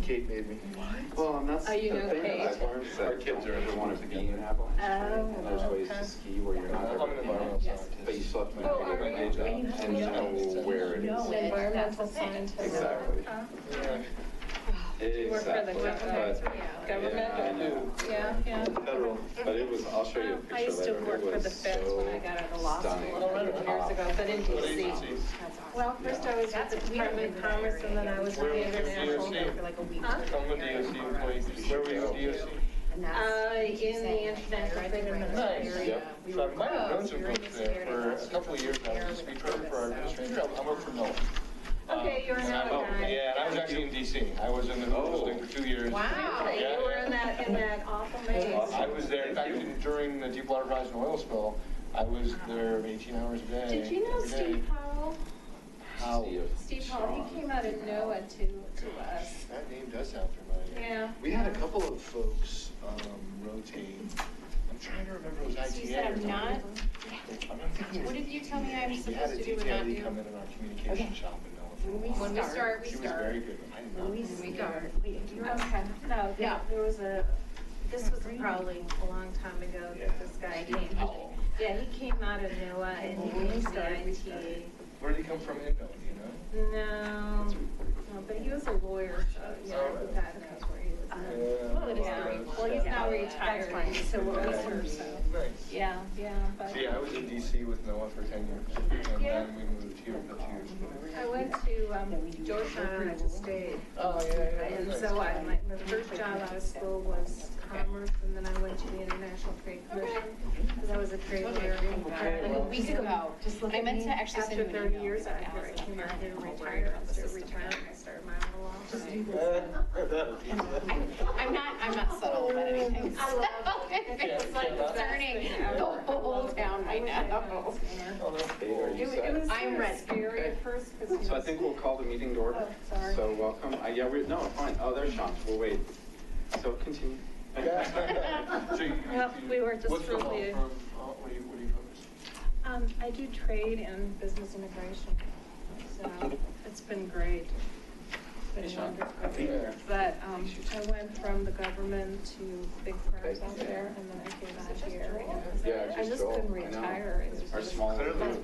Kate made me. Well, and that's the you know thing Kate. that I've learned is that Our kids don't are ever want to be in avalanche terrain, and there's ways to ski where you're not I'm ever an in environmental it, scientist. but you still have to Oh, are navigate you? it and know where it is. Environmental scientist. Exactly. Yeah. You work for the Exactly. government? Yeah, I know. Yeah. Federal. But it was, I'll show you a picture I used to later. work It for the was feds when I so got out of law stunning. school a few years ago, but in What DC. agencies? Well, first I was at the Department of Commerce, and then I was with Where the was your International. DOC? For like a week. I'm a DOC employee. Where were you DOC? In the International Trade Administration. Yep. So I might have known some folks there for a couple of years. I was a speech writer for our administrator. I worked for NOAA. Okay, you're a NOAA guy. Yeah, and I was actually in DC. I was in the building for 2 years. Wow, Yeah, you were in that awful maze. I was there, in fact, during the Deepwater Horizon oil spill, I was there 18 hours a day. Did you know every day. Steve Powell? How? Steve Powell, he came out of NOAA to us. That name does sound familiar. Yeah. We had a couple of folks rotate. I'm trying to remember if it was So you ITA said or I'm not? something. I'm not thinking. What did you tell me I was We had supposed a to do and detail not lead do? come in our communication shop in NOAA for a while. When we start, we She was start. very good. I did not. We start. Okay, no, there was this was probably a long time ago that this guy came. Yeah, he came out of NOAA and he came to ITA. Where did he come from in NOAA, do you know? No, but he was a lawyer, so yeah, that's where he was. Well, he's now retired, so we'll miss her, so. Nice. Yeah, but. So yeah, I was in DC with NOAA for 10 years, and then we moved here for 2 years. I went to Georgetown, I just stayed. Oh, yeah. And so my first job out of school was commerce, and then I went to the International Trade Commission, because I was a trade lawyer. Like a week ago. I meant to actually send you After an 30 email. years, I came out here to retire. Instead of retiring, I started my own law firm. I'm not subtle about anything. I love it. It's like turning the whole town right now. Kate, are you set? I'm ready. Scary at first, because So I think we'll call the meeting to order. Oh, sorry. So welcome. Yeah, no, fine. Oh, there's Sean. We'll wait. So continue. Well, we were just What's the law really. firm? What do you focus? I do trade and business integration, so it's been great. It's been wonderful. But I went from the government to big firms out there, and then I came out here. Yeah, I just Joel. couldn't I know. retire. Our small.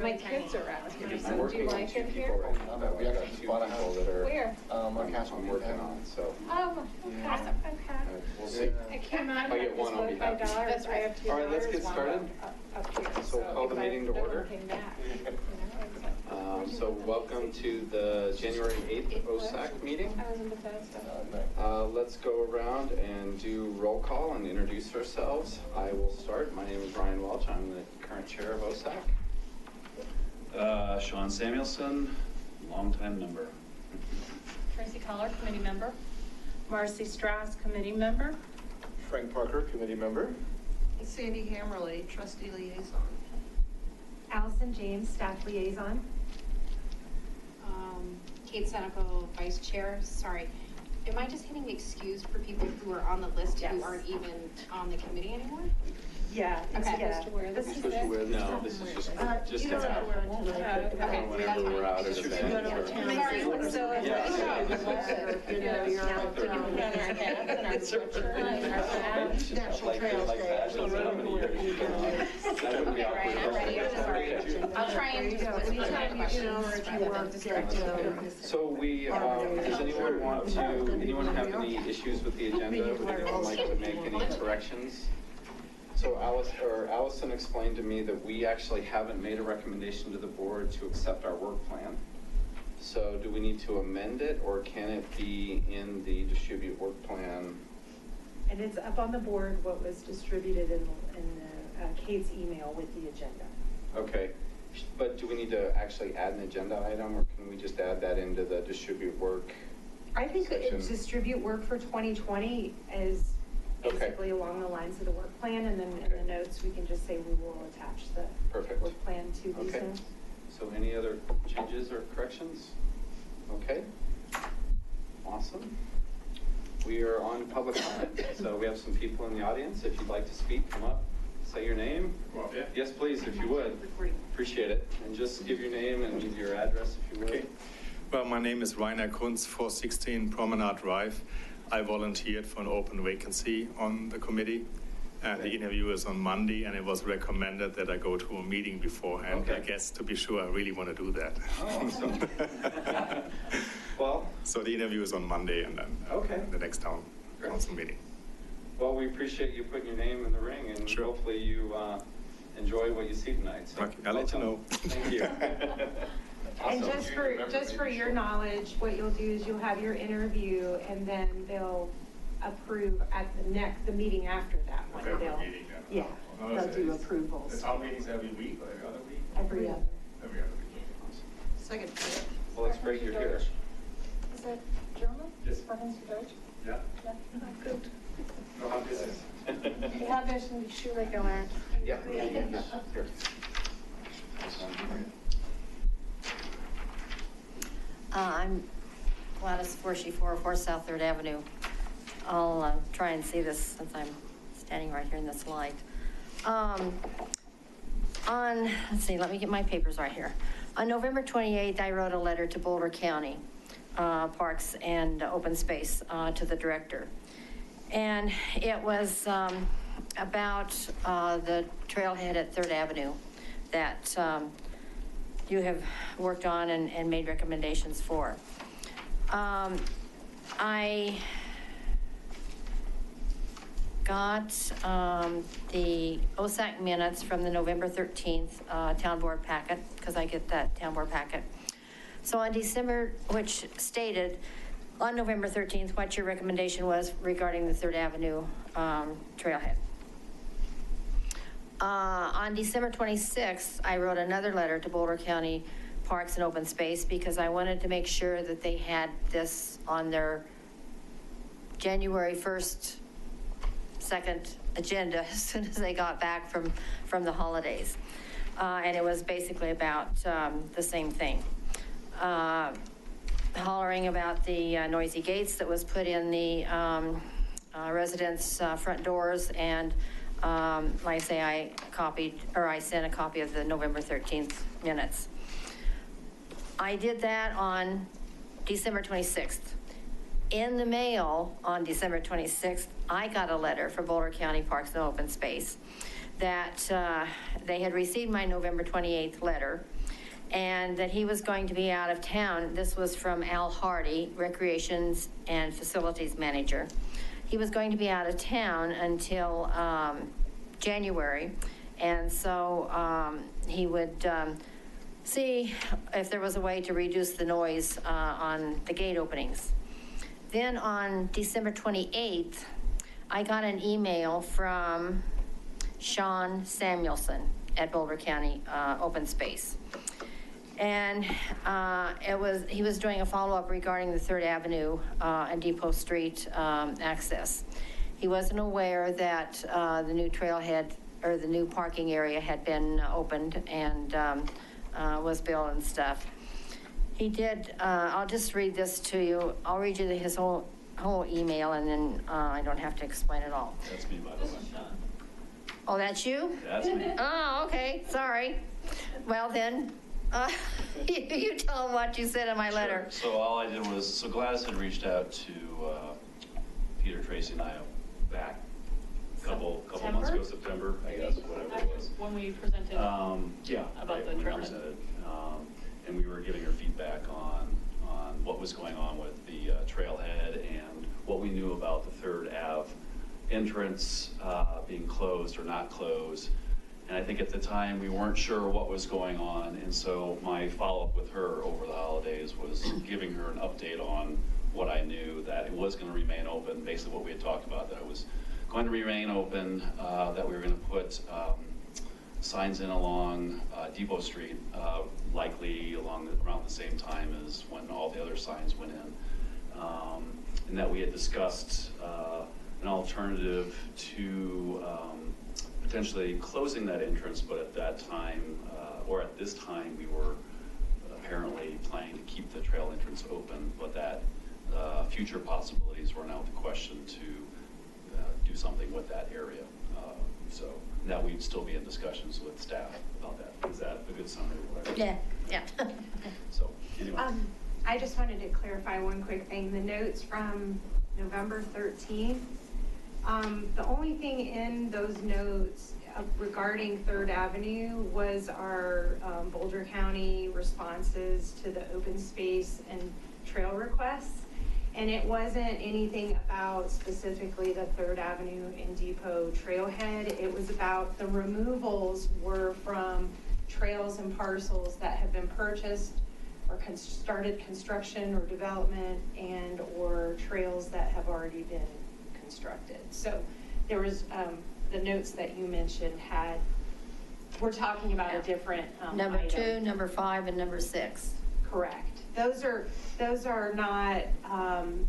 My kids are out here, I'm so do working you on like 2 it people here? right now. No, we I've actually got 2 bought a people house. that are Where? On Castle I'm working on. So Oh, okay. we'll see. I came out If I get of one, I'll be my happy. daughters. I have 2 All right, let's daughters, get one started. up here. So we'll call the if I meeting to never order. came back, So welcome to the January 8th OSAC meeting. I was in Bethesda. Let's go around and do roll call and introduce ourselves. I will start. My name is Ryan Welch. I'm the current chair of OSAC. Sean Samuelson, longtime member. Tracy Collar, committee member. Marcy Strauss, committee member. Frank Parker, committee member. Sandy Hammerly, trustee liaison. Allison James, staff liaison. Kate Senecal, vice chair. Sorry. Am I just hitting excused for people who are on the list who Yes. aren't even on the committee anymore? Yeah. Okay. Yeah. To wear this You're is supposed to it. wear this. No, this is just You don't have to wear one tonight. Okay. whenever we're out at Sorry. events. So if Yeah. You know, you're out we can put on our hats and our sweatshirt and our hat. National Trails Day. That would be Right, I'm ready. I'm sorry. I'll try and do it. Anytime you know, or if you want to get, So we, does anyone have any issues with the agenda? Would anyone like to make any corrections? So Allison explained to me that we actually haven't made a recommendation to the board to accept our work plan. So do we need to amend it, or can it be in the distribute work plan? And it's up on the board what was distributed in Kate's email with the agenda. Okay, but do we need to actually add an agenda item, or can we just add that into the distribute work? I think Section. distribute work for 2020 is Okay. basically along the lines of the work plan, and then in Okay. the notes, we can just say we will attach the Perfect. work plan to these Okay. notes. So any other changes or corrections? Okay, awesome. We are on public comment, so we have some people in the audience. If you'd like to speak, come up, say your name. Well, yeah. Yes, please, if you would. Appreciate it. And just give your name and your address if you would. Okay. Well, my name is Rainer Kunz, 416 Promenade Drive. I volunteered for an open vacancy on the committee, and the interview is on Monday, and it was recommended that I go to a meeting beforehand. Okay. I guess to be sure, I really want to do that. Oh, awesome. Well, So the interview is on Monday, and then Okay. the next town council meeting. well, we appreciate you putting your name in the ring, and Sure. hopefully you enjoy what you see tonight. So, Okay, I'll let you know. welcome. Thank you. And Awesome. just for your knowledge, what you'll do is you'll have your interview and then they'll approve at the meeting after that one. Okay, They'll- meeting then. Yeah, Oh, they'll so do it's- approvals. The town meetings every week or every other week? Every other. Every other week. Second. Well, it's great you're here. Is that German? Yes. Sprechen Sie Deutsch? Ja. Ja, gut. Noch ein bisschen. Ich habe ja schon die Schule gelernt. Yeah. Here. I'm Gladys 404 South Third Avenue. I'll try and see this since I'm standing right here in this light. Let's see, let me get my papers right here. On November 28th, I wrote a letter to Boulder County Parks and Open Space to the director. And it was about the trailhead at Third Avenue that you have worked on and made recommendations for. I got the OSAC minutes from the November 13th town board packet, because I get that town board packet. So on December, which stated on November 13th, what your recommendation was regarding the Third Avenue trailhead. On December 26th, I wrote another letter to Boulder County Parks and Open Space because I wanted to make sure that they had this on their January 1st, 2nd agenda as soon as they got back from the holidays. And it was basically about the same thing. Hollering about the noisy gates that was put in the residents' front doors, and like I say, I sent a copy of the November 13th minutes. I did that on December 26th. In the mail on December 26th, I got a letter from Boulder County Parks and Open Space that they had received my November 28th letter and that he was going to be out of town. This was from Al Hardy, Recreations and Facilities Manager. He was going to be out of town until January, and so he would see if there was a way to reduce the noise on the gate openings. Then on December 28th, I got an email from Sean Samuelson at Boulder County Open Space. And he was doing a follow-up regarding the Third Avenue and Depot Street access. He wasn't aware that the new trailhead or the new parking area had been opened and was built and stuff. He did, I'll just read this to you. I'll read you his whole email, and then I don't have to explain it all. That's me, by the way. Oh, that's you? That's me. Oh, okay, sorry. Well then, you tell him what you said in my letter. Sure. So all I did was, so Gladys had reached out to Peter, Tracy, and I back a couple months ago, September, I guess, whatever it was. When we presented. Yeah, About right, the when we trailhead. presented. And we were giving her feedback on what was going on with the trailhead and what we knew about the Third Ave entrance being closed or not closed. And I think at the time we weren't sure what was going on. And so my follow-up with her over the holidays was giving her an update on what I knew, that it was going to remain open, basically what we had talked about, that it was going to remain open, that we were going to put signs in along Depot Street, likely around the same time as when all the other signs went in. And that we had discussed an alternative to potentially closing that entrance, but at that time, or at this time, we were apparently planning to keep the trail entrance open, but that future possibilities were now the question to do something with that area. So that we'd still be in discussions with staff about that. Is that a good summary of what I Yeah. So anyway. I just wanted to clarify one quick thing. The notes from November 13th, the only thing in those notes regarding Third Avenue was our Boulder County responses to the open space and trail requests. And it wasn't anything about specifically the Third Avenue and Depot trailhead. It was about the removals were from trails and parcels that have been purchased or started construction or development, and or trails that have already been constructed. So there was, the notes that you mentioned we're talking about a different Number item. 2, number 5, and number 6. Correct. Those are not,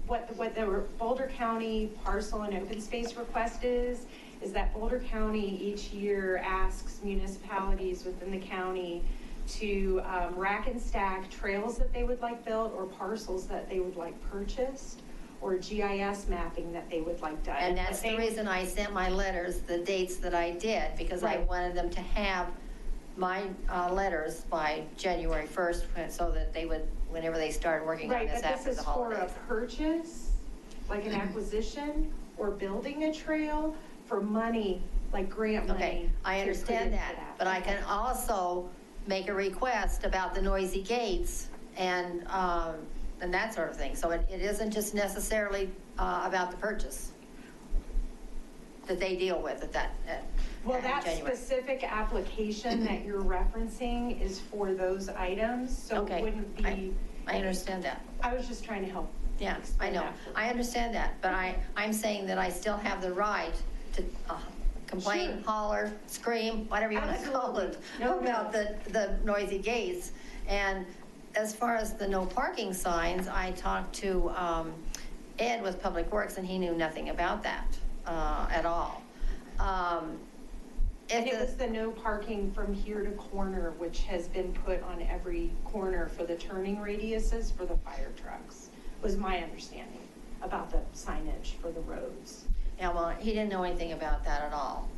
what the Boulder County parcel and open space request is that Boulder County each year asks municipalities within the county to rack and stack trails that they would like built, or parcels that they would like purchased, or GIS mapping that they would like done. And that's the reason I sent my letters, the dates that I did, because I Right. wanted them to have my letters by January 1st, so that they would, whenever they started working on Right, this but this after is the for holidays. a purchase, like an acquisition, or building a trail for money, like grant money. Okay, I to understand put into that, but I Okay. can also make a request about the noisy gates and that sort of thing. So it isn't just necessarily about the purchase that they deal with at that, Well, in that January. specific application that you're referencing is for those items, so it Okay, wouldn't be. I understand that. I was just trying to help. Yeah, I explain know. that for I you. understand that, but I'm saying that I still have the right to complain, Sure. holler, scream, whatever you want to call it, Absolutely. No, about the noisy gates. And as far as the no parking signs, I talked to Ed with Public Works, and he knew nothing about that at all. And it was the no parking from here to corner, which has been put on every corner for the turning radiuses for the fire trucks, was my understanding about the signage for the roads. Yeah, well, he didn't know anything about that at all.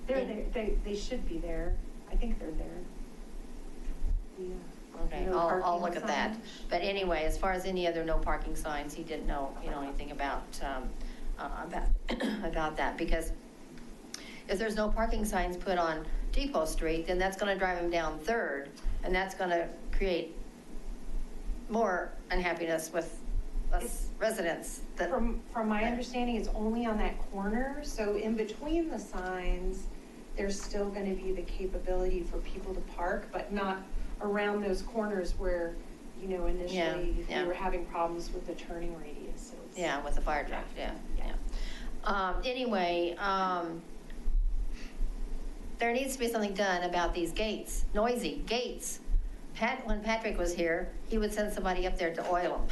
They should be there. I think they're there. Yeah. Okay, No I'll parking look at that. signage. But anyway, as far as any other no parking signs, he didn't know, anything about that, because if there's no parking signs put on Depot Street, then that's gonna drive him down Third, and that's gonna create more unhappiness with us residents. From my understanding, it's only on that corner, so in between the signs, there's still gonna be the capability for people to park, but not around those corners where, initially Yeah. we were having problems with the turning radiuses. Yeah, with the fire truck, yeah. Anyway, there needs to be something done about these gates, noisy gates. When Patrick was here, he would send somebody up there to oil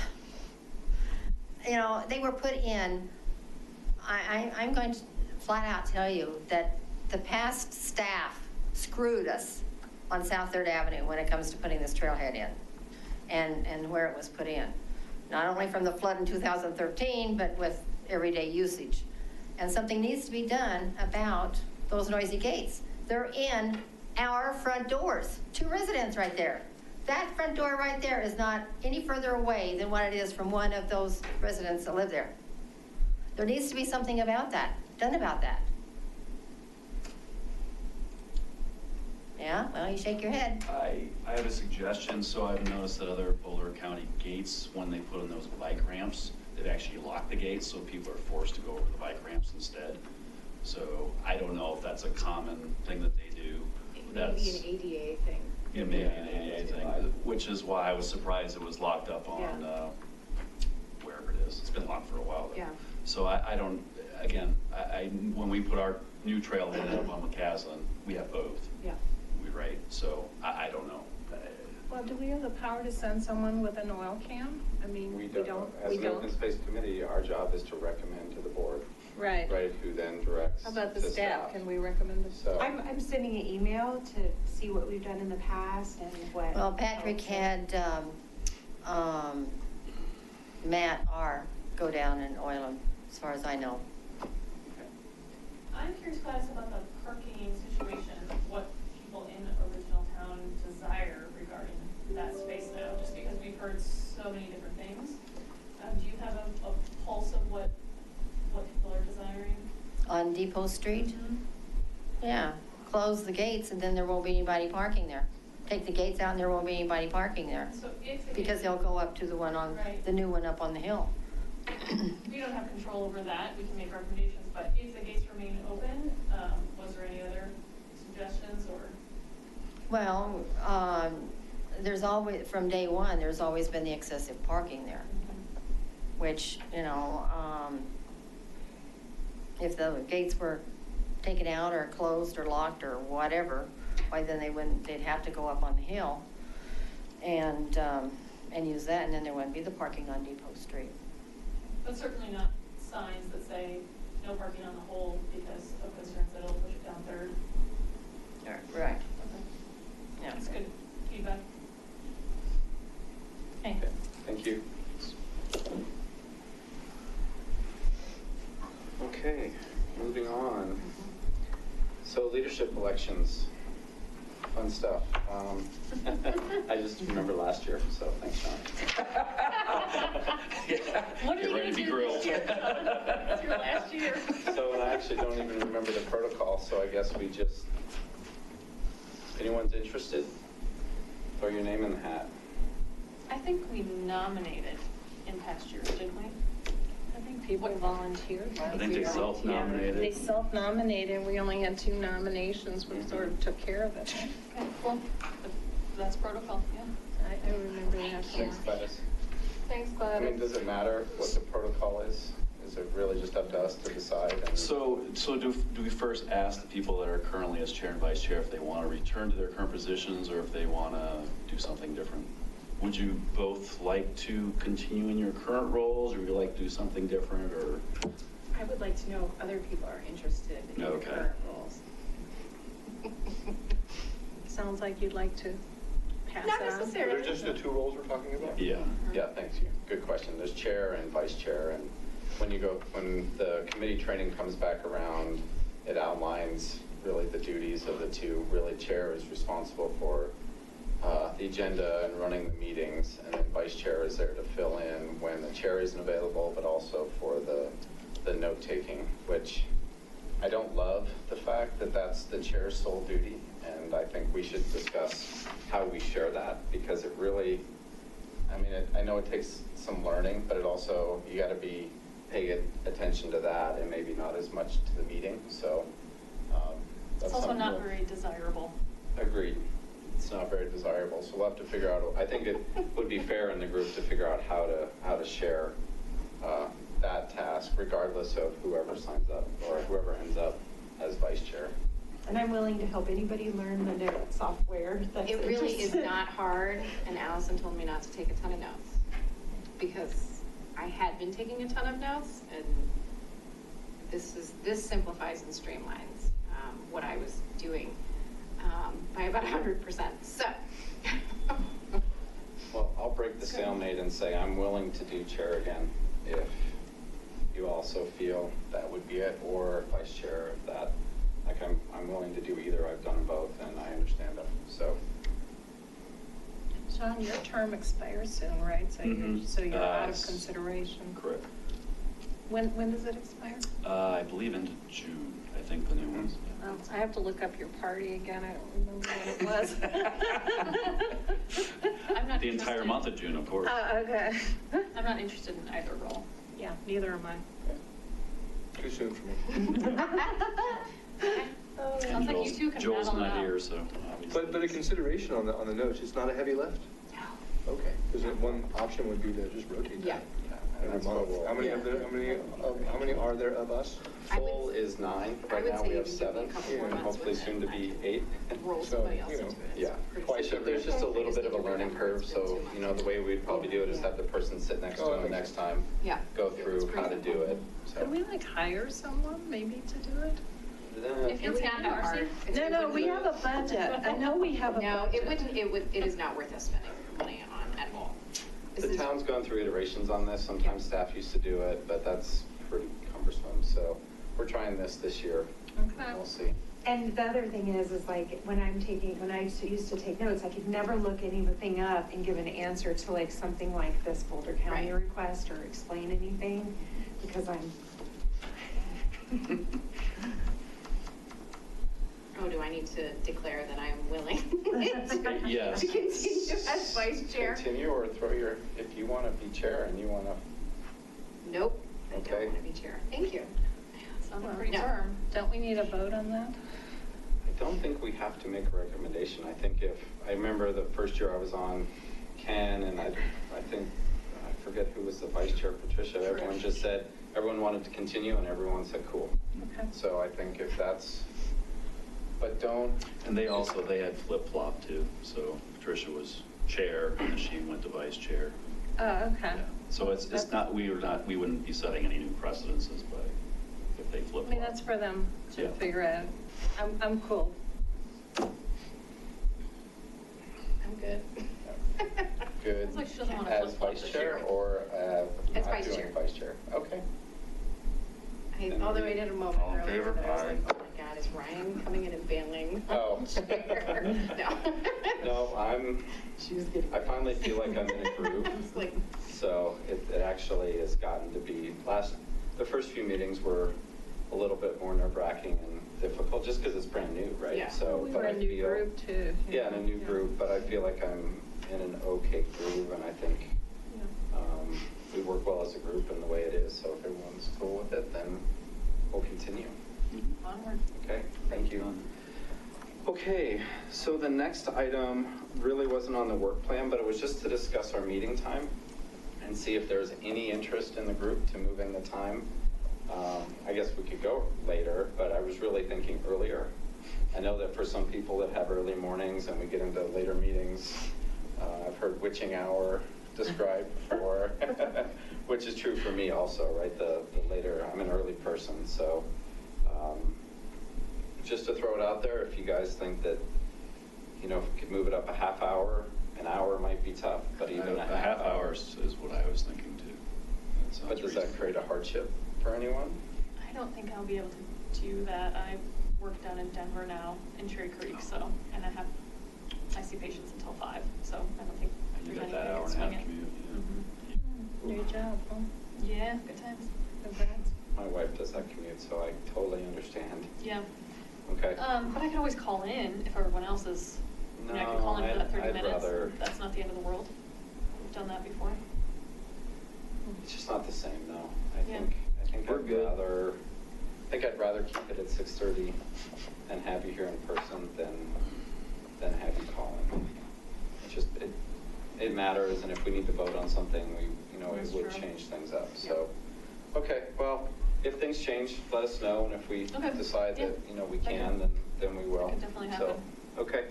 them. They were put in, I'm going to flat out tell you that the past staff screwed us on South Third Avenue when it comes to putting this trailhead in and where it was put in. Not only from the flood in 2013, but with everyday usage. And something needs to be done about those noisy gates. They're in our front doors, 2 residents right there. That front door right there is not any further away than what it is from one of those residents that live there. There needs to be something done about that. Yeah, well, you shake your head. I have a suggestion. So I've noticed that other Boulder County gates, when they put in those bike ramps, they've actually locked the gates, so people are forced to go over the bike ramps instead. So I don't know if that's a common thing that they do. Maybe an ADA thing. Yeah, maybe an ADA thing, which is why I was surprised it was locked up on, wherever it is. It's been locked for a while. Yeah. So I don't, again, when we put our new trailhead up on McCaslin, we have both. Yeah. Right? So I don't know. Well, do we have the power to send someone with an oil can? I mean, we don't. As an open space committee, our job is to recommend to the board, Right. right, who then directs. How about the to staff? Can we recommend the So- I'm sending an email to see what we've done in the past and what. Well, Patrick had Matt R. go down and oil them, as far as I know. I'm curious, Gladys, about the parking situation, what people in original town desire regarding that space now, just because we've heard so many Depot Street? Yeah, close the gates and then there won't be anybody parking there. Take the gates out and there won't be anybody parking there. So if the Because gates- they'll go up to the one on, Right. the new one up on the hill. We don't have control over that, we can make recommendations, but if the gates remain open, was there any other suggestions or? Well, there's always, from day one, there's always been the excessive parking there, which, you know, if the gates were taken out or closed or locked or whatever, why then they'd have to go up on the hill and use that, and then there wouldn't be the parking on Depot Street. But certainly not signs that say no parking on the whole because of concerns that it'll push it down Third. Right. Okay. Yeah. That's good feedback. Okay, thank you. Okay, moving on. So leadership elections, fun stuff. I just remember last year, so thanks, Sean. What are Get you ready gonna to be do grilled. this year? It's your last year. So, and I actually don't even remember the protocol, so I guess we just, if anyone's interested, throw your name in the hat. I think we nominated in past years, didn't we? I think people volunteered. I think they self-nominated. They self-nominated. We only had 2 nominations, which sort of took care of it. Okay, cool. That's protocol, yeah. I remember that. Thanks, Gladys. Thanks, I mean, Gladys. does it matter what the protocol is? Is it really just up to us to decide? And- So do we first ask the people that are currently as chair and vice chair if they want to return to their current positions or if they want to do something different? Would you both like to continue in your current roles, or would you like to do something different, or? I would like to know if other people are interested in their Okay. current roles. Sounds like you'd like to pass Not on. necessarily. Are there just the 2 roles we're talking about? Yeah. Yeah, thanks. Good question. There's chair and vice chair, and when the committee training comes back around, it outlines really the duties of the 2. Really, chair is responsible for the agenda and running the meetings, and then vice chair is there to fill in when the chair isn't available, but also for the note-taking, which I don't love the fact that that's the chair's sole duty, and I think we should discuss how we share that, because it really, I mean, I know it takes some learning, but it also, you got to be paying attention to that and maybe not as much to the meeting, so. It's that's also something not we'll- very desirable. Agreed. It's not very desirable, so we'll have to figure out, I think it would be fair in the group to figure out how to share that task regardless of whoever signs up or whoever ends up as vice chair. And I'm willing to help anybody learn the note software. That's It really is interested. not hard, and Allison told me not to take a ton of notes, because I had been taking a ton of notes, and this simplifies and streamlines what I was doing by about 100%, so. Well, I'll break the stalemate and say I'm willing to do chair again if you also feel that would be it, or vice chair if that, like I'm willing to do either. I've done them both and I understand them, so. John, your term expires soon, right? So you're out of consideration. Correct. When does it expire? I believe into June, I think the new ones. I have to look up your party again. I don't remember what it was. I'm not The entire interested. month of June, of course. Okay. I'm not interested in either role. Yeah, neither am I. Too soon for me. And Sounds like you two can Joel's battle it not out. here, so obviously. But a consideration on the notes, it's not a heavy lift? No. Okay, because one option would be to just rotate Yeah. that. And Every that's what month. we'll. How many are there of us? I would- Full is 9, I right would now say we have you give me a 7, couple more and months hopefully with soon it. to be 8. Roll So, somebody else you know, into it. Yeah, Pretty simple. there's just a I little just bit of a need to learning remember curve, it's been so, too you know, much. the way we'd probably do it is have the person sit next to Oh, him the okay. next time, Yeah. go It's through pretty how to do simple. it, so. Could we like hire someone maybe to do it? If you're It's paying not Darcy. hard. No, we have a budget. I know we have a No, budget. it is not worth us spending money on at all. This The is- town's gone through iterations on this, sometimes staff used to do it, but that's pretty cumbersome, so we're trying this year. Okay. We'll see. And the other thing is like when I used to take notes, I could never look anything up and give an answer to like something like this Boulder County Right. request or explain anything because I'm Oh, do I need to declare that I am willing Yes. to continue as vice chair? Continue or throw your, if you want to be chair and you want to. Nope, I Okay. don't want to be chair. Thank you. Sounds a pretty No. term. Don't we need a vote on that? I don't think we have to make a recommendation. I think I remember the first year I was on Ken, and I think, I forget who was the vice chair, Patricia, everyone just said, everyone wanted to continue, and everyone said, cool. Okay. So I think if that's, but don't. And they had flip-flopped too, so Patricia was chair, and then she went to vice chair. Oh, okay. Yeah. So it's not, we wouldn't be setting any new precedences by, if they I flip-flop. mean, that's for them to Yeah. figure out. I'm cool. I'm good. Good. Sounds like she doesn't wanna As flip-flop vice this chair year. or As not vice doing chair. vice chair? Okay. Although I did a moment All in earlier favor? that I was Aye. like, oh my God, is Ryan coming in and bailing? Oh. Chair? No. No, I finally feel like I'm in a groove. It's like, So it actually has gotten to be, the first few meetings were a little bit more nerve-wracking and difficult, just because it's brand new, right? Yeah. So, We but were I a new feel- group too. Yeah, in a new group, but I feel like I'm in an okay groove, and I think we work well as a group in the way it is, so if everyone's cool with it, then we'll continue. Onward. Okay, thank you. Okay, so the next item really wasn't on the work plan, but it was just to discuss our meeting time and see if there's any interest in the group to move in the time. I guess we could go later, but I was really thinking earlier. I know that for some people that have early mornings and we get into later meetings, I've heard witching hour described before, which is true for me also, right? The later, I'm an early person, so just to throw it out there, if you guys think that, if we could move it up a half hour, an hour might be tough, but even A half hour is what I was thinking too. That sounds But does that reasonable. create a hardship for anyone? I don't think I'll be able to do that. I work down in Denver now, in Cherry Creek, so, and I see patients until 5, so I don't think You there's got any that way hour to and a half swing it. commute, yeah. New job, huh? Yeah, good times. Congrats. My wife does that commute, so I totally understand. Yeah. Okay. But I can always call in if everyone else is, I can No, call in for that 30 I'd minutes. rather- That's not the end of the world. We've done that before. It's just not the same, no. Yeah. I think We're good. I'd rather keep it at 6:30 and have you here in person than have you call in. It's just, it matters, and if we need to vote on something, That's it would true. change things up, so. Okay, well, if things change, let us know, and if we Okay. decide that, Yeah. we can, then we will. That could definitely So, happen. okay.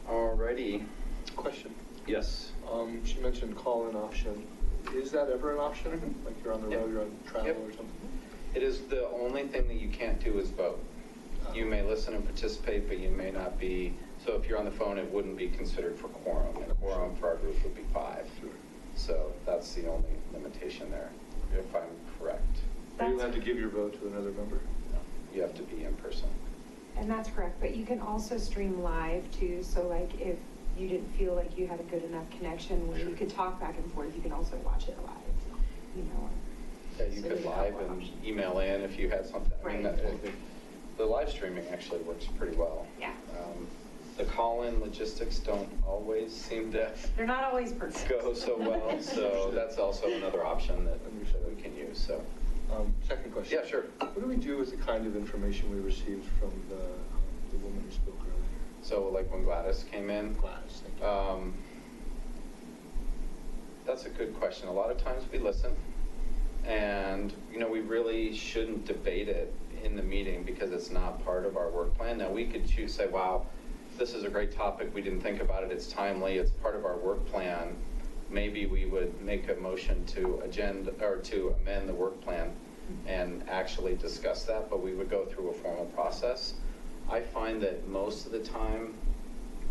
Alrighty. Question. Yes. She mentioned call-in option. Is that ever an option? Like you're on the Yep. road, you're on travel Yep. or something? It is the only thing that you can't do is vote. You may listen and participate, but you may not be, so if you're on the phone, it wouldn't be considered for quorum, and quorum for our group would be 5. So that's the only limitation there, if I'm correct. Are you allowed to give your vote to another member? You have to be in person. And that's correct, but you can also stream live too, so like if you didn't feel like you had a good enough connection where you could talk back and forth, you can also watch it live, Yeah, you So could you have live more and options. email in if you had something. I mean, Right. The live streaming actually works pretty well. Yeah. The call-in logistics don't always seem to They're not always perfect. go so well, so that's also another option that we can use, so. Second question. Yeah, sure. What do we do with the kind of information we received from the woman who spoke earlier? So like when Gladys came in? Gladys, thank you. That's a good question. A lot of times we listen, and, we really shouldn't debate it in the meeting because it's not part of our work plan. Now, we could say, wow, this is a great topic, we didn't think about it, it's timely, it's part of our work plan. Maybe we would make a motion to amend the work plan and actually discuss that, but we would go through a formal process. I find that most of the time,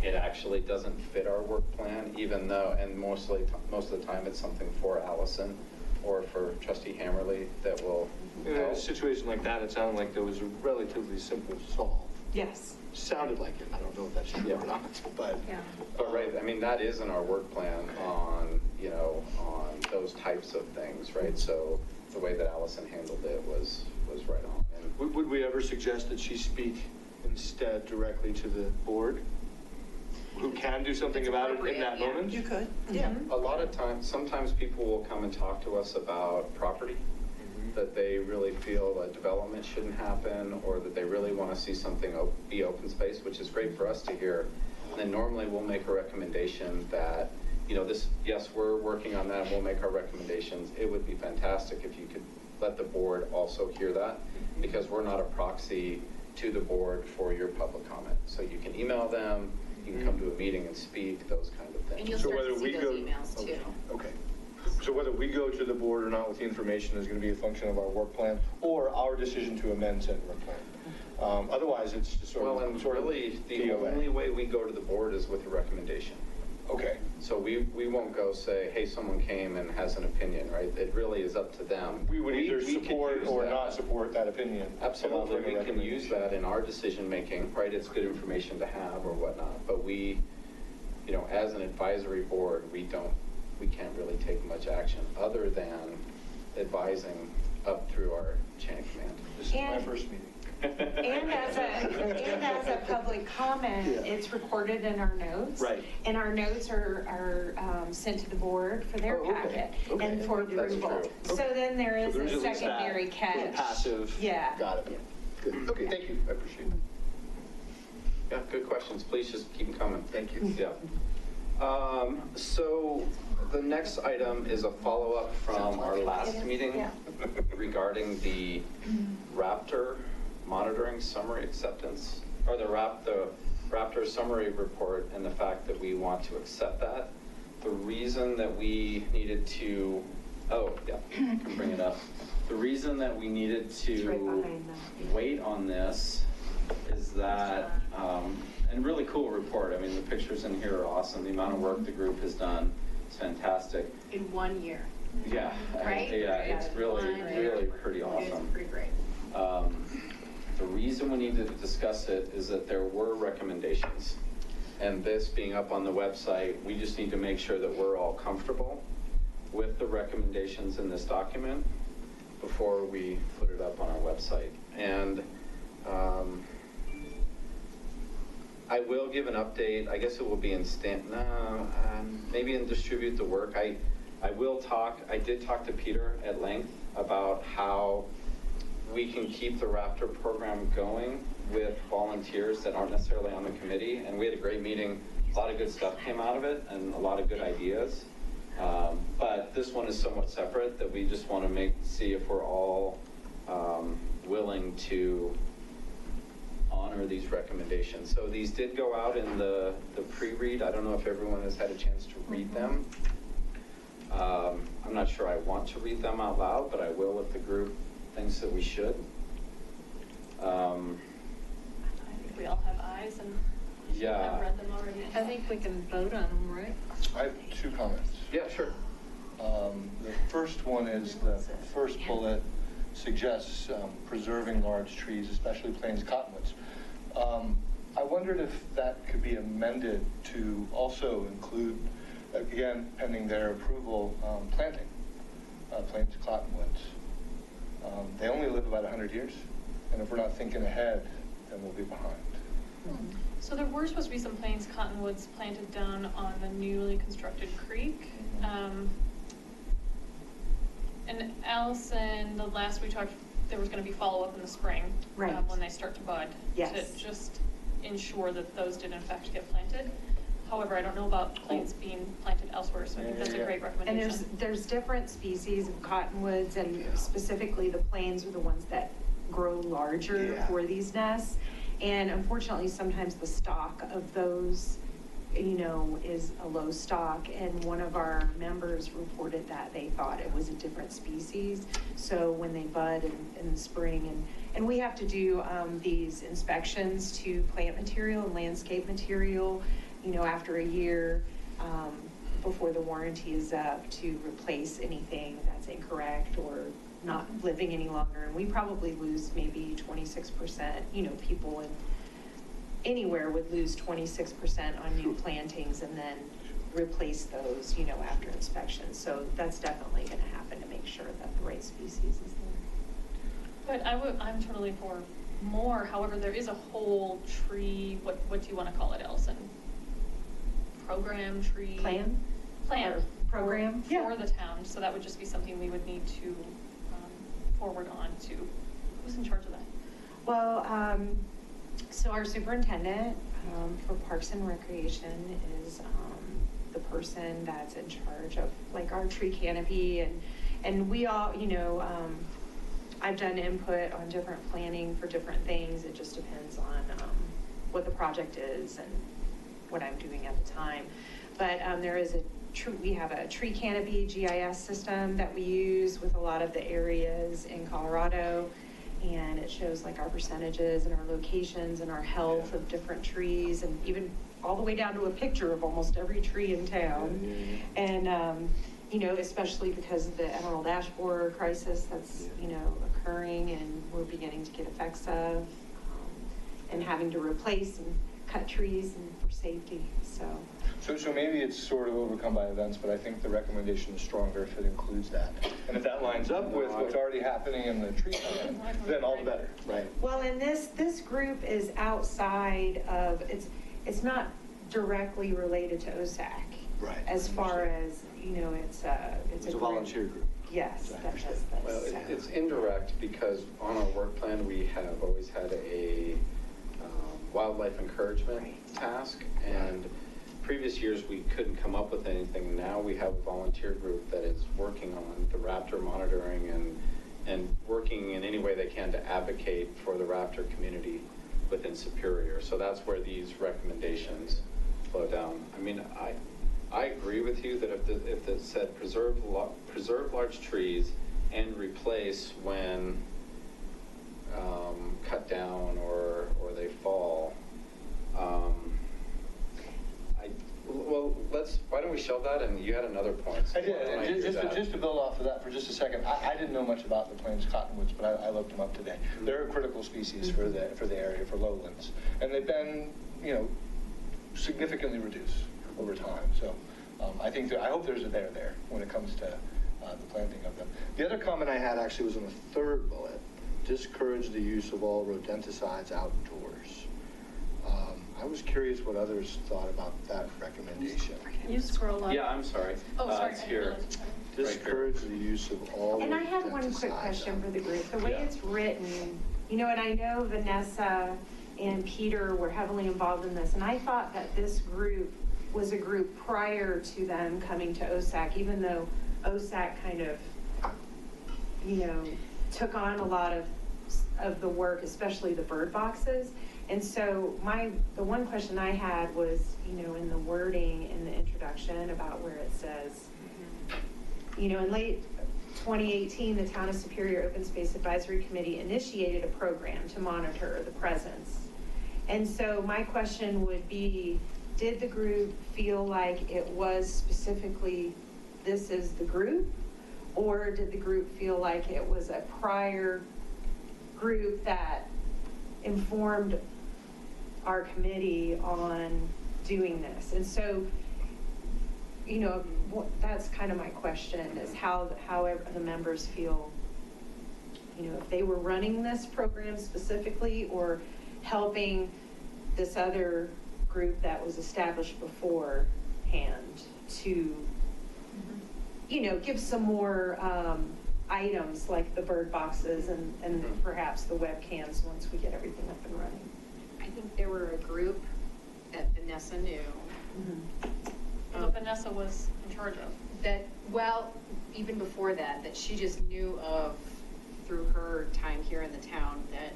it actually doesn't fit our work plan, even though, and most of the time, it's something for Allison or for Trustee Hammerly that will In a help. situation like that, it sounded like there was a relatively simple solve. Yes. Sounded like it. I don't know if that's true or not, but. Yeah. But right, I mean, that is in our work plan on those types of things, right? So the way that Allison handled it was right on. And Would we ever suggest that she speak instead directly to the board? Who can do something It's about it in appropriate, that yeah. moment? You could. Yeah. a lot of times, sometimes people will come and talk to us about property, that they really feel a development shouldn't happen, or that they really want to see something be open space, which is great for us to hear. And then normally we'll make a recommendation that, yes, we're working on that, and we'll make our recommendations. It would be fantastic if you could let the board also hear that, because we're not a proxy to the board for your public comment. So you can email them, you can come to a meeting and speak, those kind of And things. you'll So start whether to we see go- those emails too. Okay. So whether we go to the board or not with the information is going to be a function of our work plan or our decision to amend said work plan. Otherwise, it's just Well, and really, the DOA. only way we go to the board is with a recommendation. Okay. So we won't go say, hey, someone came and has an opinion, right? It really is up to them. We would either we can support use or that. not support that opinion. Absolutely, And offer a we can use that in our decision-making, right? It's good information to have or whatnot, but we, as an advisory board, we can't really take much action other than advising up through our chain of command. This is my And- first meeting. And as a public comment, Yeah. it's recorded in our notes. Right. And our notes are sent to the board for their Oh, okay. packet Okay. and for That's approval. true. So then there is So there's a at least that secondary for the catch. passive. Yeah. Got it. Good. Okay, thank you. I appreciate it. Yeah, good questions. Please just keep them coming. Thank you. Yeah. So the next item is a follow-up from our last meeting regarding the Raptor monitoring summary acceptance, or the Raptor summary report, and the fact that we want to accept that. The reason that we needed to, I can bring it up. The reason that we needed right to behind them. wait on this is that, and really cool report. I mean, the pictures in here are awesome. The amount of work the group has done is fantastic. In 1 year. Yeah. Right? Yeah, it's really, really pretty It's awesome. pretty great. The reason we needed to discuss it is that there were recommendations. And this being up on the website, we just need to make sure that we're all comfortable with the recommendations in this document before we put it up on our website. And I will give an update. I guess it will be in maybe in distribute the work. I did talk to Peter at length about how we can keep the Raptor program going with volunteers that aren't necessarily on the committee. And we had a great meeting. A lot of good stuff came out of it and a lot of good ideas. But this one is somewhat separate, that we just want to see if we're all willing to honor these recommendations. So these did go out in the pre-read. I don't know if everyone has had a chance to read them. I'm not sure I want to read them out loud, but I will if the group thinks that we should. I think we all have eyes and Yeah. I've read them already. I think we can vote on them, right? I have 2 comments. Yeah, sure. The first one is the first bullet suggests preserving large trees, especially plains cottonwoods. I wondered if that could be amended to also include, again, pending their approval, planting plains cottonwoods. They only live about 100 years, and if we're not thinking ahead, then we'll be behind. So there were supposed to be some plains cottonwoods planted down on the newly constructed creek. And Allison, the last we talked, there was going to be follow-up in the spring. Right. When they start to bud. Yes. To just ensure that those did in fact get planted. However, I don't know about plains being planted elsewhere, so I think that's a great And recommendation. there's different species of cottonwoods, and specifically the plains are the ones that grow larger for these nests. And unfortunately, sometimes the stock of those, is a low stock. And one of our members reported that they thought it was a different species. So when they bud in the spring, and we have to do these inspections to plant material and landscape material, after a year, before the warranty is up, to replace anything that's incorrect or not living any longer. And we probably lose maybe 26%, people anywhere would lose 26% on new plantings and then replace those, after inspection. So that's definitely going to happen to make sure that the right species is there. But I'm totally for more, however, there is a whole tree, what do you want to call it, Allison? Program, tree? Plan? Plan. Or program? For Yeah. the town, so that would just be something we would need to forward on to, who's in charge of that? Well, so our superintendent for Parks and Recreation is the person that's in charge of like our tree canopy, and we all, you know, I've done input on different planning for different things. It just depends on what the project is and what I'm doing at the time. But we have a tree canopy GIS system that we use with a lot of the areas in Colorado. And it shows like our percentages and our locations and our health of different trees, and even all the way down to a picture of almost every tree in town. And, you know, especially because of the emerald ash borer crisis that's, you know, occurring and we're beginning to get effects of, and having to replace and cut trees and for safety, so. So maybe it's sort of overcome by events, but I think the recommendation is stronger if it includes that. And if that lines up with what's already happening in the tree plan, then all the better, right? Well, and this group is outside of, it's not directly related to OSAC. Right. As far as, you know, it's a volunteer group. Yes, that does this. Well, it's indirect because on our work plan, we have always had a wildlife encouragement task, and previous years we couldn't come up with anything. Now we have a volunteer group that is working on the raptor monitoring and working in any way they can to advocate for the raptor community within Superior. So that's where these recommendations flow down. I mean, I agree with you that if it said preserve large trees and replace when cut down or they fall. Why don't we shelve that? And you had another point. So I did, and just to build off of that for just a second, I didn't know much about the Plains Cottonwoods, but I looked them up today. They're a critical species for the area, for lowlands. And they've been, you know, significantly reduced over time. So I hope there's a there when it comes to the planting of them. The other comment I had actually was on the third bullet, discourage the use of all rodenticides outdoors. I was curious what others thought about that recommendation. Can you scroll up? Yeah, I'm sorry. Oh, sorry. It's here. Discourage the use of all. And I have one quick question for the group. The way it's written, you know, and I know Vanessa and Peter were heavily involved in this, and I thought that this group was a group prior to them coming to OSAC, even though OSAC kind of, you know, took on a lot of the work, especially the bird boxes. And so the one question I had was, you know, in the wording in the introduction about where it says, you know, in late 2018, the Town of Superior Open Space Advisory Committee initiated a program to monitor the presence. And so my question would be, did the group feel like it was specifically, this is the group? Or did the group feel like it was a prior group that informed our committee on doing this? And so, you know, that's kind of my question, is how the members feel, you know, if they were running this program specifically or helping this other group that was established beforehand to, you know, give some more items like the bird boxes and perhaps the webcams once we get everything up and running. I think there were a group that Vanessa knew. That Vanessa was in charge of. That, well, even before that she just knew of through her time here in the town, that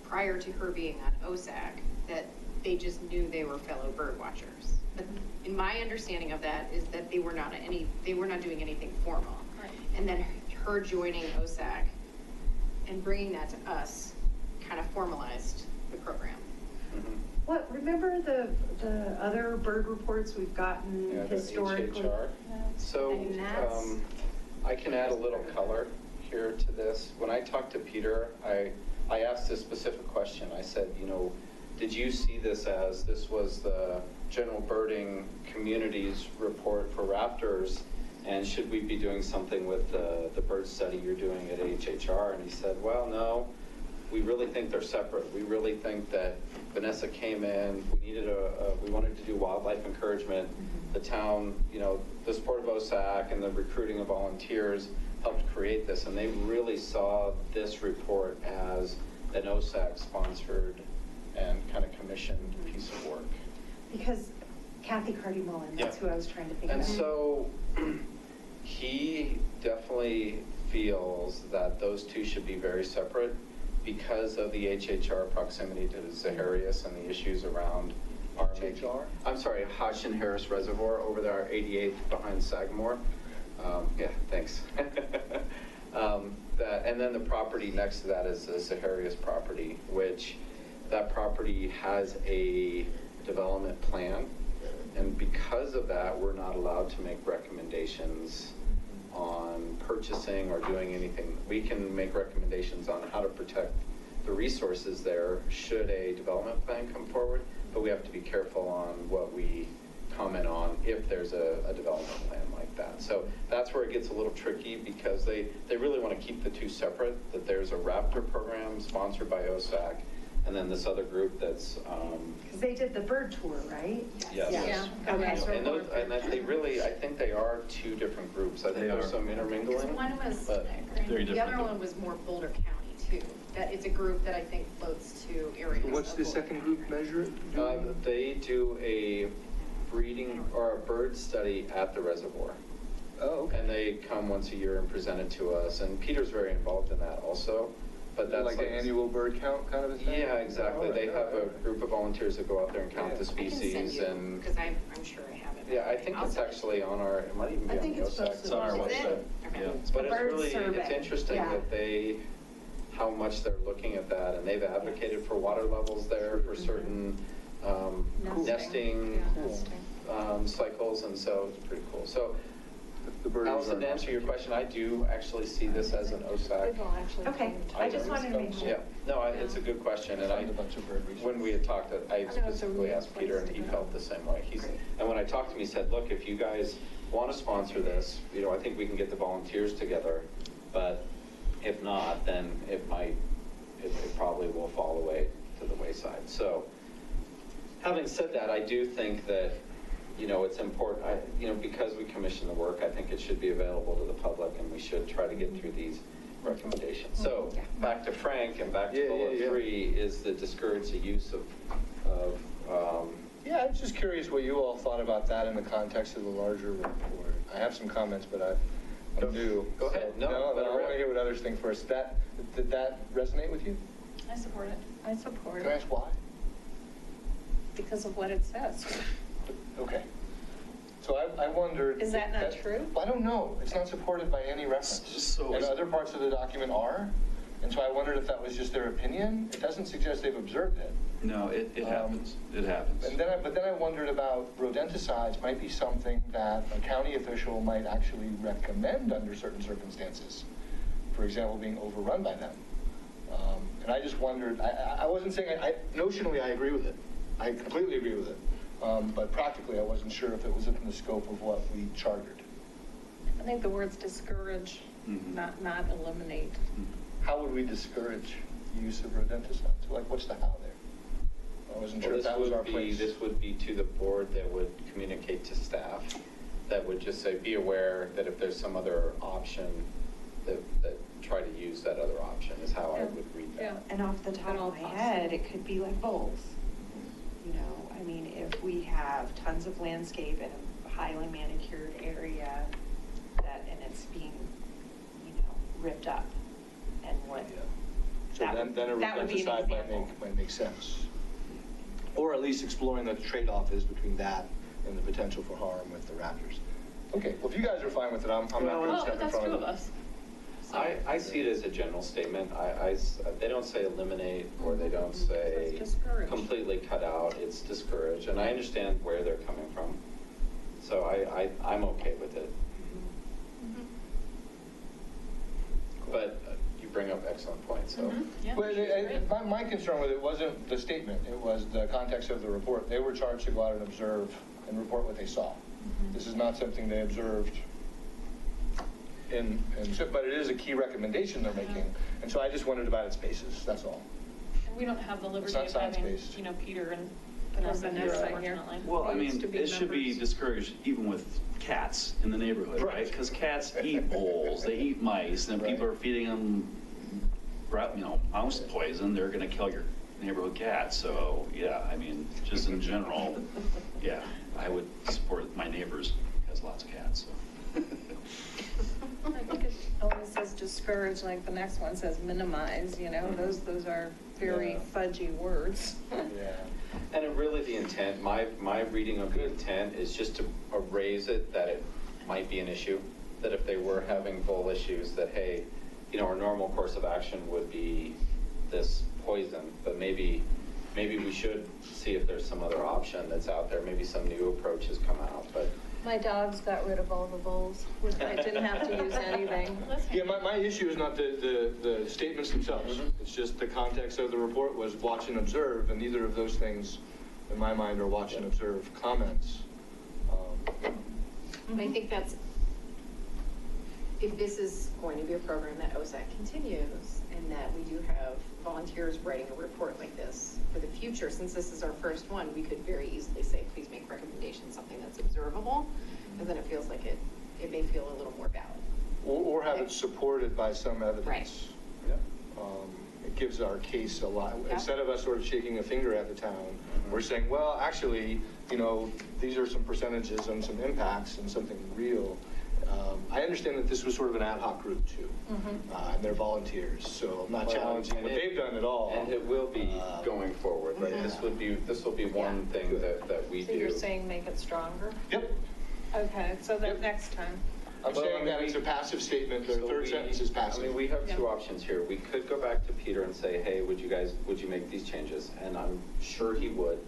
prior to her being on OSAC, that they just knew they were fellow bird watchers. But in my understanding of that is that they were not doing anything formal. Right. And then her joining OSAC and bringing that to us kind of formalized the program. What, remember the other bird reports we've gotten historically? HHR. So I can add a little color here to this. When I talked to Peter, I asked a specific question. I said, you know, did you see this as this was the general birding community's report for raptors, and should we be doing something with the bird study you're doing at HHR? And he said, well, no, we really think they're separate. We really think that Vanessa came in, we wanted to do wildlife encouragement. The town, the support of OSAC and the recruiting of volunteers helped create this, and they really saw this report as an OSAC-sponsored and kind of commissioned piece of work. Because Kathy Cardi-Mullen, that's who I was trying to think of. And so he definitely feels that those two should be very separate because of the HHR proximity to Zaharias and the issues around our HHR? I'm sorry, Hodgson Harris Reservoir over there, 88th behind Sagamore. Yeah, thanks. And then the property next to that is the Zaharias property, which that property has a development plan. And because of that, we're not allowed to make recommendations on purchasing or doing anything. We can make recommendations on how to protect the resources there should a development plan come forward, but we have to be careful on what we comment on if there's a development plan like that. So that's where it gets a little tricky because they really want to keep the two separate, that there's a Raptor program sponsored by OSAC, and then this other group that's... Because they did the bird tour, right? Yes. Yeah. Okay. And that they really, I think they are two different groups. I think there's some intermingling. Because one was, Very the other different. one was more Boulder County too. That it's a group that I think floats to areas. What's of the Boulder second County. group measure? They do a breeding or a bird study at the reservoir. Oh, okay. And they come once a year and present it to us. And Peter's very involved in that also. But that's like an annual bird count kind of a thing? Yeah, exactly. They have a group of volunteers that go out there and count the I can send species you, and. because I'm sure I have it. Yeah, I think I'll it's send it. actually on our, it might even be on the OSAC. It's on our Is website. it? Okay. Yeah. But The it's bird really, survey. it's interesting Yeah. that how much they're looking at that, and they've advocated for water levels there for certain nesting cycles, and so it's pretty cool. So, The birds Allison, to are- answer your question, I do actually see this as an OSAC. Okay, I just wanted to make sure. Yeah, no, it's a good question, and Find a bunch of bird research. when we had talked, I it's a specifically real asked Peter, place and to he go. felt the same way. And when I talked to him, he said, look, if you guys want to sponsor this, I think we can get the volunteers together, but if not, then it probably will fall away to the wayside. So, having said that, I do think that, it's important, because we commission the work, I think it should be available to the public, and we should try to get through these recommendations. So, back to Frank, and back to bullet 3, is the discourage the use of Yeah, I was just curious what you all thought about that in the context of the larger report. I have some comments, but I'm new. Go ahead. So, No, I let it want rip. to hear what others think first. Did that resonate with you? I support it. I support Can I it ask why? because of what it says. Okay. So I wondered. Is that not true? I don't know. It's not supported by any reference. So And is- other parts of the document are. And so I wondered if that was just their opinion. It doesn't suggest they've observed it. No, it happens. It happens. But then I wondered about rodenticides might be something that a county official might actually recommend under certain circumstances. For example, being overrun by them. And I just wondered, I wasn't saying, notionally I agree with it. I completely agree with it. But practically I wasn't sure if it was within the scope of what we chartered. I think the words discourage, Mhm. not eliminate. How would we discourage use of rodenticides? Like, what's the how there? I wasn't sure if that was our place. This would be to the board that would communicate to staff, that would just say, be aware that if there's some other option, that try to use that other option, is how I would read that. And off the top of my head, it could be like bowls. I mean, if we have tons of landscape in a highly manicured area and it's being, ripped up, and what. So then a that would be an rodenticide example. might make sense. Or at least exploring what the trade-off is between that and the potential for harm with the raptors. Okay, well, if you guys are fine with it, I'm not going to Well, step in that's front two of of it. us. I see it as a general statement. They don't say eliminate, or they don't say It's discourage. completely cut out. It's discourage, and I understand where they're coming from. So I'm okay with it. But you bring up excellent points, so. Yeah, But she's great. my concern with it wasn't the statement, it was the context of the report. They were charged to go out and observe and report what they saw. This is not something they observed but it is a key recommendation they're making. And so I just wondered about its basis, that's all. And we don't have the liberty not of having, science-based. you know, Peter and Vanessa here, Vanessa here. unfortunately. Well, I Needs mean, to be it should be members. discouraged even with cats in the neighborhood, right? Right. Because cats eat moles, they eat mice, and if people Right. are feeding them, mouse poison, they're gonna kill your neighborhood cat. So, yeah, I mean, just in general, yeah, I would support my neighbors, who has lots of cats, so. I think it always says discourage, like the next one says minimize, you know, those are very Yeah. fudgy words. Yeah. And really the intent, my reading of the intent is just to erase it, that it might be an issue, that if they were having bull issues, that, hey, you know, our normal course of action would be this poison, but maybe we should see if there's some other option that's out there, maybe some new approach has come out, but. My dogs got rid of all the bowls. I didn't have to use anything. Yeah, my issue is not the statements themselves. It's just the context of the report was watch and observe, and neither of those things, in my mind, are watch and observe comments. I think that's, if this is going to be a program that OSAC continues, and that we do have volunteers writing a report like this for the future, since this is our first one, we could very easily say, please make recommendations, something that's observable, and then it feels like it may feel a little more valid. Or have it supported by some evidence. Right. Yeah. It gives our case a lot. Yeah. Instead of us sort of shaking a finger at the town, we're saying, well, actually, you know, these are some percentages and some impacts and something real. I understand that this was sort of an ad hoc group too, and they're volunteers, so I'm not challenging what they've done at all. And it will be going forward, right? This will be one thing that we do. So you're saying make it stronger? Yep. Okay, so that Yep. next time. I'm Well, saying that it's a passive statement, the So third sentence is passive. I mean, we have two Yeah. options here. We could go back to Peter and say, hey, would you make these changes? And I'm sure he would,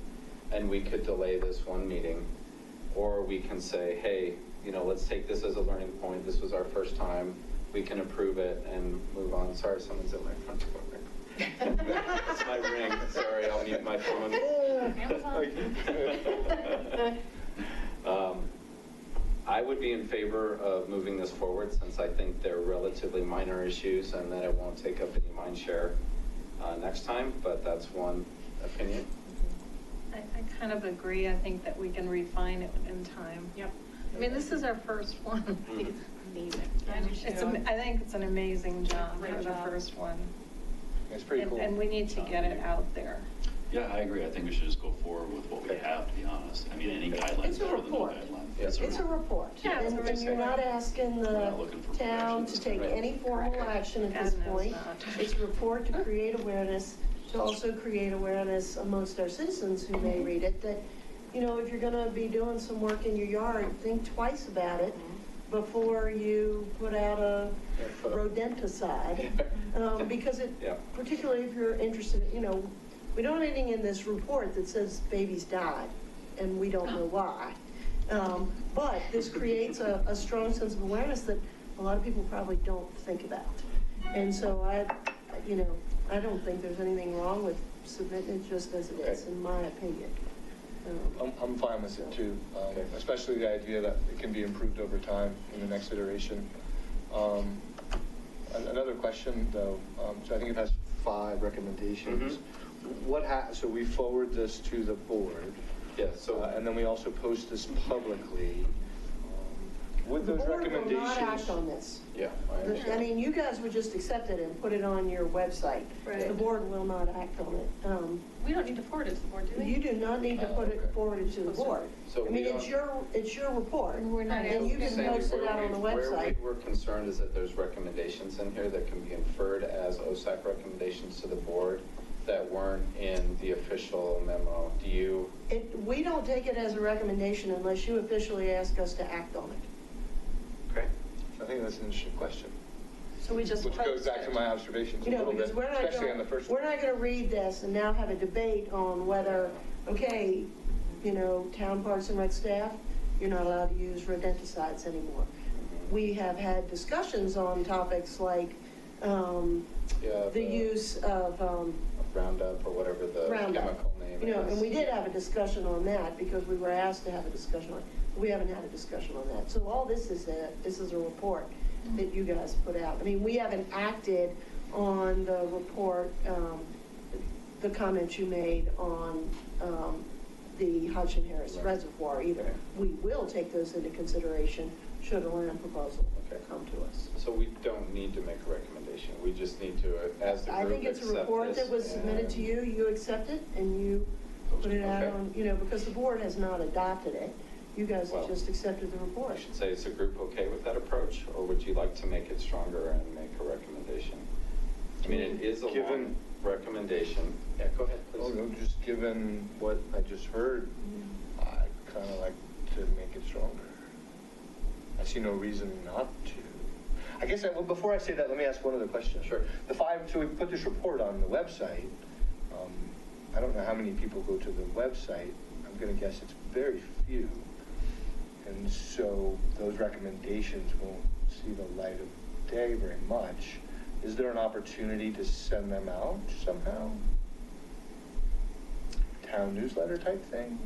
and we could delay this one meeting. Or we can say, hey, you know, let's take this as a learning point. This was our first time. We can approve it and move on. Sorry, someone's in my front door. That's my ring. Sorry, I'll mute my phone. I would be in favor of moving this forward, since I think they're relatively minor issues and that it won't take up any mind share next time, but that's one opinion. I kind of agree. I think that we can refine it in time. Yep. I mean, this is our first one. It's amazing. I do too. I think it's an amazing job Great for the job. first one. It's pretty And- cool. And we need to get it out there. Yeah, I agree. I think we should just go forward with what we have, to be honest. I mean, any guidelines It's a better than no report. guideline. Yeah. It's a report. Yeah, it's a And you're not asking We're the not looking for town to corrections. take Right. any formal action at this God knows point. not. It's a report to create awareness, to also create awareness amongst our citizens who may read it, that, you know, if you're gonna be doing some work in your yard, think twice about it before you put out a rodenticide. Because it, Yeah. particularly if you're interested, you know, we don't have anything in this report that says babies died, and we don't know why. But this creates a strong sense of awareness that a lot of people probably don't think about. And so I don't think there's anything wrong with submitting it just as it is, in my opinion. I'm fine with it too, especially the idea that it can be improved over time in the next iteration. Another question though, so I think it has 5 recommendations. So we forward this to the board. Yeah, so. And then we also post this publicly. Would The those board will recommendations? not act on this. Yeah, I I understand. mean, you guys would just accept it and put it on your website. Right. The board will not act on it. We don't need to forward it to the board, do we? You do not need to put it okay. forward to the board. So I mean, we it's don't- your report. And we're not And you can Saying post it out on the Where website. we were concerned is that there's recommendations in here that can be inferred as OSAC recommendations to the board that weren't in the official memo. Do you? We don't take it as a recommendation unless you officially ask us to act on it. Okay. I think that's an interesting question. So we just Which goes post back it. to my observations a You know, little because bit, we're not especially on the first one. going to read this and now have a debate on whether, okay, you know, town parks and rec staff, you're not allowed to use rodenticides anymore. We have had discussions on topics like the use of Roundup or whatever the Roundup. chemical name You know, is. and we did have a discussion on that because we were asked to have a discussion on it. We haven't had a discussion on that. So all this is a report. that you guys put out. I mean, we haven't acted on the report, the comments you made on the Hodgson Harris Reservoir either. We will take those into consideration should a land proposal come to us. So we don't need to make a recommendation. We just need to, as the I group, think it's a accept report this that was submitted to and- you, you accept it, and you put it out Okay. on, because the board has not adopted it. You guys have Well, just accepted the I report. should say, is the group okay with that approach, or would you like to make it stronger and make a recommendation? I mean, it is a long Given- recommendation. Yeah, go ahead, Oh, please. no, just given what I just heard, I'd kind of like to make it stronger. I see no reason not to. I guess, well, before I say that, let me ask one other question. Sure. So we put this report on the website. I don't know how many people go to the website. I'm going to guess it's very few. And so those recommendations won't see the light of day very much. Is there an opportunity to send them out somehow? Town newsletter type thing?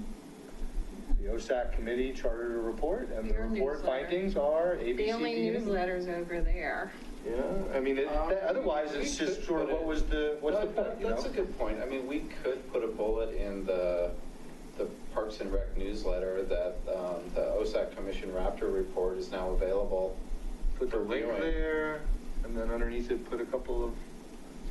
The OSAC committee chartered a report, and the Your report newsletter. findings are A, B, The C, only D, and E. newsletter's over there. Yeah, I mean, otherwise it's just sort of what's the point, That's a good point. I mean, we could put a bullet in the Parks and Rec newsletter that the OSAC Commission Raptor report is now available. Put the for link viewing. there, and then underneath it, put a couple of,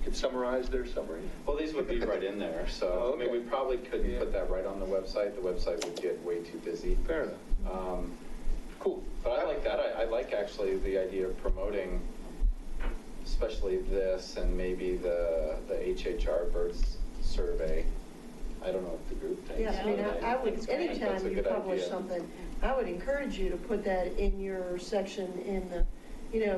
could summarize their summary. Well, these would be right in there, so, Oh, I mean, we okay. probably couldn't Yeah. put that right on the website. The website would get way too busy. Fair enough. Cool. But I like that. I like actually the idea of promoting, especially this and maybe the HHR birds survey. I don't know what the group thinks. Yeah, I mean, but I would, think that's anytime a you good publish idea. something, I would encourage you to put that in your section in the,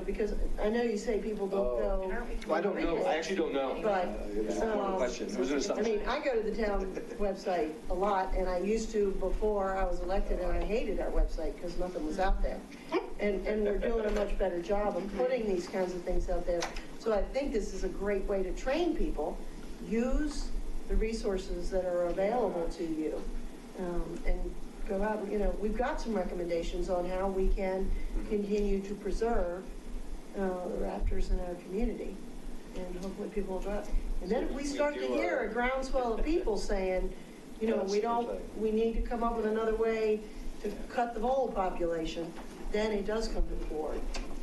because I know you say people don't Oh. go. Well, I don't read know, it, I actually don't know. But, It's a question. It was an I assumption. mean, I go to the town website a lot, and I used to before I was elected, and I hated our website because nothing was out there. And we're doing a much better job of putting these kinds of things out there. So I think this is a great way to train people. Use the resources that are available to you, and go out, we've got some recommendations on how we can continue to preserve the raptors in our community, and hopefully people will drive. And then if we start to hear a groundswell of people saying, we need to come up with another way to cut the vole population, then it does come to the board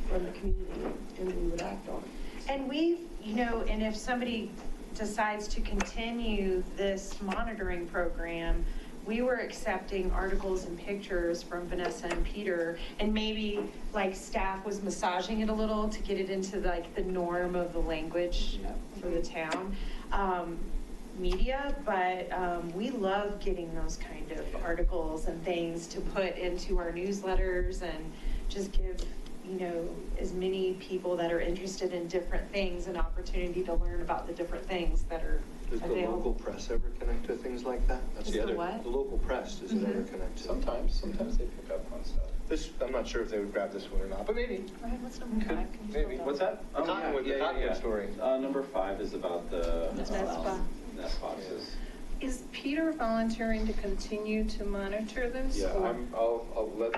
from the community, and we would act on it. And we've, and if somebody decides to continue this monitoring program, we were accepting articles and pictures from Vanessa and Peter, and maybe like staff was massaging it a little to get it into like the norm of the language for the town media, but we love getting those kind of articles and things to put into our newsletters and just give as many people that are interested in different things an opportunity to learn about the different things that are Does the available. local press ever connect to things like that? That's Does the the other. what? The local press, does it ever connect to? Sometimes they pick up on stuff. This, I'm not sure if they would grab this one or not, but maybe. Right, what's number 5? Can you Maybe. scroll What's down? that? The Cottonwood story. Number 5 is about the Nest box. nest boxes. Is Peter volunteering to continue to monitor this? Yeah, or-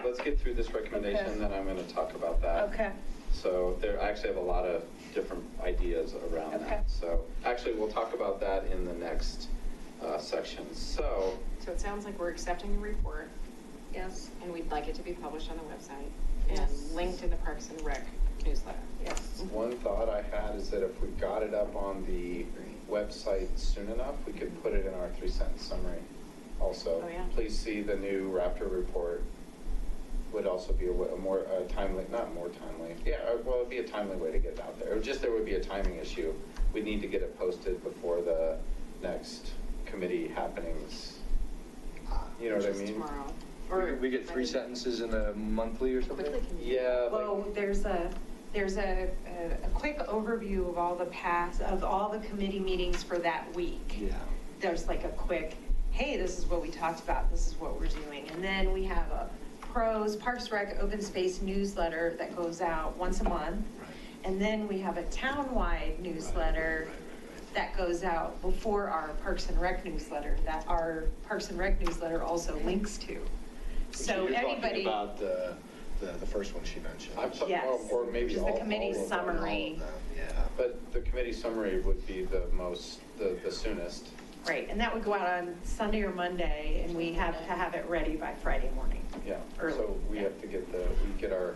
let's get through this recommendation, Okay. then I'm going to talk about that. Okay. So I actually have a lot of different ideas around Okay. that. So actually, we'll talk about that in the next section. So So it sounds like we're accepting the report, Yes. and we'd like it to be published on the website Yes. and linked in the Parks and Rec newsletter. Yes. one thought I had is that if we got it up on the website soon enough, we could put it in our 3-sentence summary also. Oh, yeah. Please see the new Raptor report. Would also be a more timely, not more timely. Yeah, well, it'd be a timely way to get it out there. There would be a timing issue. We'd need to get it posted before the next committee happenings. You know what I Which is mean? tomorrow. We get 3 sentences in a monthly or something? Quickly can you- Yeah. Well, there's a quick overview of all the committee meetings for that week. Yeah. There's like a quick, hey, this is what we talked about, this is what we're doing. And then we have a Parks Rec Open Space newsletter that goes out once a month. And then we have a town-wide newsletter that goes out before our Parks and Rec newsletter, that our Parks and Rec newsletter also links to. So you're anybody. talking about the first one she mentioned. I'm sorry, Yes. or maybe Just the all committee of them. summary. Yeah. But the committee summary would be the soonest. Right, and that would go out on Sunday or Monday, and we have to have it ready by Friday morning. Yeah, Early, so we yeah. have to get our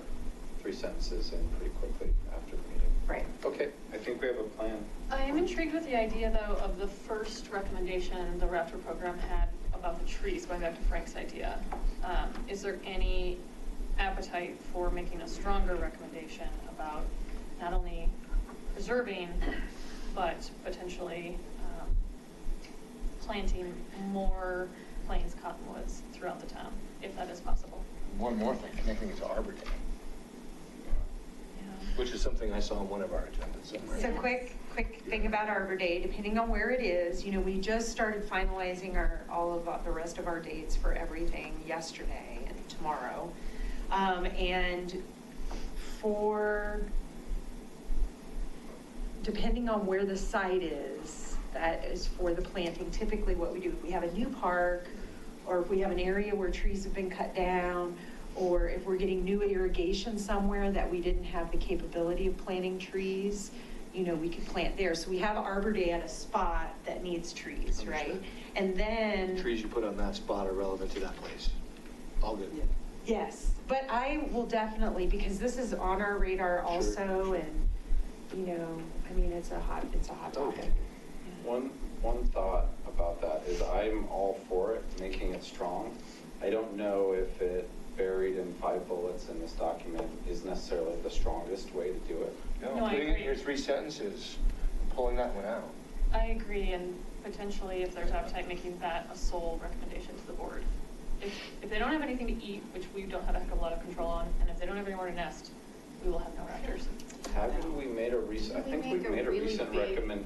3 sentences in pretty quickly after the meeting. Right. Okay, I think we have a plan. I am intrigued with the idea, though, of the first recommendation the Raptor program had about the trees, going back to Frank's idea. Is there any appetite for making a stronger recommendation about not only preserving, but potentially planting more plains cottonwoods throughout the town, if that is possible? One more thing, connecting it to Arbor Day, which is something I saw on one of our agendas somewhere. So quick thing about Arbor Day, depending on where it is, we just started finalizing all of the rest of our dates for everything yesterday and tomorrow. And depending on where the site is, that is for the planting. Typically what we do, if we have a new park, or if we have an area where trees have been cut down, or if we're getting new irrigation somewhere that we didn't have the capability of planting trees, we could plant there. So we have Arbor Day at a spot that needs trees, right? And then... The trees you put on that spot are relevant to that place. All good. Yes, but I will definitely, because this is on our radar also, and, it's a hot topic. One thought about that is I'm all for it, making it strong. I don't know if it buried in 5 bullets in this document is necessarily the strongest way to do it. No, I putting it in agree. your 3 sentences, pulling that one out. I agree, and potentially if there's appetite, making that a sole recommendation to the board. If they don't have anything to eat, which we don't have a heck of a lot of control on, and if they don't have anywhere to nest, we will have no raptors. Haven't we made a recent, I think we made a recent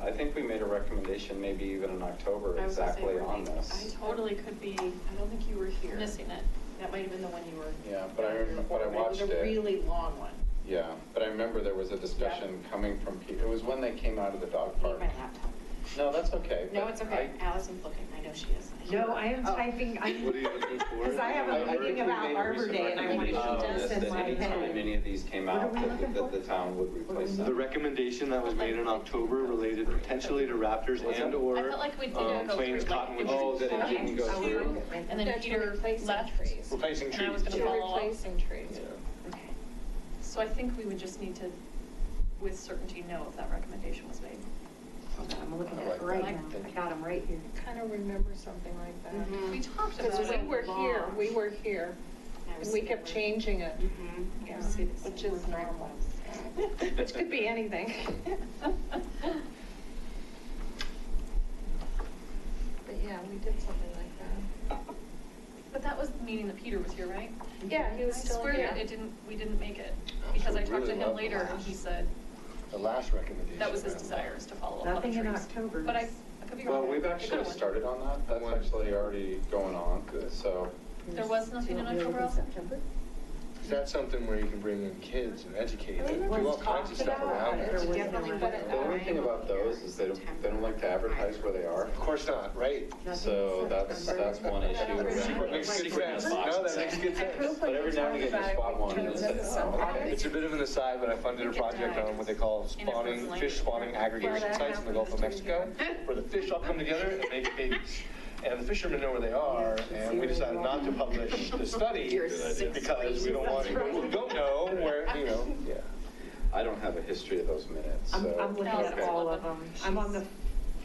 I think we made a recommendation maybe even in October exactly on this. I totally could be, I don't think you were here. missing it. That might have been the one you were. Yeah, but I watched It was a it. really long one. Yeah, but I remember there was a discussion coming from people, it was when they came out of the dog park. Need my laptop. No, that's okay. No, but it's okay. Allison's looking. I know she is. No, I am typing, What are you looking for? because I have a meeting about Arbor Day, and I want to keep this in my Anytime head. any of these came out, that the town would replace them. The recommendation that was made in October related potentially to raptors and/or I felt like we didn't go plains through, like, cottonwood. Oh, that it didn't go through? And then Peter left, Replacing and I was trees. gonna follow up. trees. Okay. So I think we would just need to, with certainty, know if that recommendation was made. I'm looking at it right now. I got them right here. Kind of remember something like that. We talked about Because it. we were here, and we kept changing it, Yeah. which is normal. Which could be anything. But yeah, we did something like that. But that was the meeting that Peter was here, right? Yeah, he was I still swear here. that we didn't make it, because I talked to really him love later, and he said The last recommendation. that was his desire, is to follow up on the Nothing in trees. October. But I could be wrong. Well, we've It actually could've went. started on that. That's actually already going on, so. There was nothing in October, Allison? Is that something where you can bring in kids and educate and do Let's all kinds of talk stuff about around it. it? Or was Definitely it put not? it The only thing about those is they don't like to advertise where they are. Of course not, right? So that's one issue. That around makes it. good Secret sense. box. No, that makes good sense. But every now and again you spot one and it's like, oh, okay. It's a bit of an aside, but I funded a project on what they call fish spawning aggregation sites in the Gulf of Mexico, where the fish all come together and make babies. And the fishermen know where they are, and we decided not to publish the study because we don't want people who don't know where, yeah. I don't have a history of those minutes, so. I'm looking at okay. all of them. I'm on the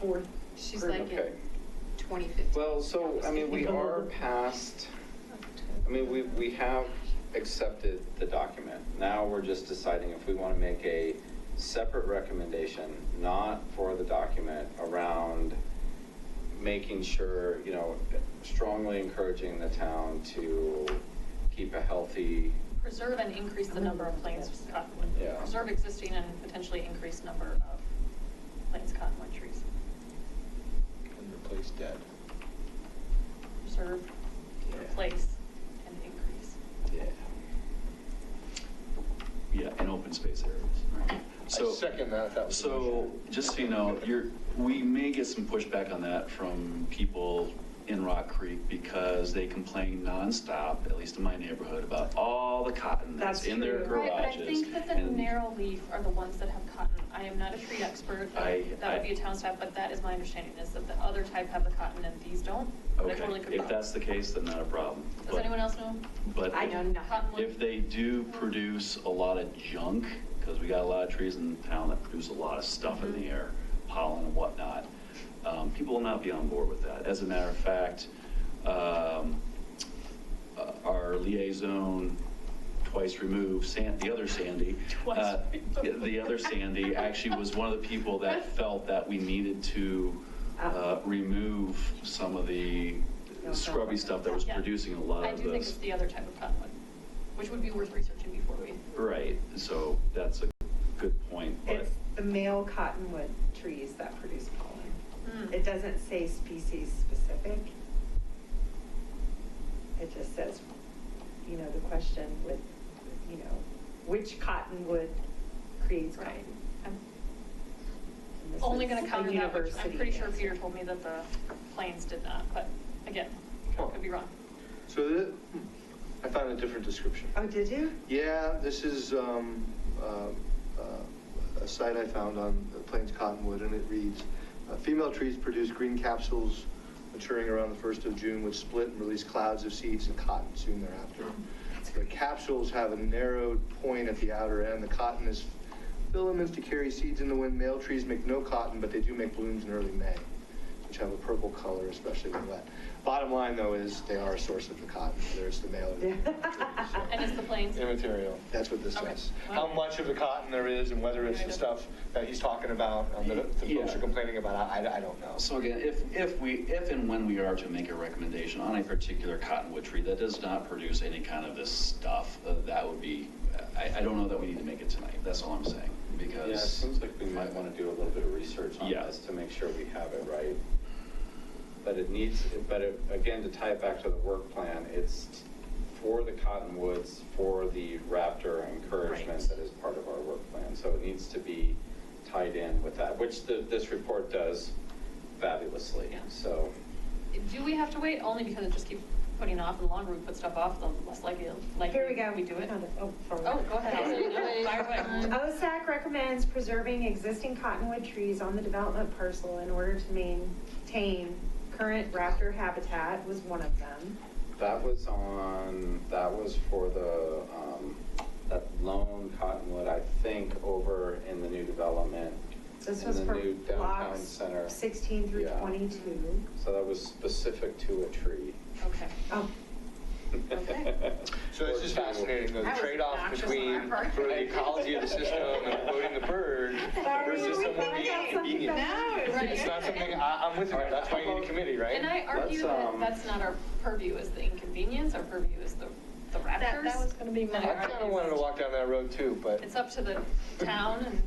4th. She's like Okay. in 2015. Well, so, I mean, we are past, we have accepted the document. Now we're just deciding if we want to make a separate recommendation, not for the document, around making sure, strongly encouraging the town to keep a healthy, Preserve and increase the number of plains cottonwood. Yeah. Preserve existing and potentially increase number of plains cottonwood trees. And replace dead. Preserve, replace, and increase. Yeah, in open space areas. I So, second that was. so just so you know, we may get some pushback on that from people in Rock Creek because they complain nonstop, at least in my neighborhood, about all the cotton that's in their Right, but I garages. think that the And narrow leaf are the ones that have cotton. I am not a tree expert, that would be a town staff, but that is my understanding, is that the other type have the cotton and these don't. But I totally could be if wrong. that's the case, then not a problem. Does But- anyone else know? But I know nothing. Cottonwood? if they do produce a lot of junk, because we got a lot of trees in town that produce a lot of stuff in the air, pollen and whatnot, people will not be on board with that. As a matter of fact, our liaison, twice removed, the other Sandy, the other Sandy actually was one of the people that felt that we needed to remove some of the scrubby stuff that was Yeah. producing a lot I of do think it's this. the other type of cottonwood, which would be worth researching before we. Right, so that's a good point, but It's the male cottonwood trees that produce pollen. It doesn't say species specific. It just says, you know, the question with, you know, which cottonwood creates cotton. Right. I'm And this only is going to a counter that, which I'm university pretty sure answer. Peter told me that the plains did not, but again, could be wrong. So I found a different description. Oh, did you? Yeah, this is a site I found on Plains Cottonwood, and it reads, female trees produce green capsules maturing around the 1st of June, which split and release clouds of seeds and cotton soon thereafter. The capsules have a narrowed point at the outer end. The cotton is filaments to carry seeds in the wind. Male trees make no cotton, but they do make blooms in early May, which have a purple color, especially when wet. Bottom line, though, is they are a source of the cotton, whether it's the male or the female tree, so. And it's the plains? Immaterial, that's what this Okay. says. Wow. How much of the cotton there is and whether it's the stuff that he's talking about, that the folks are complaining about, I don't know. so again, if and when we are to make a recommendation on a particular cottonwood tree that does not produce any kind of this stuff, that would be, I don't know that we need to make it tonight, that's all I'm saying, because. Yeah, it seems like we might want to do a little bit of research on Yeah. this to make sure we have it right. But again, to tie it back to the work plan, it's for the Cottonwoods, for the Raptor encouragement Right. that is part of our work plan. So it needs to be tied in with that, which this report does fabulously, Yeah. so. Do we have to wait? Only because it just keeps putting off, and the longer we put stuff off, the less likely Here we go. we do it. Oh, Oh, go ahead. Fire away. OSAC recommends preserving existing cottonwood trees on the development parcel in order to maintain current raptor habitat was one of them. That was for the, that lone Cottonwood, I think, over in the new development. This in was the for new downtown blocks center. 16 through Yeah. 22. So that was specific to a tree. Okay. Oh, So this is fascinating, though, the That was trade-off obnoxious on between our part. for the ecology of the system and promoting the bird versus someone being inconvenient. It's not something, I'm with you, that's why you need a committee, right? And I argue that that's not our purview is the inconvenience, our purview is the raptors. That was going to be I my kind of wanted to walk down that road too, but It's up to the town and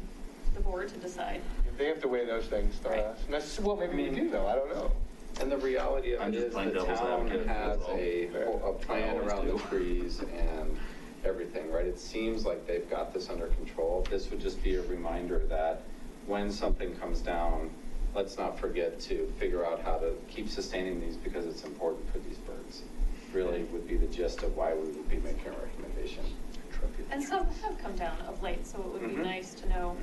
the board to decide. they have to weigh those things, not Right. us. And that's, well, maybe we do though, I don't know. And the reality of I'm it just is playing the devil's town advocate. has That's all. a plan I always around the do. trees and everything, right? It seems like they've got this under control. This would just be a reminder that when something comes down, let's not forget to figure out how to keep sustaining these because it's important for these birds. Really would be the gist of why we would be making a recommendation. And some have come down of late, so it would be Mhm. nice to know,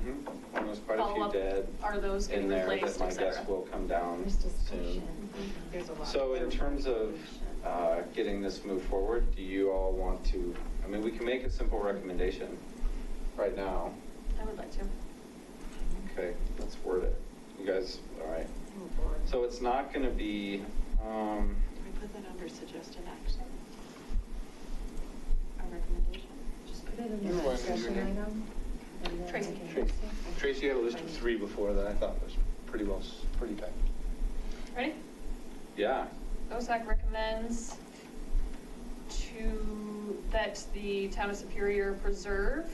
And there's quite a follow few up, dead are those in getting there replaced, that my et cetera? guess will come down there's discussion. soon. There's a lot. So in terms of getting this moved forward, do you all want to, I mean, we can make a simple recommendation right now. I would like to. Okay, let's word it. You guys, all right. So it's not going to be, Can we put that under suggested action? Our recommendation? Just put it in You the want discussion engineering? item. and then Tracy. we can- Tracy had a list of 3 before that I thought was pretty tight. Ready? yeah, OSAC recommends that the town of Superior preserve,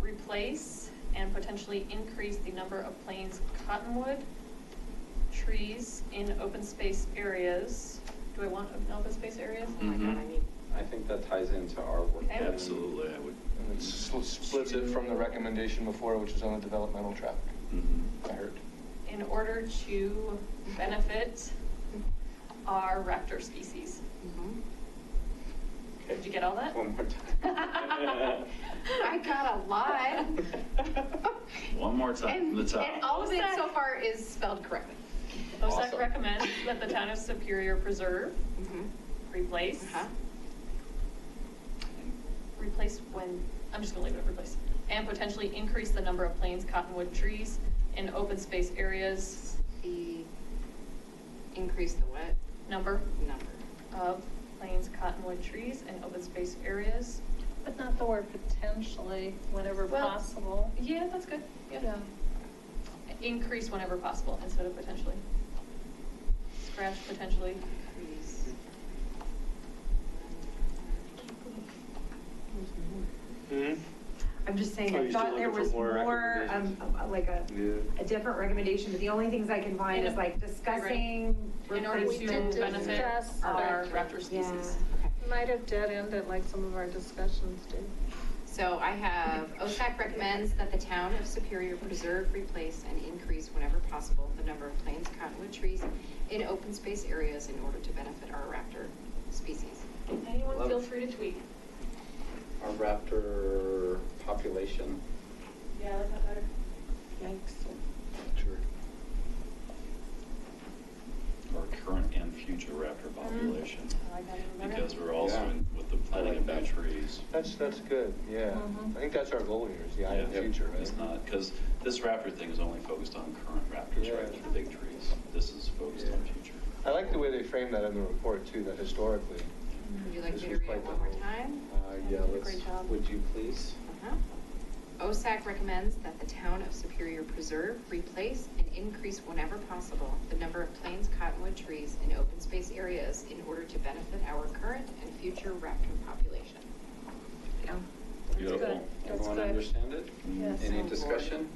replace, and potentially increase the number of plains cottonwood trees in open space areas. Do I want open space areas? Oh my God, I need. I think that ties into our work. Okay. plan. Absolutely, I would. And it splits it from the recommendation before, which was on the developmental track, Mhm. I heard. In order to benefit our raptor species. Okay. Did you get all that? One more time. I got a lot. One more time from the top. And all of it so far is spelled correctly. OSAC Awesome. recommends that the town of Superior preserve, replace, replace when, I'm just gonna leave it at replace, and potentially increase the number of plains cottonwood trees in open space areas. Increase the what? Number Number. of plains cottonwood trees in open space areas. But not the word potentially, whenever Well, possible. Yeah, that's good, yeah. Increase whenever possible instead of potentially. Scratch potentially. Increase. I'm just saying, Oh, I you're still thought there looking was for more more, like a different recommendation, but the only things I can find is like discussing. In order to replacement. benefit discuss our that. raptor species. Might have dead-ended like some of our discussions do. So I have, OSAC recommends that the town of Superior preserve, replace, and increase whenever possible the number of plains cottonwood trees in open space areas in order to benefit our raptor species. Anyone Love feel it. free to tweet. Our raptor population. Yeah, that's not better. Yikes. Sure. Our current and future raptor population. I like that even better. Because we're also Yeah. with the planting of new trees. That's good, yeah. I think that's our goal here, is the eye of the future, right? It's not, because this raptor thing is only focused on current raptors, Yeah. right, the big trees. This is focused on future. I like the way they frame that in the report too, that historically. Would you like This me to was read quite it the one more whole- time? Yeah, did a let's, great job. would you please? OSAC recommends that the town of Superior preserve, replace, and increase whenever possible the number of plains cottonwood trees in open space areas in order to benefit our current and future raptor population. Yeah. Beautiful. Everyone good. understand it? Yes. Any discussion?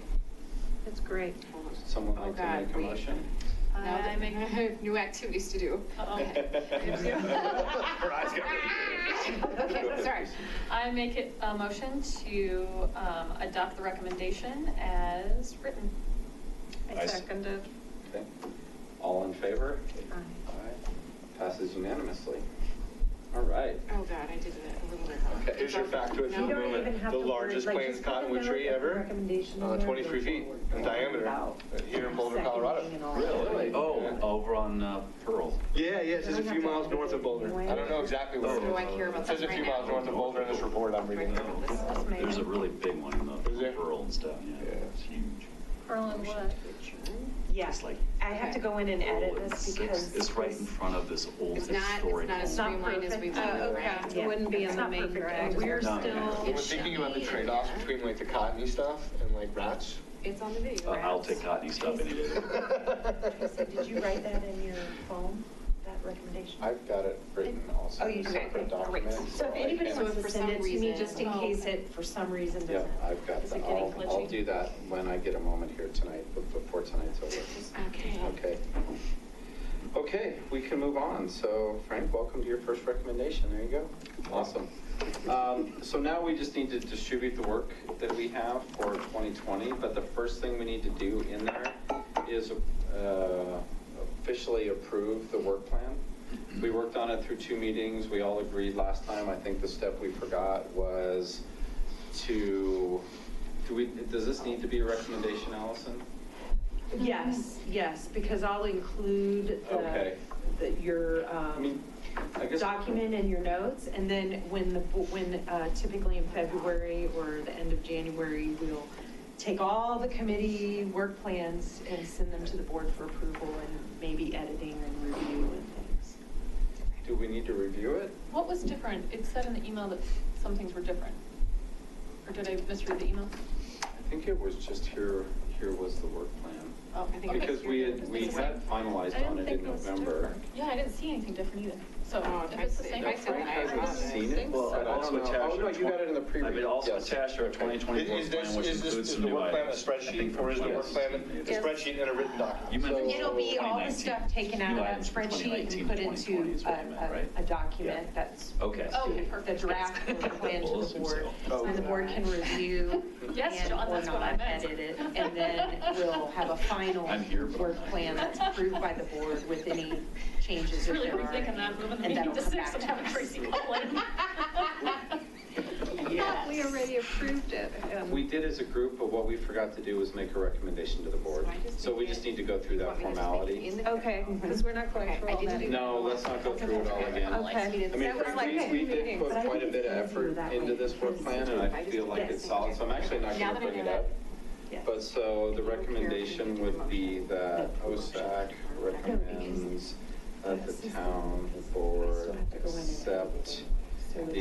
It's great. Someone Oh, like to God, make a wait. motion? I Now that I make- have new activities to do. Uh-oh. Her eyes got really big. Okay, sorry. I make it a motion to adopt the recommendation as written. I seconded. Okay. All in favor? Aye. Aye. Passes unanimously. All right. Oh, God, I did it a little bit wrong. Okay, here's your factoid for the You don't even moment. have The to largest like, plains just put a cottonwood note tree of the ever, recommendation in there, 23 go feet forward. in diameter, Without here in Boulder, Colorado. seconding and all Really? that. Oh, over on Pearl. Yeah, it's just a few miles north of Boulder. I don't know exactly where it Do I is. care about It says this a few right miles now? north of Boulder in this report I'm Do I reading. care about this? There's a really big one in Is there? the Pearl and stuff, yeah. It's huge. Pearl and what? Yeah, It's like- I have to go in and edit this because. It's right in front of this old It's not historic as home. streamlined as we Oh, wanted, okay. right? It wouldn't be It's in the not main perfect. drag. We're No, no, still. no. We're thinking about the trade-offs between like the cottony stuff and like rats. It's on the video. I'll take cottony stuff any day. Tracy, did you write that in your phone, that recommendation? I've got it written also Oh, in you a do? separate Okay, great. document. So if I anybody can- wants So to if for send it some to me, reason- just in Oh, case okay. it, for some reason, Yeah, doesn't. I've got Is that. it getting I'll glitchy? do that when I get a moment here tonight, before tonight's over. Okay. Okay. Okay, we can move on. So Frank, welcome to your first recommendation. There you go. Awesome. So now we just need to distribute the work that we have for 2020, but the first thing we need to do in there is officially approve the work plan. We worked on it through 2 meetings. We all agreed last time. I think the step we forgot was to, does this need to be a recommendation, Allison? Yes, because I'll include Okay. your I mean, I guess. document and your notes, and then when typically in February or the end of January, we'll take all the committee work plans and send them to the board for approval and maybe editing and review and things. Do we need to review it? What was different? It said in the email that some things were different. Or did I misread the email? I think it was just here was the work plan. Oh, I think. Because we had finalized on it in November. Yeah, I didn't see anything different either. So if it's the same. Now, Frank hasn't seen it, Well, but I also don't know. attached Oh, no, to you got it in the I pre-read. mean, also Yes. attached to our 2020 work Is plan, this, which is includes the some new work plan a items. spreadsheet, or is the work plan a spreadsheet and a written document? You meant So- It'll be all the 2019. stuff taken out New of that items from spreadsheet and 2019 put to into 2020 is what you meant, right? a document Yeah. that's Okay. Okay, the perfect. draft of the plan Well, to let's the do board. so. And the board can review Yes, and John, or that's what I not meant. edit it. And then we'll have a final I'm here, but I'm work not plan here. that's approved by the board with any changes if Really there are rethinking any. that, moving the And meeting that'll to come 6 back and to having us. Tracy call in. We already approved it. We did as a group, but what we forgot to do was make a recommendation to the board. So we just need to go through that formality. Okay, because we're not going through all that. No, let's not go through it all again. Okay. I mean, That was Frank, like we two did meetings. put quite a bit of effort into this work plan, and I feel like it's solid, so I'm actually not going to bring it up. But so the recommendation would be that OSAC recommends that the town board accept the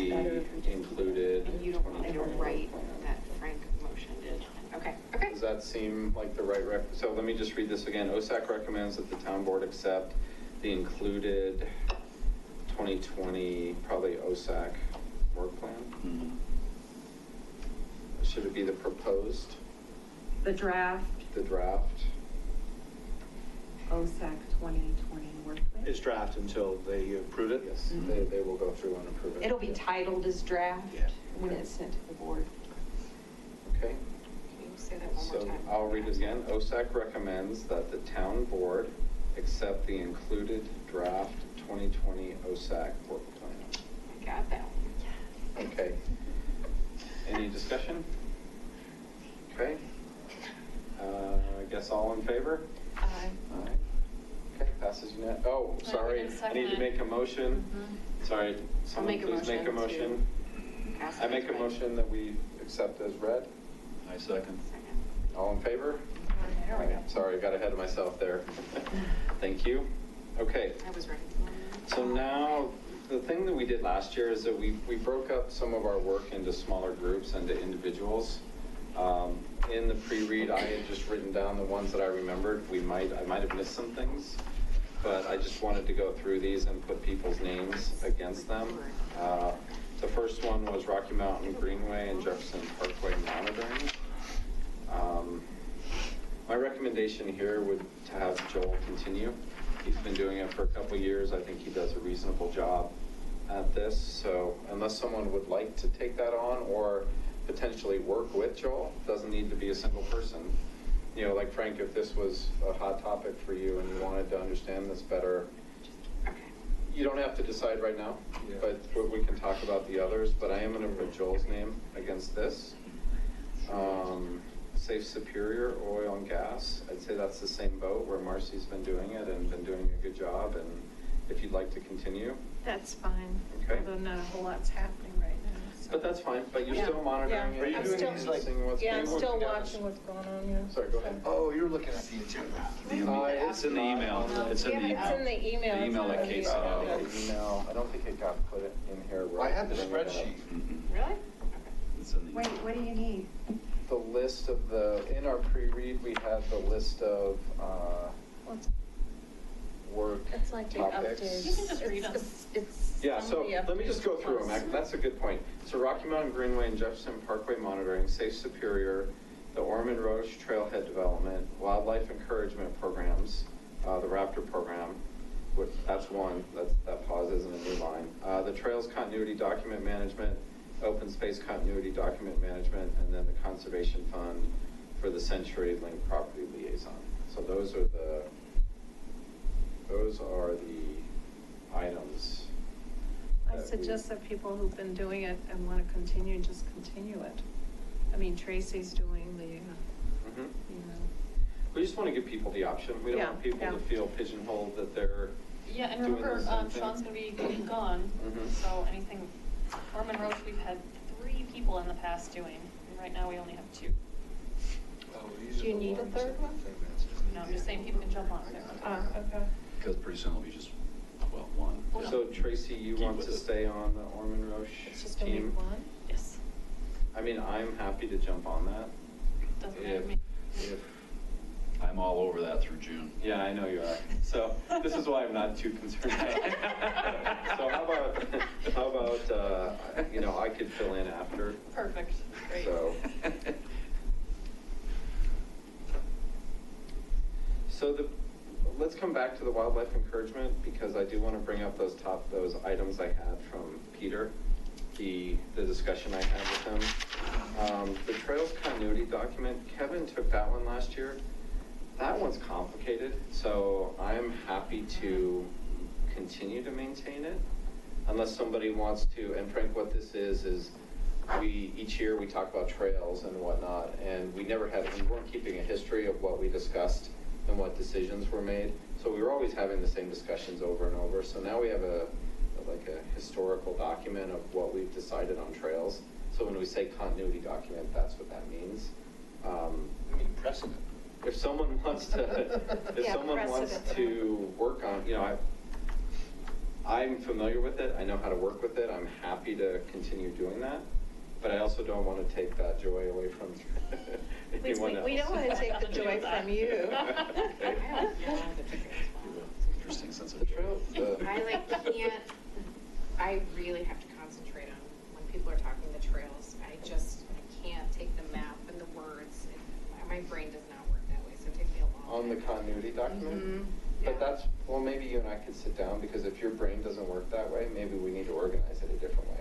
included And you 2020 don't work write plan. that Frank motioned it. Okay. Does that seem like the right so let me just read this again. OSAC recommends that the town board accept the included 2020, probably OSAC work plan? Mhm. Should it be the proposed, The draft the draft? OSAC 2020 work plan. It's draft until they approve it? Yes, they will go through and approve it. It'll be titled as draft Yeah. when it's sent to the board. Okay, Can you say that one more so time? I'll read it again. OSAC recommends that the town board accept the included draft 2020 OSAC work plan. I got that one. Okay. Any discussion? Okay. I guess all in favor? Aye. Aye. Okay, passes unanimously. Oh, we sorry, didn't I need to second make it. a motion. Sorry, someone make a please make a motion motion. Pass I it make as a read. motion that we accept as read. I second. Second. All in favor? There we go. Sorry, got ahead of myself there. Thank you. Okay. I was ready. So now, the thing that we did last year is that we broke up some of our work into smaller groups and to individuals. In the pre-read, I had just written down the ones that I remembered. I might have missed some things, but I just wanted to go through these and put people's names against them. The first one was Rocky Mountain Greenway and Jefferson Parkway monitoring. My recommendation here would to have Joel continue. He's been doing it for a couple years. I think he does a reasonable job at this. So unless someone would like to take that on or potentially work with Joel, doesn't need to be a single person. You know, like Frank, if this was a hot topic for you and you wanted to understand this better, you don't have to decide right now, but we can talk about the others. But I am going to put Joel's name against this. Safe Superior Oil and Gas, I'd say that's the same boat where Marcy's been doing it and been doing a good job, and if you'd like to continue. That's fine. Okay. Although not a whole lot's happening right now. so. But that's fine, but you're Yeah. still monitoring Yeah. it. Are you and doing still- these like, seeing what's Yeah, I'm being still worked out. watching what's going on, yeah. Sorry, go ahead. oh, you're looking at the agenda. It's in the email. It's in the email. It's in the email. The email that Kate sent out. Email, I don't think it got put in here. where I have the can bring it up. spreadsheet. Mhm. Really? It's in the Wait, email. what do you need? The list of in our pre-read, we had the list of work It's like the topics. updates. You can just read them. It's Yeah, some so of the let me just go updates through them. plus- That's a good point. So Rocky Mountain Greenway and Jefferson Parkway monitoring, Safe Superior, the Ormond Roche Trailhead Development, Wildlife Encouragement Programs, the Raptor Program, that's one, that pauses in a new line. The Trails Continuity Document Management, Open Space Continuity Document Management, and then the Conservation Fund for the Century Link Property Liaison. So those are the items. I suggest that people who've been doing it and want to continue, just continue it. I mean, Tracy's doing the, Mhm. you know. We just want to give people the option. We don't Yeah, want people yeah. to feel pigeonholed that they're, Yeah, and doing remember, the same thing. Sean's gonna be gone, Mhm. so anything, Ormond Roach, we've had 3 people in the past doing, and right now we only have 2. Do you need a third one? No, I'm just saying people can jump on it. Okay. Because pretty soon it'll be just, well, one. So Tracy, you Keep want with to it. stay on the Ormond Roche It's just gonna be team? one? Yes, I mean, I'm happy to jump on that. doesn't matter to me. If I'm all over that through June. Yeah, I know you are. So this is why I'm not too concerned about it. So how about, you know, I could fill in after. Perfect, great. So let's come back to the wildlife encouragement, because I do want to bring up those items I had from Peter, the discussion I had with him. The trails continuity document, Kevin took that one last year. That one's complicated, so I'm happy to continue to maintain it unless somebody wants to. And Frank, what this is each year we talk about trails and whatnot, and we weren't keeping a history of what we discussed and what decisions were made. So we were always having the same discussions over and over. So now we have a historical document of what we've decided on trails. So when we say continuity document, that's what that means. I mean, precedent. If someone wants to, work on, you know, I'm familiar with it. I know how to work with it. I'm happy to continue doing that. But I also don't want to take that joy away from anyone else. We don't want to take the joy from you. Interesting sense of The trail, I really have to concentrate on when people are talking the trails. I can't take the map and the words. My brain does not work that way, so it takes me a long on the continuity document? Mm-hmm. But well, maybe you and I could sit down, because if your brain doesn't work that way, maybe we need to organize it a different way.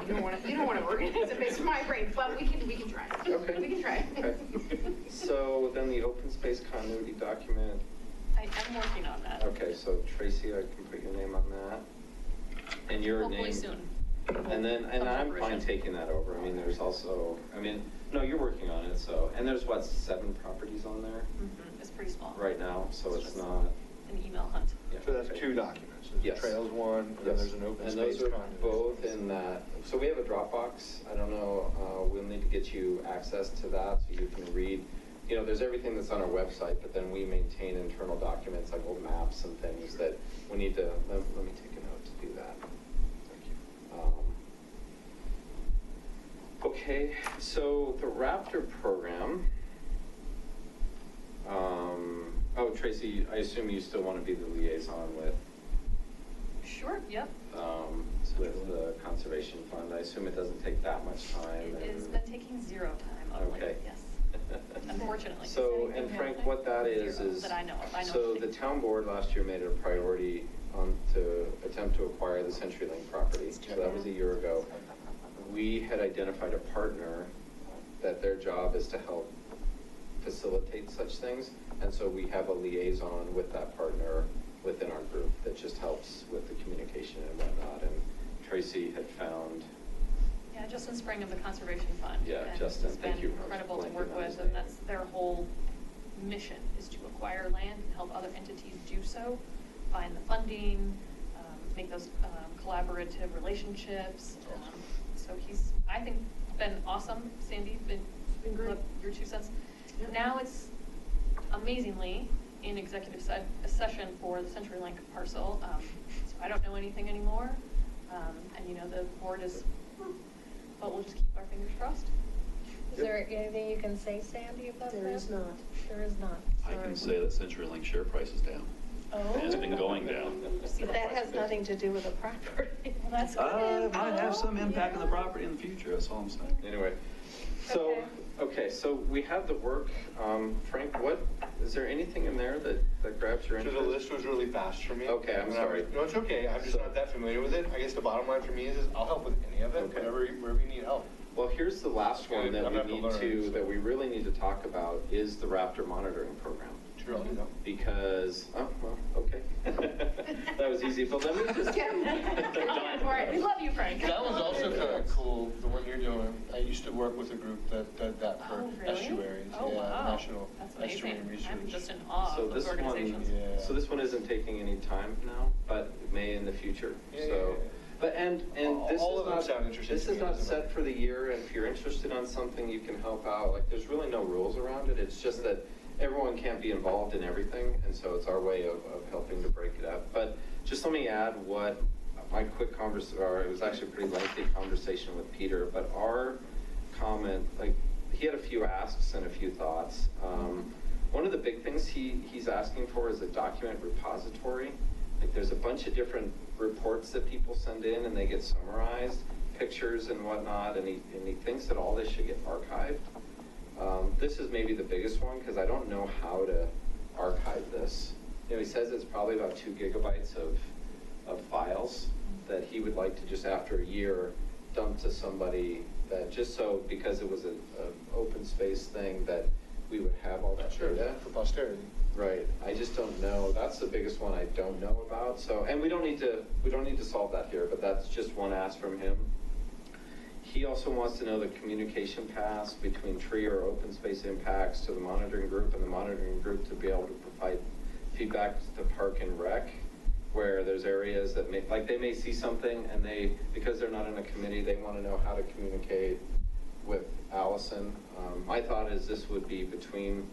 You don't want to organize it based on my brain, but we can try. Okay. We can try. Okay. So then the open space continuity document. I'm working on that. Okay, so Tracy, I can put your name on that. And your Hopefully name. soon. And I'm fine taking that over. I mean, there's also, no, you're working on it, so, and there's 7 properties on there Mm-hmm. It's pretty small. right now, so it's just not. An email hunt. Yeah, So that's okay. 2 documents. There's Yes. the trails one, and then Yes. there's an open And space those are continuity. both in that, so we have a Dropbox. I don't know, we'll need to get you access to that so you can read. You know, there's everything that's on our website, but then we maintain internal documents like old maps and things that we need to, let me take a note to do that. Thank you. Okay, so the Raptor program, Tracy, I assume you still want to be the liaison with Sure, yep. with the Conservation Fund. I assume it doesn't take that much time. It has been taking 0 time of late, Okay. yes. Unfortunately. So, and Frank, what that is, That I know of. I know so of the things. town board last year made it a priority to attempt to acquire the CenturyLink property. So that was a year ago. We had identified a partner that their job is to help facilitate such things. And so we have a liaison with that partner within our group that just helps with the communication and whatnot. And Tracy had found. Yeah, Justin Spring of the Conservation Fund. Yeah, and Justin, it's thank been you. incredible to Blanking work on his with, and name. that's their whole mission, is to acquire land and help other entities do so, find the funding, make those collaborative relationships. So he's, I think, been awesome. Sandy, been great. your 2 cents. Yep. Now it's amazingly in executive session for the CenturyLink parcel. So I don't know anything anymore. And, you know, the board is, but we'll just keep our fingers crossed. Is there anything you can say, Sandy, about that? There is not. There is not. I can Sorry. say that CenturyLink share price is down. Oh. And it's been going down. But that has nothing to do with the property. Well, that's good. It might have some impact on the property in the future, that's all I'm saying. Anyway, so, okay, so we have the work. Frank, is there anything in there that grabs your So interest? the list was really fast for me. Okay, I'm And sorry. No, it's okay. I'm just not that familiar with it. I guess the bottom line for me is I'll help with any of it, Okay. wherever you need help. Well, here's the last one that I'm gonna have to learn, so- that we really need to talk about is the Raptor monitoring program. Sure, I'll do that. Because, okay. That was easy, but let me just. All right, we love you, Frank. That was also kind of cool, the one you're doing. I used to work with a group that did that for Oh, really? estuaries. Oh, Yeah, wow. National That's Estuary amazing. Research. I'm just in awe So of those this one, organizations. Yeah. so this one isn't taking any time now, but it may in the future, Yeah, so. yeah, yeah. But, and this All is of them not, sound interesting this to is me, not doesn't set it? for the year, and if you're interested on something, you can help out. Like, there's really no rules around it, it's just that everyone can't be involved in everything, and so it's our way of helping to break it up. But just let me add what my quick conversation, or it was actually a pretty lengthy conversation with Peter, but our comment, like, he had a few asks and a few thoughts. One of the big things he's asking for is a document repository. Like there's a bunch of different reports that people send in and they get summarized, pictures and whatnot, and he thinks that all this should get archived. This is maybe the biggest one because I don't know how to archive this. You know, he says it's probably about 2 gigabytes of files that he would like to just after a year dump to somebody that just so, because it was an open space thing, that we would have all that data. For posterity. Right. I just don't know. That's the biggest one I don't know about. So, and we don't need to solve that here, but that's just one ask from him. He also wants to know the communication paths between tree or open space impacts to the monitoring group and the monitoring group to be able to provide feedback to Park and Rec, where there's areas that may, like they may see something and they, because they're not in a committee, they want to know how to communicate with Allison. My thought is this would be between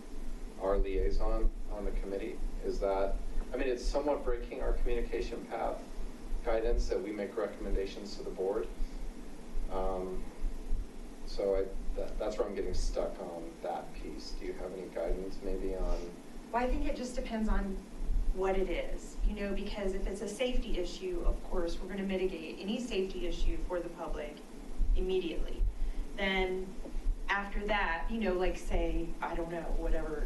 our liaison on the committee. Is that, I mean, it's somewhat breaking our communication path guidance that we make recommendations to the board. So that's where I'm getting stuck on that piece. Do you have any guidance maybe on? Well, I think it just depends on what it is, you know, because if it's a safety issue, of course, we're going to mitigate any safety issue for the public immediately. Then after that, you know, like say, I don't know, whatever,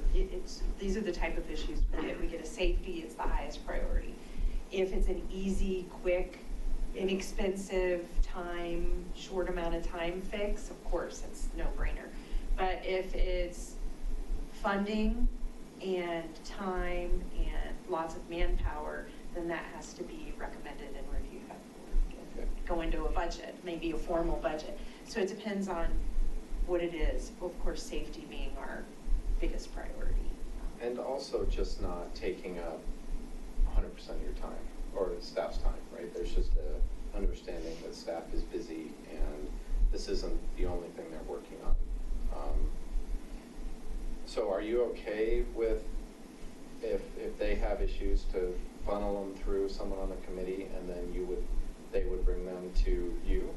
these are the type of issues we get a safety, it's the highest priority. If it's an easy, quick, inexpensive time, short amount of time fix, of course, it's no brainer. But if it's funding and time and lots of manpower, then that has to be recommended and reviewed. Go into a budget, maybe a formal budget. So it depends on what it is. Of course, safety being our biggest priority. And also just not taking up 100% of your time or staff's time, right? There's just a understanding that staff is busy and this isn't the only thing they're working on. So are you okay with if they have issues to funnel them through someone on the committee and then they would bring them to you?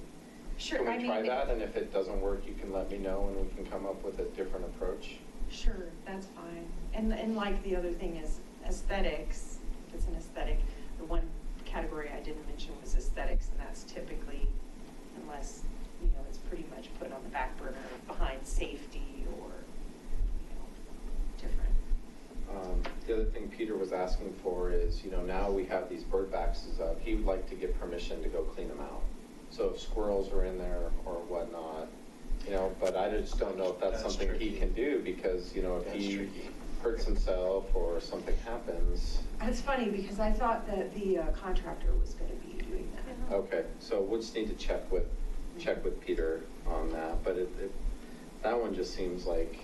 Sure. Can we try that? And if it doesn't work, you can let me know and we can come up with a different approach. Sure, that's fine. And like the other thing is aesthetics. If it's an aesthetic, the one category I didn't mention was aesthetics, and that's typically, unless, you know, it's pretty much put on the back burner behind safety or, you know, different. The other thing Peter was asking for is, you know, now we have these bird boxes up. He would like to get permission to go clean them out. So if squirrels are in there or whatnot, you know, but I just don't know if that's something tricky. he can do because, you know, if he hurts himself or something happens. It's funny because I thought that the contractor was going to be doing that. Okay, so we'll just need to check with Peter on that, but that one just seems like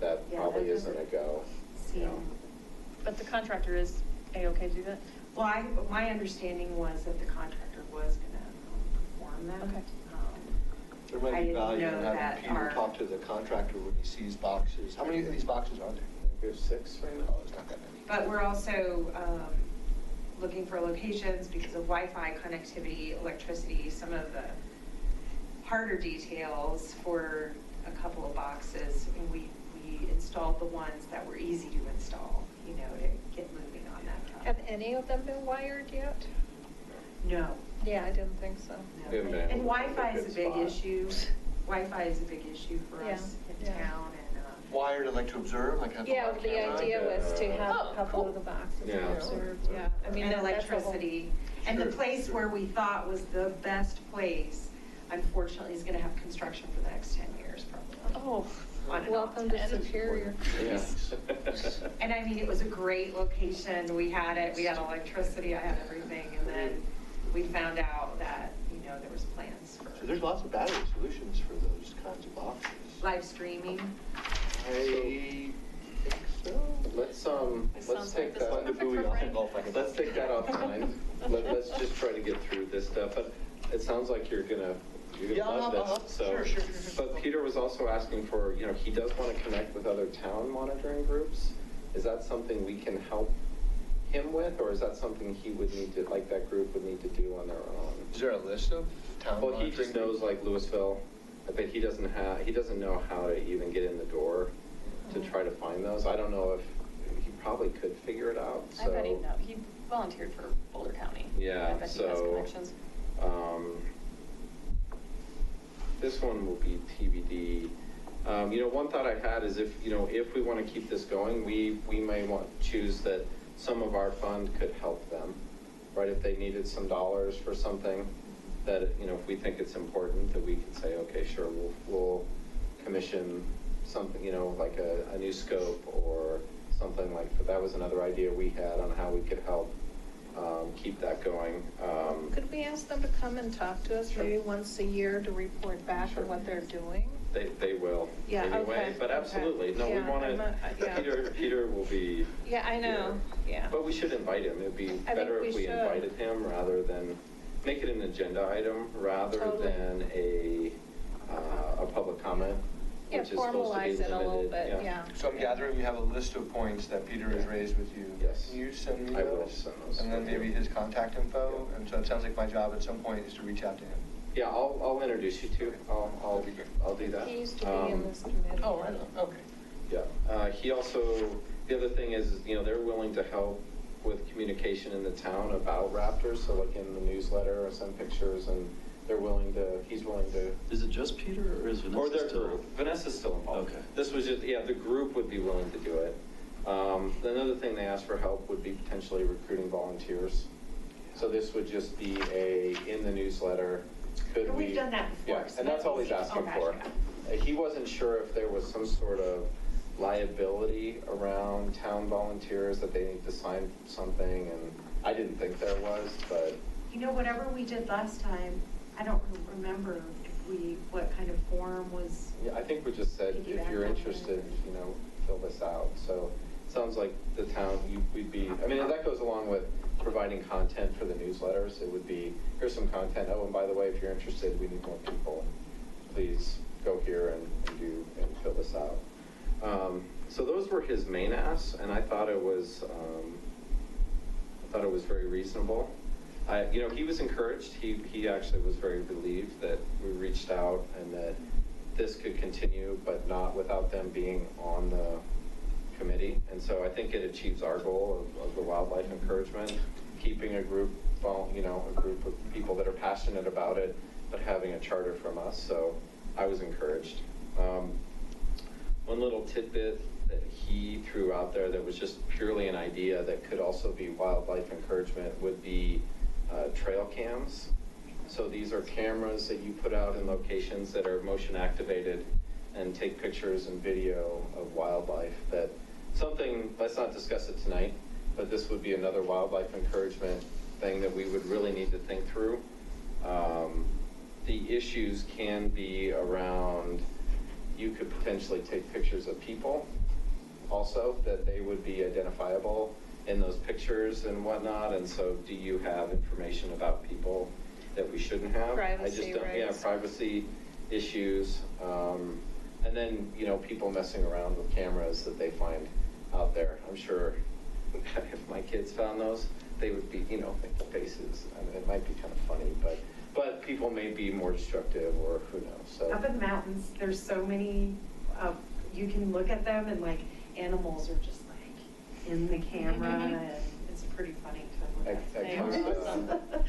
that Yeah, probably that isn't a go. You know. But the contractor is A-okay to do that? Well, my understanding was that the contractor was going to perform that. Okay. There might I be didn't value in know having that Peter our- talk to the contractor when he sees boxes. How many of these boxes are there? We have 6 right now. Oh, it's not that many. But we're also looking for locations because of Wi-Fi connectivity, electricity, some of the harder details for a couple of boxes. And we installed the ones that were easy to install, you know, to get moving on that. Have any of them been wired yet? No. Yeah, I didn't think so. We haven't been able And to find Wi-Fi good is a big spot. issue. Wi-Fi is a big issue for Yeah, us in yeah. town. And Wired, like to observe, like have a Yeah, live the camera? idea was to have Oh, a couple cool. of the boxes Yeah. observed, yeah. I mean, and that's a whole- electricity. And the place where we thought was the best place, unfortunately, is going to have construction for the next 10 years probably. Oh, On and welcome to Superior. Yeah. And I mean, it was a great location. We had it, we had electricity, I had everything. And then we found out that, you know, there was plans So for there's lots of battery solutions for those kinds of boxes. live streaming. I think so. Let's sounds take like this that. one. Perfect for Frank. Let's take that offline. Let's just try to get through this stuff. But it sounds like you're gonna Yeah, love I'll- this. So, sure. but Peter was also asking for, you know, he does want to connect with other town monitoring groups. Is that something we can help him with, or is that something he would need to, like that group would need to do on their own? Is there a list of town Well, monitoring? he just knows like Louisville, but he doesn't know how to even get in the door. to try to find those. I don't know if, he probably could figure it out, so. I bet he knows. He volunteered for Boulder County. Yeah, I bet he has so, connections. This one will be TBD. You know, one thought I had is if, you know, if we want to keep this going, we may want to choose that some of our fund could help them, right? If they needed some dollars for something that, you know, if we think it's important, that we could say, okay, sure, we'll commission something, you know, like a new scope or something like that. That was another idea we had on how we could help keep that going. Could we ask them to come and talk to us maybe once a year to report back Sure. on what they're doing? They will Yeah, anyway, okay, but absolutely. No, we Yeah, want I'm to, not- yeah. Peter will be. Yeah, I know, yeah. But we should invite him. It'd be think better we if we should. invited him rather than, make it an agenda item rather Totally. than a public comment, Yeah, which is supposed to be formalize it a little limited. bit, yeah. So I'm gathering you have a list of points that Peter has raised with you. Yes. Can you send me I will those? send those. And then maybe his contact info? And so it sounds like my job at some point is to reach out to him. Yeah, I'll introduce you to. I'll do that. He used to be in this committee. Oh, right on, okay. Yeah, he also, the other thing is, you know, they're willing to help with communication in the town about Raptors, so like in the newsletter or send pictures, and he's willing to. Is it just Peter or is Or Vanessa their still? group. Vanessa's still involved. Okay. This was just, yeah, the group would be willing to do it. Another thing they asked for help would be potentially recruiting volunteers. So this would just be in the newsletter, could we? We've done that before. Yeah, so and that's all he's easy. asking Oh, for. gotcha. He wasn't sure if there was some sort of liability around town volunteers, that they need to sign something, and I didn't think there was, but. You know, whatever we did last time, I don't remember what kind of form was. Yeah, I think we just said, if you're Piggyback on interested, it. you know, fill this out. So it sounds like the town, we'd be, I mean, that goes along with providing content for the newsletters. It would be, here's some content. Oh, and by the way, if you're interested, we need more people. Please go here and fill this out. So those were his main asks, and I thought it was very reasonable. You know, he was encouraged. He actually was very relieved that we reached out and that this could continue, but not without them being on the committee. And so I think it achieves our goal of the wildlife encouragement, keeping a group, you know, a group of people that are passionate about it, but having a charter from us. So I was encouraged. One little tidbit that he threw out there that was just purely an idea that could also be wildlife encouragement would be trail cams. So these are cameras that you put out in locations that are motion activated and take pictures and video of wildlife. That something, let's not discuss it tonight, but this would be another wildlife encouragement thing that we would really need to think through. The issues can be around, you could potentially take pictures of people also, that they would be identifiable in those pictures and whatnot. And so do you have information about people that we shouldn't have? Privacy, I just don't, right. yeah, privacy issues. And then, you know, people messing around with cameras that they find out there. I'm sure if my kids found those, they would be, you know, making faces. I mean, it might be kind of funny, but people may be more destructive, or who knows. So Up in the mountains, there's so many, you can look at them and like animals are just like in the camera and it's pretty funny to look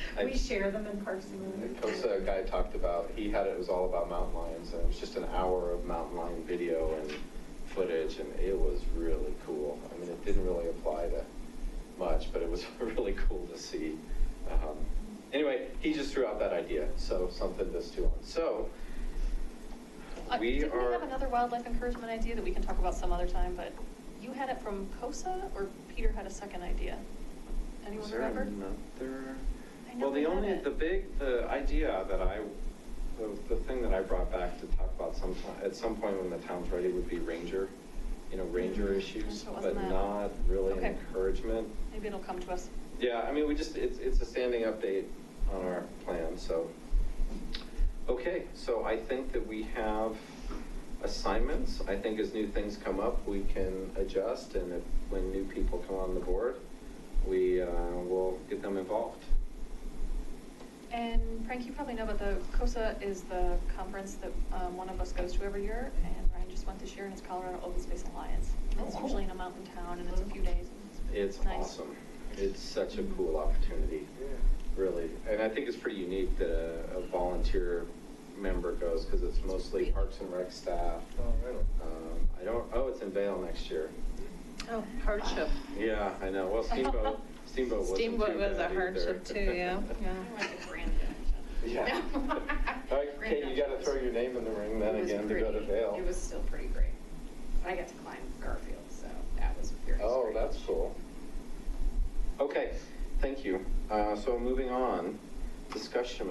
at. We share them in Parks and Rec. Kosa, a guy talked about, it was all about mountain lions, and it was just an hour of mountain lion video and footage, and it was really cool. I mean, it didn't really apply to much, but it was really cool to see. Anyway, he just threw out that idea, so something to stew on. So, Did we have another wildlife encouragement idea that we can talk about some other time, but you had it from COSA, or Peter had a second idea? Anyone is there remember? another? I know Well, we had it. the idea that the thing that I brought back to talk about at some point when the town's ready would be ranger issues, So it but wasn't that. not really Okay. an encouragement. Maybe it'll come to us. Yeah, I mean, it's a standing update on our plan, so. Okay, so I think that we have assignments. I think as new things come up, we can adjust, and when new people come on the board, we will get them involved. And Frank, you probably know, but the COSA is the conference that one of us goes to every year, and Ryan just just went this year, and it's Colorado Open Space Alliance. It's usually in a mountain town, and it's a few days. It's nice. awesome. It's such a cool opportunity, really. And I think it's pretty unique that a volunteer member goes, because it's mostly Parks and Rec staff. Oh, really? It's in Vail next year. Oh, hardship. Yeah, I know. Well, Steamboat wasn't Steamboat too was a bad hardship either. too, yeah. Yeah. All right, Kate, you gotta throw your name in the ring then again to go to Vail. It was still pretty great. I got to climb Garfield, so that was very Oh, strange. that's cool. Okay, thank you. So moving on, discussion.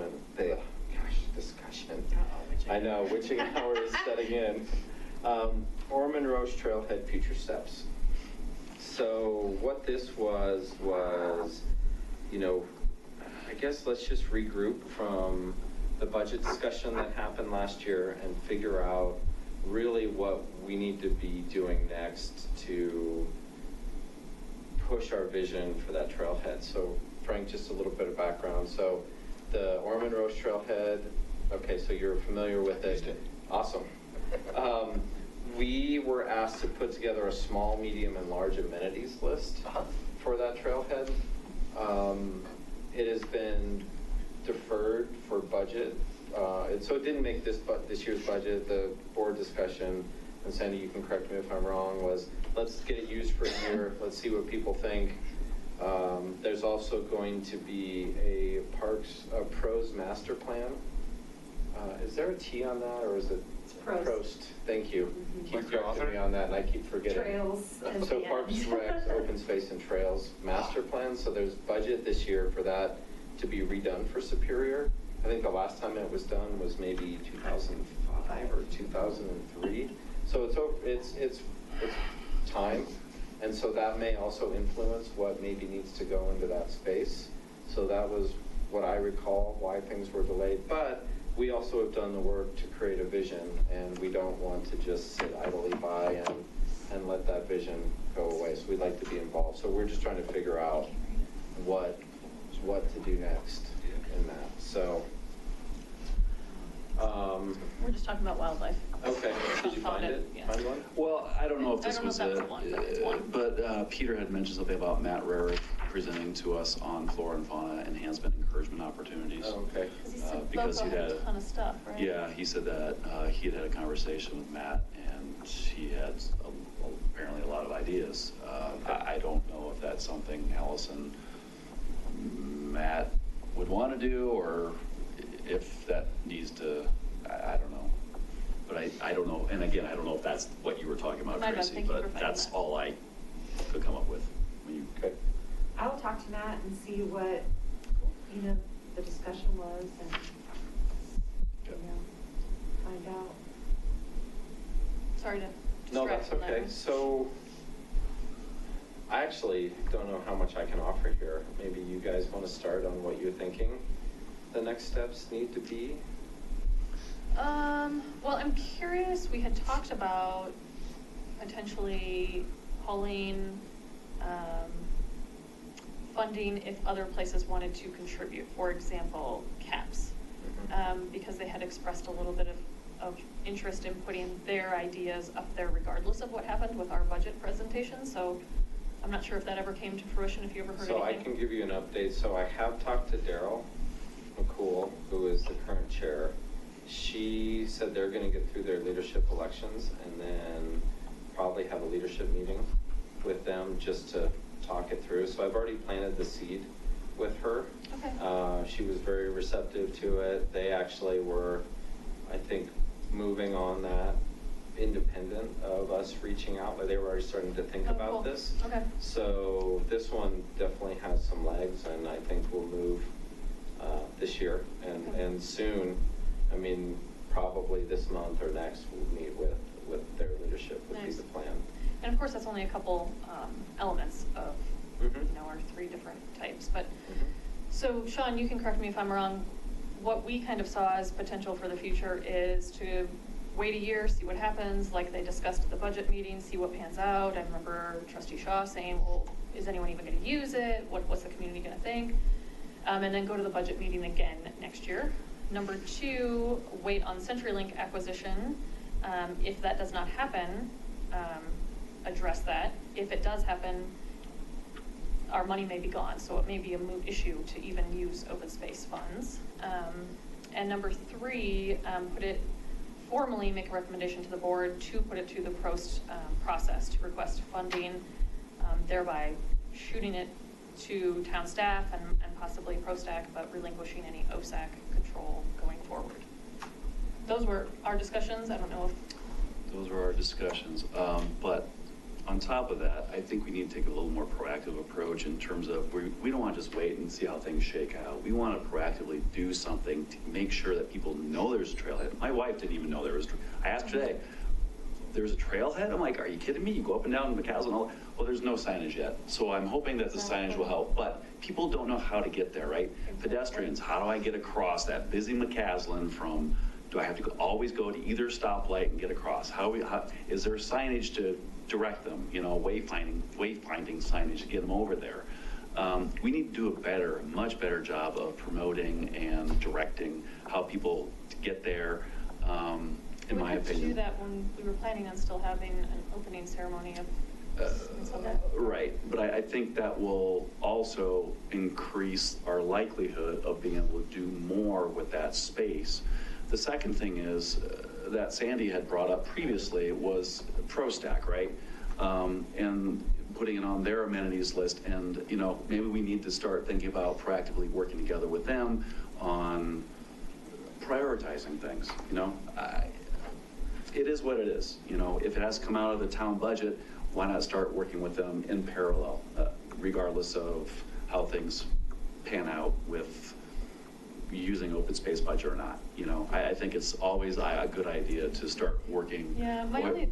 I know, witching hour is setting in. Ormond Roche Trailhead Future Steps. So what this was, I guess let's just regroup from the budget discussion that happened last year and figure out really what we need to be doing next to push our vision for that trailhead. So Frank, just a little bit of background. So the Ormond Roche Trailhead, okay, so you're familiar with it. Awesome. We were asked to put together a small, medium, and large amenities list for that trailhead. It has been deferred for budget. So it didn't make this year's budget. The board discussion, and Sandy, you can correct me if I'm wrong, was let's get it used for a year. Let's see what people think. There's also going to be a pros master plan. Is there a T on that, or is it? It's Prost. Thank you. Keep correcting me on that, and I keep forgetting. Trails. and So the Parks, end. Recs, Open Space, and Trails master plan. So there's budget this year for that to be redone for Superior. I think the last time it was done was maybe 2005 or 2003. So it's time, and so that may also influence what maybe needs to go into that space. So that was what I recall why things were delayed. But we also have done the work to create a vision, and we don't want to just sit idly by and let that vision go away. So we'd like to be involved. So we're just trying to figure out what to do next in that. So We're just talking about wildlife. okay, did you find it? Yeah. Find one? Well, I don't know if I this don't know was if it, that's the one, but it's one. but Peter had mentioned something about Matt Rarick presenting to us on flora and fauna enhancement encourapment opportunities. Oh, okay. Because he said Because Boco he had had a ton of stuff, right? Yeah, he said that he had had a conversation with Matt, and he had apparently a lot of ideas. I don't know if that's something Allison, Matt would want to do, or if that needs to, I don't know. But I don't know, and again, I don't know if that's what you were talking about, Might have. Tracy, Thank you for but finding that's that. all I could come up with. Okay. I'll talk to Matt and see what, the discussion was and, find out. Sorry to No, distract that's from that. okay. So I actually don't know how much I can offer here. Maybe you guys want to start on what you're thinking the next steps need to be? Well, I'm curious, we had talked about potentially hauling, funding if other places wanted to contribute, for example, CAPS, because they had expressed a little bit of interest in putting their ideas up there regardless of what happened with our budget presentation. So I'm not sure if that ever came to fruition, if you ever heard So I anything. can give you an update. So I have talked to Daryl McCool, who is the current chair. She said they're going to get through their leadership elections and then probably have a leadership meeting with them just to talk it through. So I've already planted the seed with her. Okay. She was very receptive to it. They actually were, I think, moving on that independent of us reaching out. They were already starting to think Oh, about cool. this. Okay. So this one definitely has some legs, and I think we'll move this year and soon. I mean, probably this month or next, we'll meet with their leadership would be Nice. the plan. And of course, that's only a couple elements of, Mhm. our three different types. But so, Sean, you can correct me if I'm wrong. What we kind of saw as potential for the future is to wait a year, see what happens, like they discussed at the budget meeting, see what pans out. I remember Trustee Shaw saying, well, is anyone even going to use it? What's the community going to think? And then go to the budget meeting again next year. Number two, wait on CenturyLink acquisition If that does not happen, address that. If it does happen, our money may be gone, so it may be a moot issue to even use open space funds. And number three, formally make a recommendation to the board to put it to the PROST process to request funding, thereby shooting it to town staff and possibly PROSTAC, but relinquishing any OSAC control going forward. Those were our discussions. I don't know if... Those were our discussions. But on top of that, I think we need to take a little more proactive approach in terms of, we don't want to just wait and see how things shake out. We want to proactively do something to make sure that people know there's a trailhead. My wife didn't even know there was, I asked her today, there's a trailhead? I'm like, are you kidding me? You go up and down McCaslin and all that. Well, there's no signage yet. So I'm hoping that the signage will help, but people don't know how to get there, right? Pedestrians, how do I get across that busy McCaslin from, do I have to always go to either stoplight and get across? How is there signage to direct them, wayfinding signage to get them over there? We need to do a much better job of promoting and directing how people get there, in my opinion. We had to do that when we were planning on still having an opening ceremony of right, but I think that will also increase our likelihood of being able to do more with that space. The second thing is that Sandy had brought up previously was PROSTAC, right? And putting it on their amenities list, and maybe we need to start thinking about proactively working together with them on prioritizing things. It is what it is. If it has to come out of the town budget, why not start working with them in parallel, regardless of how things pan out with using open space budget or not. I think it's always a good idea to start working,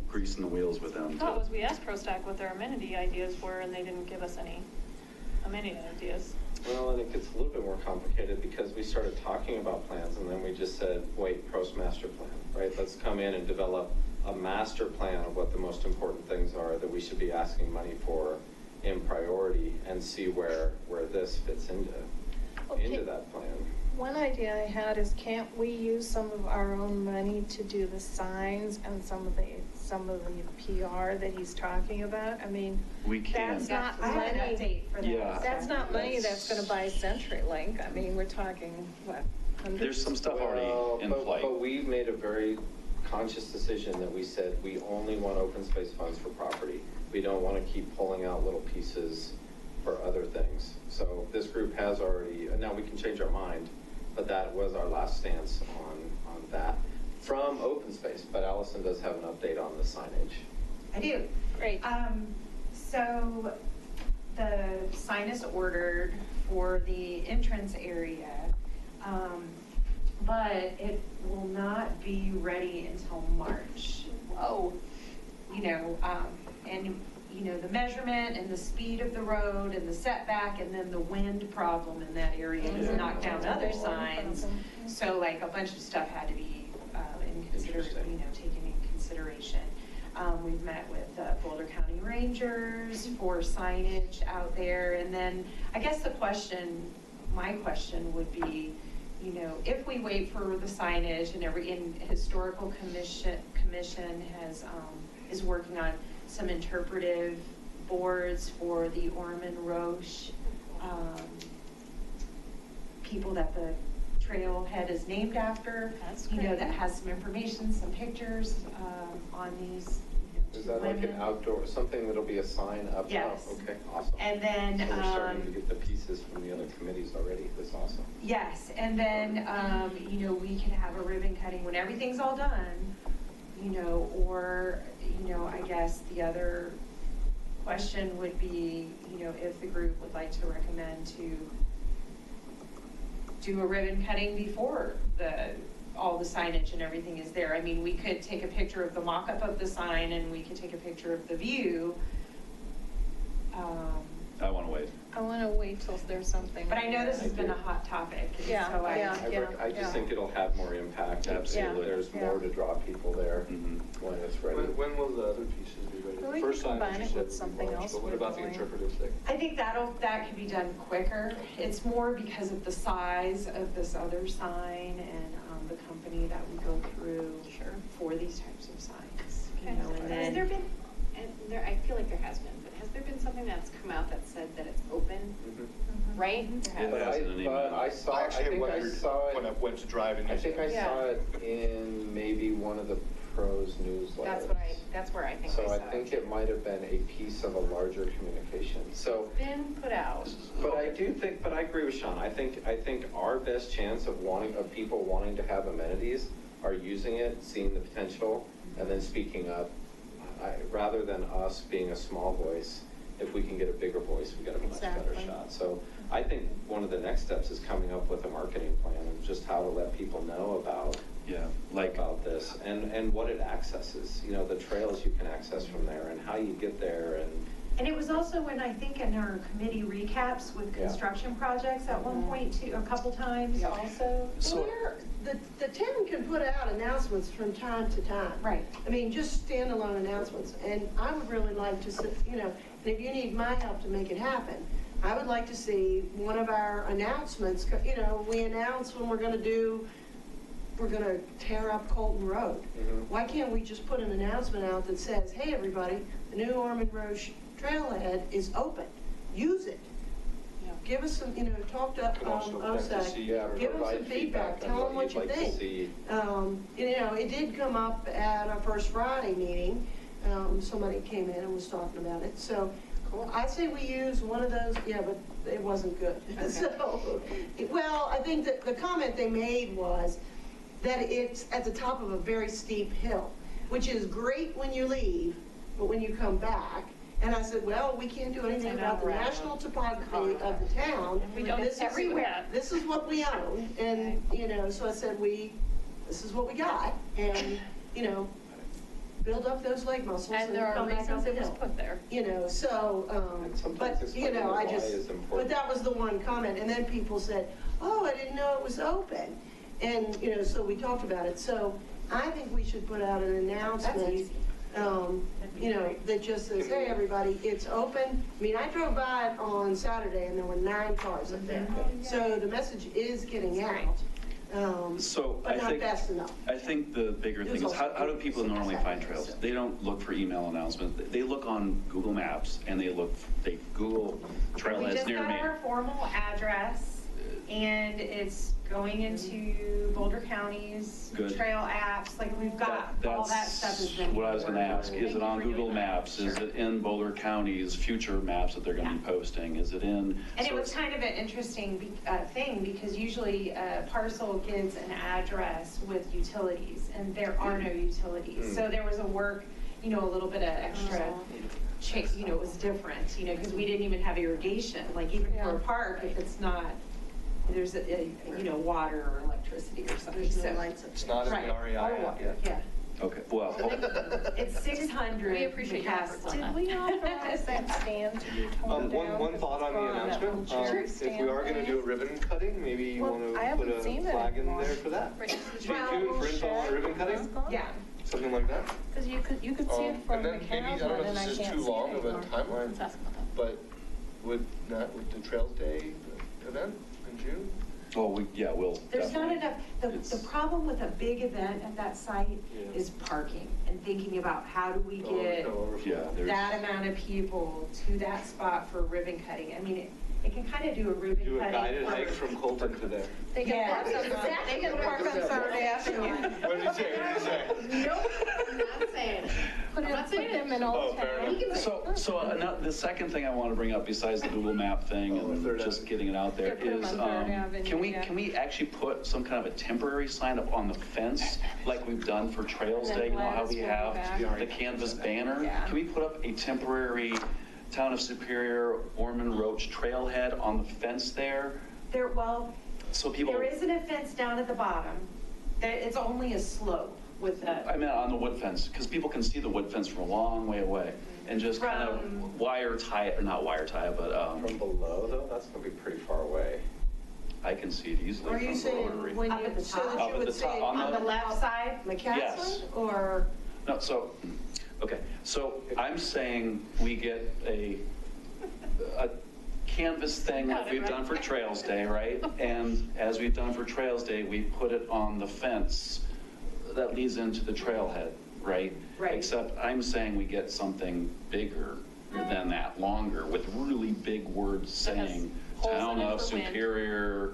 greasing the wheels with them. Thought was we asked PROSTAC what their amenity ideas were, and they didn't give us any amenity ideas. Well, and it gets a little bit more complicated because we started talking about plans and then we just said, wait, PROST master plan, right? Let's come in and develop a master plan of what the most important things are that we should be asking money for in priority and see where this fits into that plan. One idea I had is, can't we use some of our own money to do the signs and some of the PR that he's talking about? I mean, we can. That's not I have an money. update for that. Yeah. That's not money that's going to buy CenturyLink. I mean, we're talking, what, hundreds? There's some stuff already in flight. But we made a very conscious decision that we said we only want open space funds for property. We don't want to keep pulling out little pieces for other things. So this group has already, now we can change our mind, but that was our last stance on that from open space. But Allison does have an update on the signage. I do. Great. So the sign is ordered for the entrance area, but it will not be ready until March. Oh. And the measurement and the speed of the road and the setback and then the wind problem in that area has knocked down other signs. So like a bunch of stuff had to be taken in consideration. We've met with Boulder County Rangers for signage out there. And then I guess my question would be, if we wait for the signage and historical commission is working on some interpretive boards for the Orman Roche people that the trailhead is named after. That's great. That has some information, some pictures on these. Is that like an outdoor, something that'll be a sign up? Yes. Oh, okay, awesome. And then, so we're starting to get the pieces from the other committees already. That's awesome. Yes, and then, we can have a ribbon cutting when everything's all done, or, I guess the other question would be, if the group would like to recommend to do a ribbon cutting before all the signage and everything is there. I mean, we could take a picture of the mock-up of the sign and we could take a picture of the view. I want to wait. I want to wait till there's something. But I know this has been a hot topic. Yeah, so I just think it'll have more impact. Absolutely. There's more to draw people there when it's ready. When will the other pieces be ready? Well, we First can sign, combine you it said, with something March, else but what we're about the doing. interpretive thing? I think that can be done quicker. It's more because of the size of this other sign and the company that we go through for these types of signs. You know, and Has there then, been, and there, I feel like there has been, but has there been something that's come out that said that it's open, right? There But has. I saw, I actually think I wondered saw when I it, went to drive in. I think I Yeah. saw it in maybe one of the pros newsletters. That's where I think I So saw I it. think it might have been a piece of a larger communication. So, Been put out. but I do think, but I agree with Sean. I think our best chance of people wanting to have amenities are using it, seeing the potential, and then speaking up. Rather than us being a small voice, if we can get a bigger voice, we got a much better Exactly. shot. So I think one of the next steps is coming up with a marketing plan and just how to let people know about about this and what it accesses, you know, the trails you can access from there and how you get there. and it was also when I think in our committee recaps with Yeah. construction projects at one point too, a couple times also. The town can put out announcements from time to time. Right. I mean, just standalone announcements, and I would really like to see, you know, and if you need my help to make it happen, I would like to see one of our announcements, you know, we announce when we're gonna tear up Colton Road. Why can't we just put an announcement out that says, hey, everybody, the new Ormond Road Trailhead is open, use it. Give us some, you know, talk to Could also plant the OSAC, seed. give them some feedback, tell them what you think. You know, it did come up at our first Friday meeting, somebody came in and was talking about it, so I say we use one of those, yeah, but it wasn't good. So, well, I think that the comment they made was that it's at the top of a very steep hill, which is great when you leave, but when you come back. And I said, well, we can't do anything about the national topography of the town. We don't This is- everywhere. This is what we own, and, you know, so I said, this is what we got, and, you know, build up those leg muscles And and there are come back reasons up the it was hill. put there. You know, so, And sometimes but, you explaining know, why I just, is but important. that was the one comment, and then people said, oh, I didn't know it was open. And, you know, so we talked about it, so I think we should put out an announcement, you know, that just says, hey, everybody, it's open. I mean, I drove by it on Saturday, and there were 9 cars up there. So the message is getting out, So but I not think, fast enough. I think the bigger thing is how do people normally find trails? They don't look for email announcements. They look on Google Maps and they Google We trailheads just near got me. our formal address, and it's going into Boulder County's Good. trail apps, like we've got, all that stuff has been. That's what I was gonna ask. Is it on Google Maps? Is it in Boulder County's future maps that they're gonna be posting? Is it in? And so it was it's- kind of an interesting thing, because usually a parcel gives an address with utilities, and there are no utilities. So there was a work, you know, a little bit of extra, you know, it was different, you know, because we didn't even have irrigation, like even for a park, if it's not, there's you know, water or electricity or something. There's no So- lights up It's there. not in Right, the REI or app water, yet. yeah. Okay, well, It's 600. We appreciate your efforts on that. Did we authorize that stand to be torn down? One thought on the announcement, if we are gonna do a ribbon cutting, maybe you Well, wanna I put haven't a seen it flag in anymore. there for that. Right. Stay tuned for info on ribbon cutting, Yeah. something like that. Because you could see it from And the then maybe, I canals don't know one, and I if this is can't too see it long of a anymore. timeline, Let's ask about that. but would the Trails Day event in June? we'll There's not definitely. enough, the It's- problem with a big event at that site Yeah. is parking and thinking about how do we get Yeah, there's. that amount of people to that spot for ribbon cutting. I mean, it can kind of do a ribbon Do a cutting. guided hike from Colton to there. They can Yeah, park on, exactly. they can park on Saturday afternoon. What did you say, what did you say? Nope, I'm not saying it. Put I'm not saying them it. in Oh, Old fair Town. enough. So now, the second thing I want to bring up besides the Google Map thing Oh, and Third just Avenue. getting it out there Yeah, put 'em is, on Third Avenue, yeah. can we actually put some kind of a temporary sign up on the fence like we've done for Trails And then Day? You know how Gladys we will be have back. the canvas banner? Yeah. Can we put up a temporary Town of Superior Ormond Roach trailhead on the fence there? Well, So people, there isn't a fence down at the bottom. It's only a slope with the. I mean, on the wood fence, because people can see the wood fence from a long way away and just kind From- of wire tie it, or not wire tie it, but From below though, that's gonna be pretty far away. I can see it easily Are you from the saying rotary. when Up you, at the so top? that Up you at would the say top, on On the left side? McCaslin, or? No, so, okay, so I'm saying we get a canvas thing like we've done for Trails Day, right? And as we've done for Trails Day, we put it on the fence that leads into the trailhead, right? Right. Except I'm saying we get something bigger than that, longer, with really big words saying holes in Town it of for wind. Superior,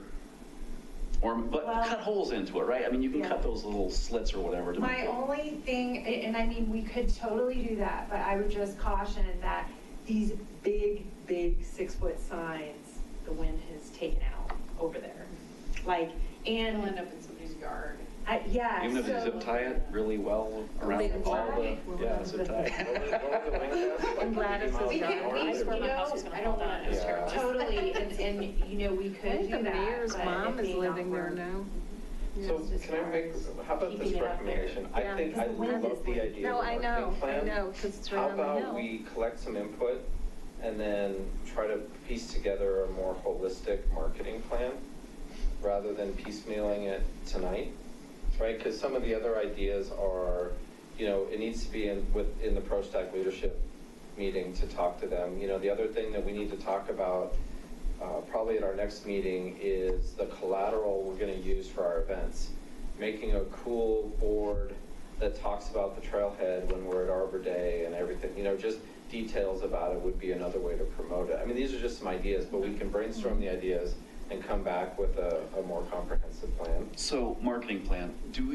but Well, cut holes into it, right? I mean, you can yeah. cut those little slits or whatever to make My it. only thing, and I mean, we could totally do that, but I would just caution that these big 6-foot signs, the wind has taken out over there. Like, and. It'll end up in somebody's yard. Yeah. Even if you so- zip tie it really well around Zip all tie? the, yeah, zip tie. I'm glad it's We a could, yard. That's where my house is gonna I don't fall want down. to Yeah. Totally, and, you know, we I could think do the that. mayor's but mom it is may living not there work. now. So Just as can I far make, as how about this keeping it up there. recommendation? I Yeah, think, I because the wind love is the like- idea No, of a I marketing plan. know, because it's How right on the about hill. we collect some input and then try to piece together a more holistic marketing plan rather than piecemealing it tonight, right? Because some of the other ideas are, you know, it needs to be in the ProStack leadership meeting to talk to them. You know, the other thing that we need to talk about probably at our next meeting is the collateral we're going to use for our events. Making a cool board that talks about the trailhead when we're at Arbor Day and everything, you know, just details about it would be another way to promote it. I mean, these are just some ideas, but we can brainstorm the ideas and come back with a more comprehensive plan. So marketing plan, can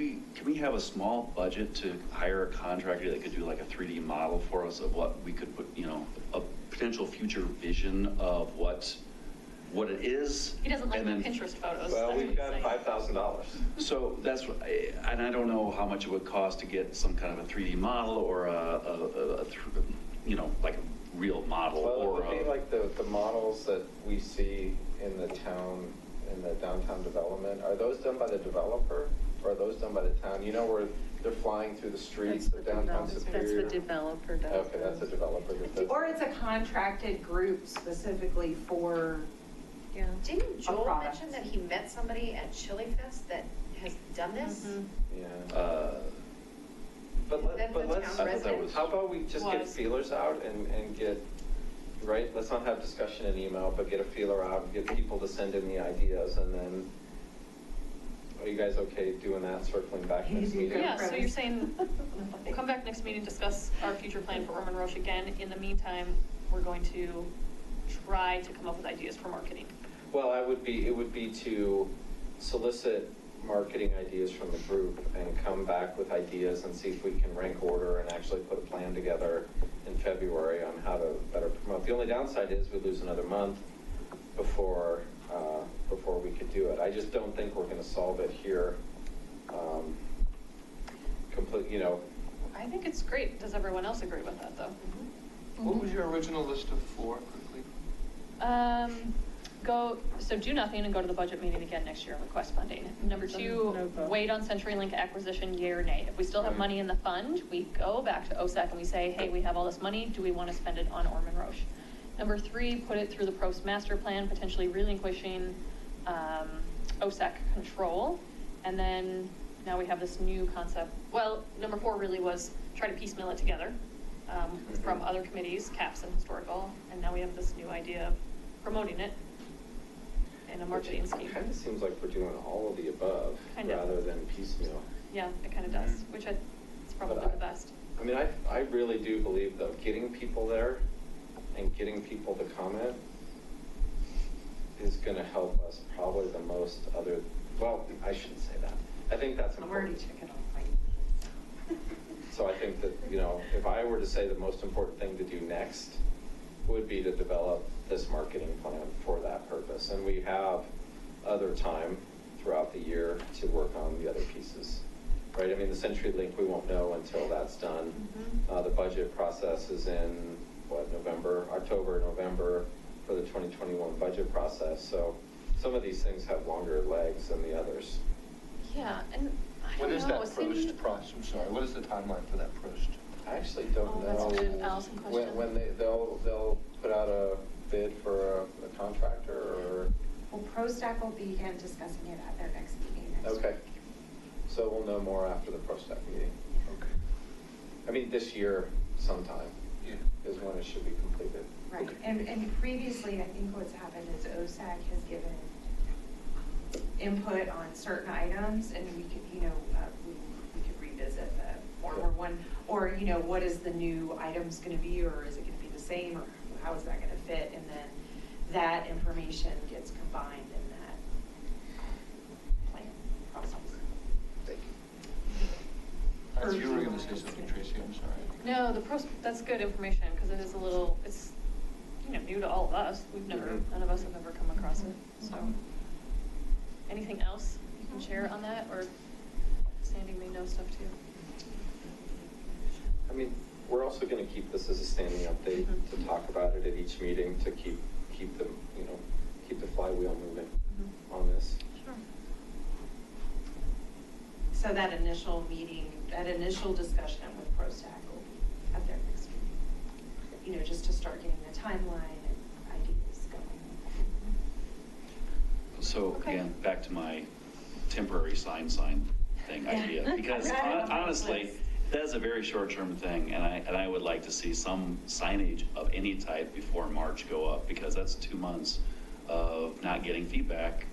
we have a small budget to hire a contractor that could do like a 3D model for us of what we could put, you know, a potential future vision of what it is? He doesn't like and then- Pinterest photos. Well, that's we've what got he's saying. $5,000. So that's what, and I don't know how much it would cost to get some kind of a 3D model or you know, like a real model Well, or it would be like the models that we see in the town, in the downtown development. Are those done by the developer or are those done by the town? You know, where they're flying through the streets of downtown Superior? That's the developer does. Okay, that's a developer that does. Or it's a contracted group specifically for, Yeah. Didn't Joel product. mention that he met somebody at Chili Fest that has done this? Yeah. Is that But the let's, town resident? how about we just get Was. feelers out and get, right, let's not have discussion in email, but get a feeler out, and get people to send in the ideas, and then, are you guys okay doing that, circling back next meeting? Yeah, so you're saying, we'll come back next meeting, discuss our future plan for Ormond Roche again. In the meantime, we're going to try to come up with ideas for marketing. Well, it would be to solicit marketing ideas from the group and come back with ideas and see if we can rank order and actually put a plan together in February on how to better promote. The only downside is we lose another month before we could do it. I just don't think we're gonna solve it here, you know. I think it's great. Does everyone else agree with that, though? What was your original list of 4, quickly? So do nothing and go to the budget meeting again next year and request funding. Number 2, No vote. wait on CenturyLink acquisition, yea or nay. If we still have money in the fund, we go back to OSAC and we say, hey, we have all this money, do we want to spend it on Ormond Roche? Number 3, put it through the Prost master plan, potentially relinquishing OSAC control. And then now we have this new concept. Well, number 4 really was try to piecemeal it together from other committees, CAPS and historical. And now we have this new idea of promoting it in a marketing scheme. It kind of seems like we're doing all of the above Kind of. rather than piecemeal. Yeah, it kind of does, which is probably But the best. I mean, I really do believe though, getting people there and getting people to comment is gonna help us probably the most well, I shouldn't say that. I think that's I'm already important. checking off my. So I think that, you know, if I were to say the most important thing to do next would be to develop this marketing plan for that purpose. And we have other time throughout the year to work on the other pieces, right? I mean, the CenturyLink, we won't know until that's done. The budget process is in, October, November for the 2021 budget process. So some of these things have longer legs than the others. Yeah, and I What don't is know. that it seems- Prost process? I'm sorry, what is the timeline for that Prost? I actually don't Oh, know. that's a good Allison question. When they'll put out a bid for a contractor or? Well, ProStack will begin discussing it at their next meeting next week. Okay. So we'll know more after the ProStack meeting. Okay. I mean, this year sometime Yeah. is when it should be completed. Right, and previously, I think what's happened is OSAC has given input on certain items, and we could, we could revisit the former one, or, what is the new items gonna be, or is it gonna be the same, or how is that gonna fit, and then that information gets combined in that plan process. Thank you. You were going to say something, Tracy, I'm sorry. No, that's good information, because it is it's, new to all of us. None of us have ever come across it, so. Anything else you can share on that, or Sandy may know stuff too? I mean, we're also going to keep this as a standing update to talk about it at each meeting to keep the keep the flywheel moving on this. Sure. So that initial meeting, that initial discussion with ProStack will be at their next meeting, just to start getting the timeline and ideas going. So again, back to my temporary sign thing idea, because honestly, that is a very short-term thing, and I would like to see some signage of any type before March go up, because that's 2 months of not getting feedback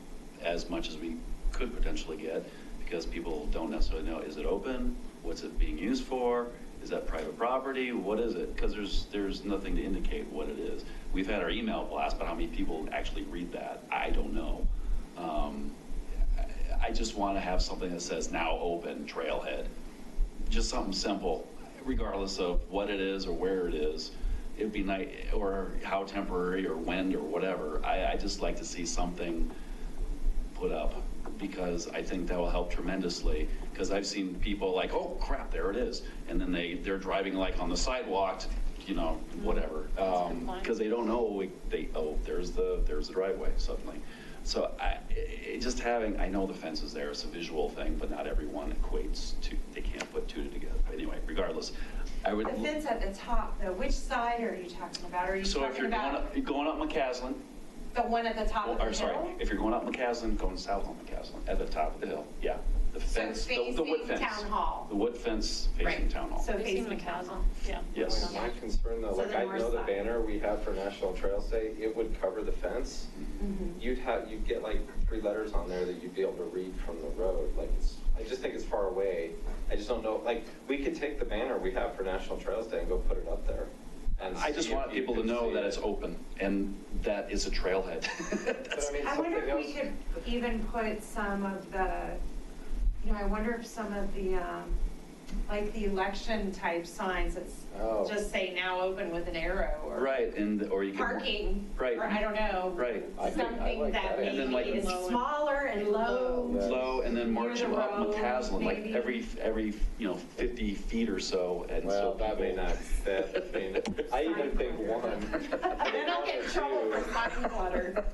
as much as we could potentially get, because people don't necessarily know, is it open? What's it being used for? Is that private property? What is it? Because there's nothing to indicate what it is. We've had our email blast, but how many people actually read that? I don't know. I just want to have something that says now open trailhead. Just something simple, regardless of what it is or where it is. It'd be nice, or how temporary or when or whatever. I just like to see something put up, because I think that will help tremendously. Because I've seen people like, oh crap, there it is, and then they're driving like on the sidewalk, whatever, because they don't know. There's the driveway suddenly. So I know the fence is there, it's a visual thing, but not everyone equates to, they can't put two together. Anyway, regardless, I would. The fence at the top, though, which side are you talking about? Are you so talking about? If you're going up McCaslin. The one at the top of the hill? Sorry, if you're going up McCaslin, going south on McCaslin, at the top of the hill, yeah. The fence, the wood fence. Town Hall. The wood fence facing Right. Town Hall. So Facing facing McCaslin, yeah. Yes. My concern though, So like the I north know the side. banner we have for National Trails Day, it would cover the fence. You'd get like 3 letters on there that you'd be able to read from the road. Like I just think it's far away. I just don't know, like we could take the banner we have for National Trails Day and go put it up there. And I just want people to know that it's open and that is a trailhead. I wonder if we could even put some of the, I wonder if some of the, like the election type signs that just say now open with an arrow, or Right, or you can. parking, Right. or I don't know. Right. Something like that that. And then, like, maybe is smaller and low. Low, and then Near marching the up road, McCaslin, like maybe. every 50 feet or so, and so Well, that may people. not fit. I even think one. Then I'll get in trouble for sign clutter.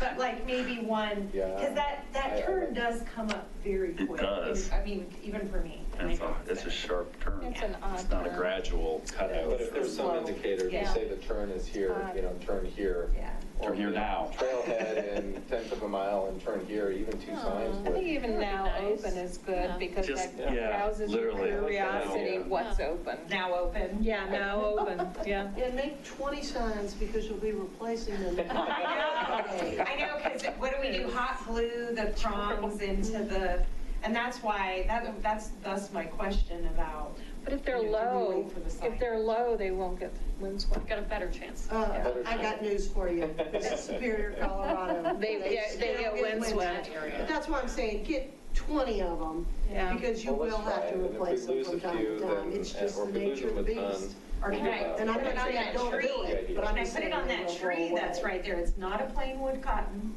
But like maybe one, Yeah. because that turn does come up very quick. does. I mean, even for me. and I know It's a sharp turn. It's an odd It's not a turn. gradual cutout. But if there's some Slow. indicator to Yeah. say the turn is here, turn here. Yeah. Turn here now. Trailhead in 1/10 of a mile and turn here, even 2 signs I think would. even now nice. open is good, Yeah. because Just- that yeah, rouses your literally. curiosity, Yeah. what's open. Now open. Yeah, now open, yeah. Yeah, make 20 signs because you'll be replacing them. I know, because what do we do? Hot glue the prongs into the, and that's why, that's my question about. But if they're Do we low, wait for the sign? if they're low, they won't get windswept. Got a better chance. I got news for you. It's Superior, Colorado. They get still windswept. But that's why I'm saying, get 20 of them, Yeah. because you Well, will let's try have to it, and if we replace them lose from a time few, to time. then- It's just or the if we lose nature of the them a ton, beast. Or can I And I'm put not it on saying that don't tree? do it, but I'm Can I just put saying it on they that won't go tree away. that's right there? It's not a plain wood cotton.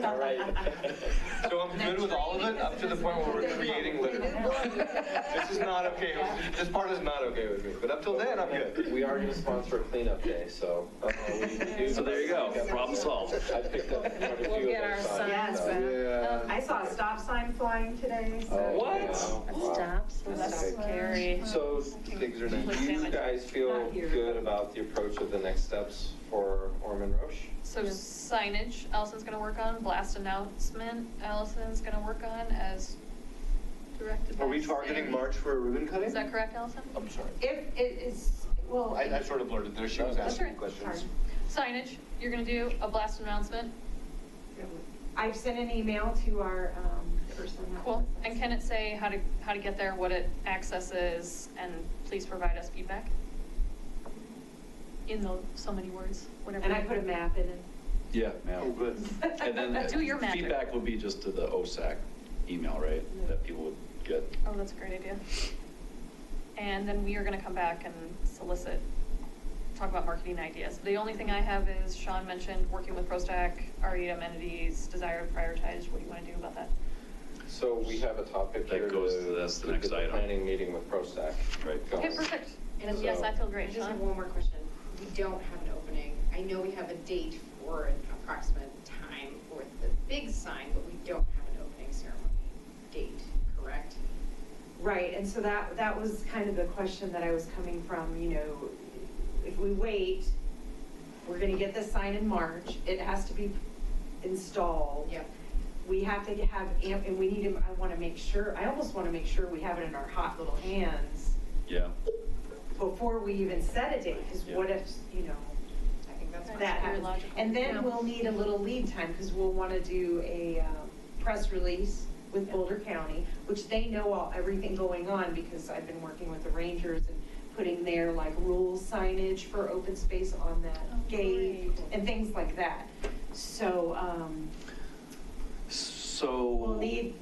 All right. So I'm good with all of it, up to the point where we're creating litter. This is not okay, this part is not okay with me, but up till then, I'm good. We are going to sponsor a cleanup day, so. So there you go, problem solved. I picked up quite a few We'll of get those our signs, signs so- back. Yeah. I saw a stop sign flying today, so. Oh, What? wow. Stops. That's Okay. scary. So, Pigs are do nice. you guys feel Not here. good about the approach of the next steps for Orman Roche? So signage, Allison's gonna work on, blast announcement, Allison's gonna work on as directed by Are we targeting Sandy. March for a ribbon cutting? Is that correct, Allison? I'm sorry. If it is, Well, I sort of blurted there, she was That's asking right. questions. Signage, you're gonna do a blast announcement. I've sent an email to our person. Cool. And can it say how to get there, what it accesses, and please provide us feedback? In so many words, whatever. And I put a map in it. Yeah, ma'am. Oh, good. And then Do your magic. feedback would be just to the OSAC email, right? That people would get. Oh, that's a great idea. And then we are gonna come back and solicit, talk about marketing ideas. The only thing I have is Sean mentioned working with ProStack, RE amenities, desire to prioritize. What do you wanna do about that? So we have a topic That here. goes to- that's the next item. Planning meeting with ProStack. Right. Okay, perfect. And Then yes, I feel great. I just have Sean? one more question. We don't have an opening. I know we have a date for an approximate time for the big sign, but we don't have an opening ceremony date, correct? Right, and so that was kind of the question that I was coming from, you know, if we wait, we're gonna get this sign in March, it has to be installed. Yep. We have to have, and we need to, I almost wanna make sure we have it in our hot little hands Yeah. before we even set a date, because what if, you know, I think that's that very happens. logical. And then Yeah. we'll need a little lead time, because we'll wanna do a press release with Boulder County, which they know everything going on, because I've been working with the Rangers and putting their like rules signage for open space on that Oh, gate great. and things like that. So, So. we'll need,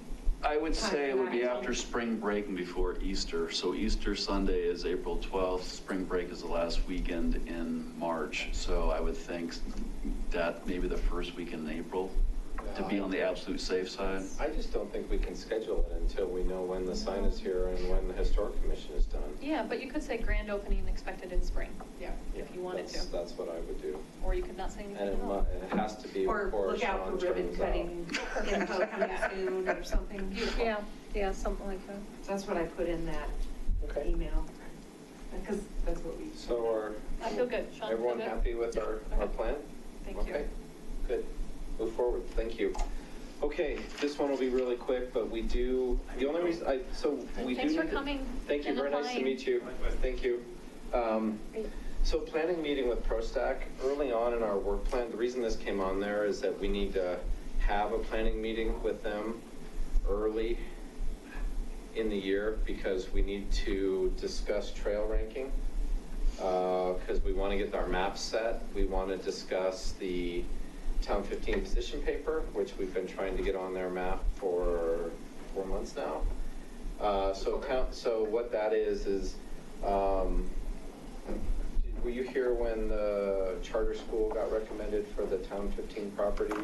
I would say it would be Time. after spring break and before Easter. So Easter Sunday is April 12th, spring break is the last weekend in March. So I would think that maybe the first weekend in April, to be on the absolute safe side. I just don't think we can schedule it until we know when the sign is here and when the historic commission is done. Yeah, but you could say grand opening expected in spring, Yeah. if you wanted to. That's what I would do. Or you could not say And anything at all. it has to be or before look out Sean for ribbon turns out. cutting info coming soon or something. Yeah, yeah, something like that. That's what I put in that Okay. email, because that's what we. So are I feel good. Sean, feel everyone good? happy with our plan? Thank you. Okay, good. Move forward. Thank you. Okay, this one will be really quick, but we do, the only reason, we do. Thanks for need to- coming. Thank you, Jen very and nice to Ryan. meet you. Thank you. So planning meeting with ProStack, early on in our work plan, the reason this came on there is that we need to have a planning meeting with them early in the year, because we need to discuss trail ranking. Because we want to get our maps set. We want to discuss the Town 15 position paper, which we've been trying to get on their map for 4 months now. So what that is, were you here when the charter school got recommended for the Town 15 property?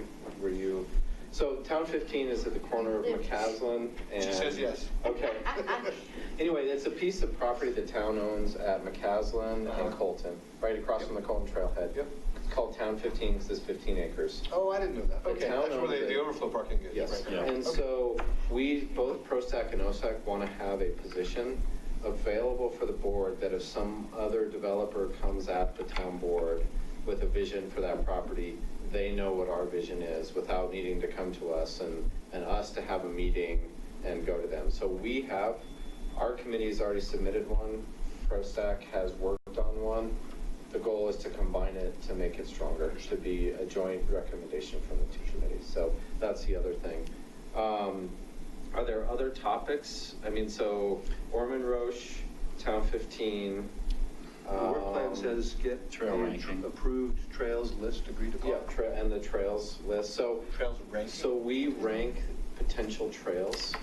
Were you? So Town 15 is at the corner of McCaslin and. She says yes. Okay. Anyway, it's a piece of property the town owns at McCaslin and Colton, right across from the Colton Trailhead. Yep. It's called Town 15 because it's 15 acres. Oh, I didn't know that. The Okay, town that's where owns it. the overflow parking is. Yes, Right. Yeah. and so we, both ProStack and OSAC, want to have a position available for the board that if some other developer comes at the town board with a vision for that property, they know what our vision is without needing to come to us and us to have a meeting and go to them. So we have, our committee's already submitted one, ProStack has worked on one. The goal is to combine it to make it stronger, to be a joint recommendation from the two committees. So that's the other thing. Are there other topics? I mean, so Ormond Roche, Town 15. The work plan says get Trail ranking. approved trails list agreed upon. Yeah, and the trails list. So, Trails ranking. so we rank potential trails.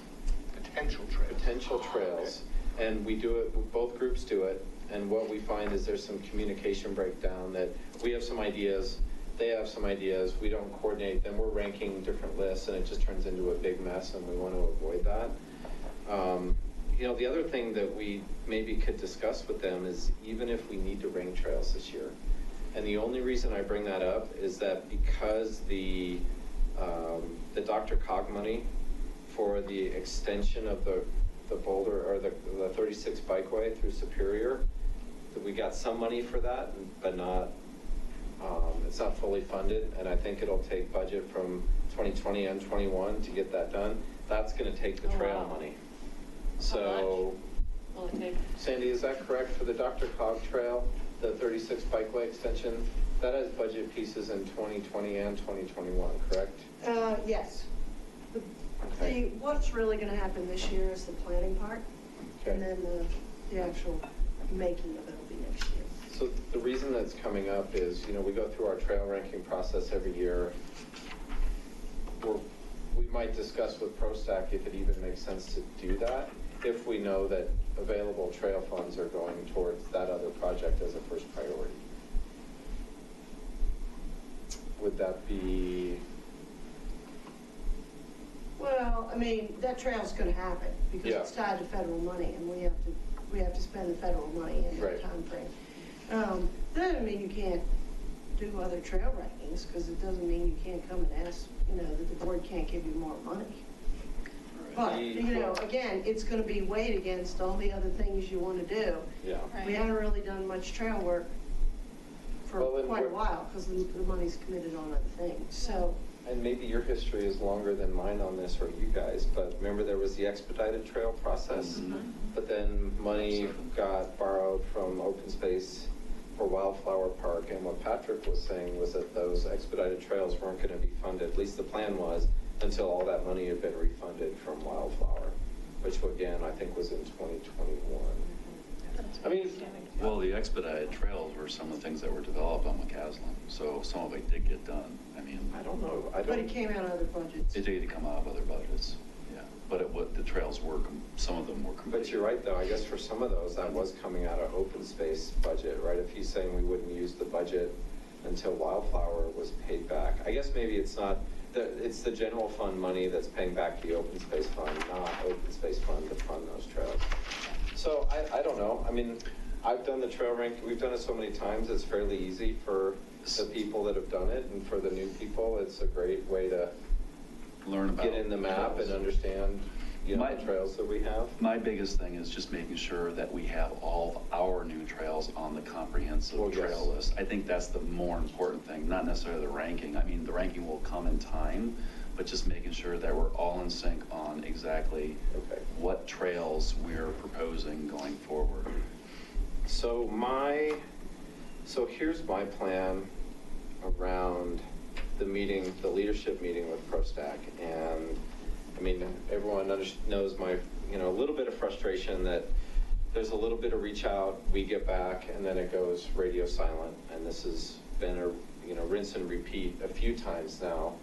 Potential trails. Potential trails. And we do it, both groups do it. And what we find is there's some communication breakdown, that we have some ideas, they have some ideas, we don't coordinate, then we're ranking different lists and it just turns into a big mess, and we want to avoid that. You know, the other thing that we maybe could discuss with them is even if we need to rank trails this year. And the only reason I bring that up is that because the Dr. Cog money for the extension of the Boulder, or the 36 bikeway through Superior, that we got some money for that, but not, it's not fully funded, and I think it'll take budget from 2020 and 21 to get that done. That's gonna take the Oh, trail wow. money. How So, will it take? Sandy, is that correct for the Dr. Cog Trail, the 36 bikeway extension? That has budget pieces in 2020 and 2021, correct? Yes. Okay. What's really gonna happen this year is the planning part, and Okay. then the actual making of it will be next year. So the reason that's coming up is, you know, we go through our trail ranking process every year. We might discuss with ProStack if it even makes sense to do that, if we know that available trail funds are going towards that other project as a first priority. Would that be? Well, I mean, that trail's gonna happen, because Yeah. it's tied to federal money, and we have to spend the federal money in Right. that timeframe. That doesn't mean you can't do other trail rankings, because it doesn't mean you can't come and ask, that the board can't give you more money. But, again, it's gonna be weighed against all the other things you wanna do. Yeah. We haven't really done much trail work for Well, then quite a we're- while, because the money's committed on other things, so. And maybe your history is longer than mine on this, or you guys, but remember there was the expedited trail process? But then money got borrowed from open space for Wildflower Park, and what Patrick was saying was that those expedited trails weren't gonna be funded, at least the plan was, until all that money had been refunded from Wildflower, which again, I think was in 2021. I mean, Well, the expedited trails were some of the things that were developed on McCaslin, so some of it did get done. I mean, I don't know, But it came out of other budgets. it did come out of other budgets, yeah. But the trails were, some of them were complete. But you're right, though, I guess for some of those, that was coming out of open space budget, right? If he's saying we wouldn't use the budget until Wildflower was paid back. I guess maybe it's not, it's the general fund money that's paying back the open space fund, not open space fund to fund those trails. So I don't know, I mean, I've done the trail rank, we've done it so many times, it's fairly easy for the people that have done it, and for the new people, it's a great way to Learn about get in the map and trails. understand, the trails that we have. My biggest thing is just making sure that we have all of our new trails on the comprehensive Well, yes. trail list. I think that's the more important thing, not necessarily the ranking. I mean, the ranking will come in time, but just making sure that we're all in sync on exactly Okay. what trails we're proposing going forward. So here's my plan around the meeting, the leadership meeting with ProStack. And I mean, everyone knows my, a little bit of frustration that there's a little bit of reach out, we get back, and then it goes radio silent. And this has been a, rinse and repeat a few times now.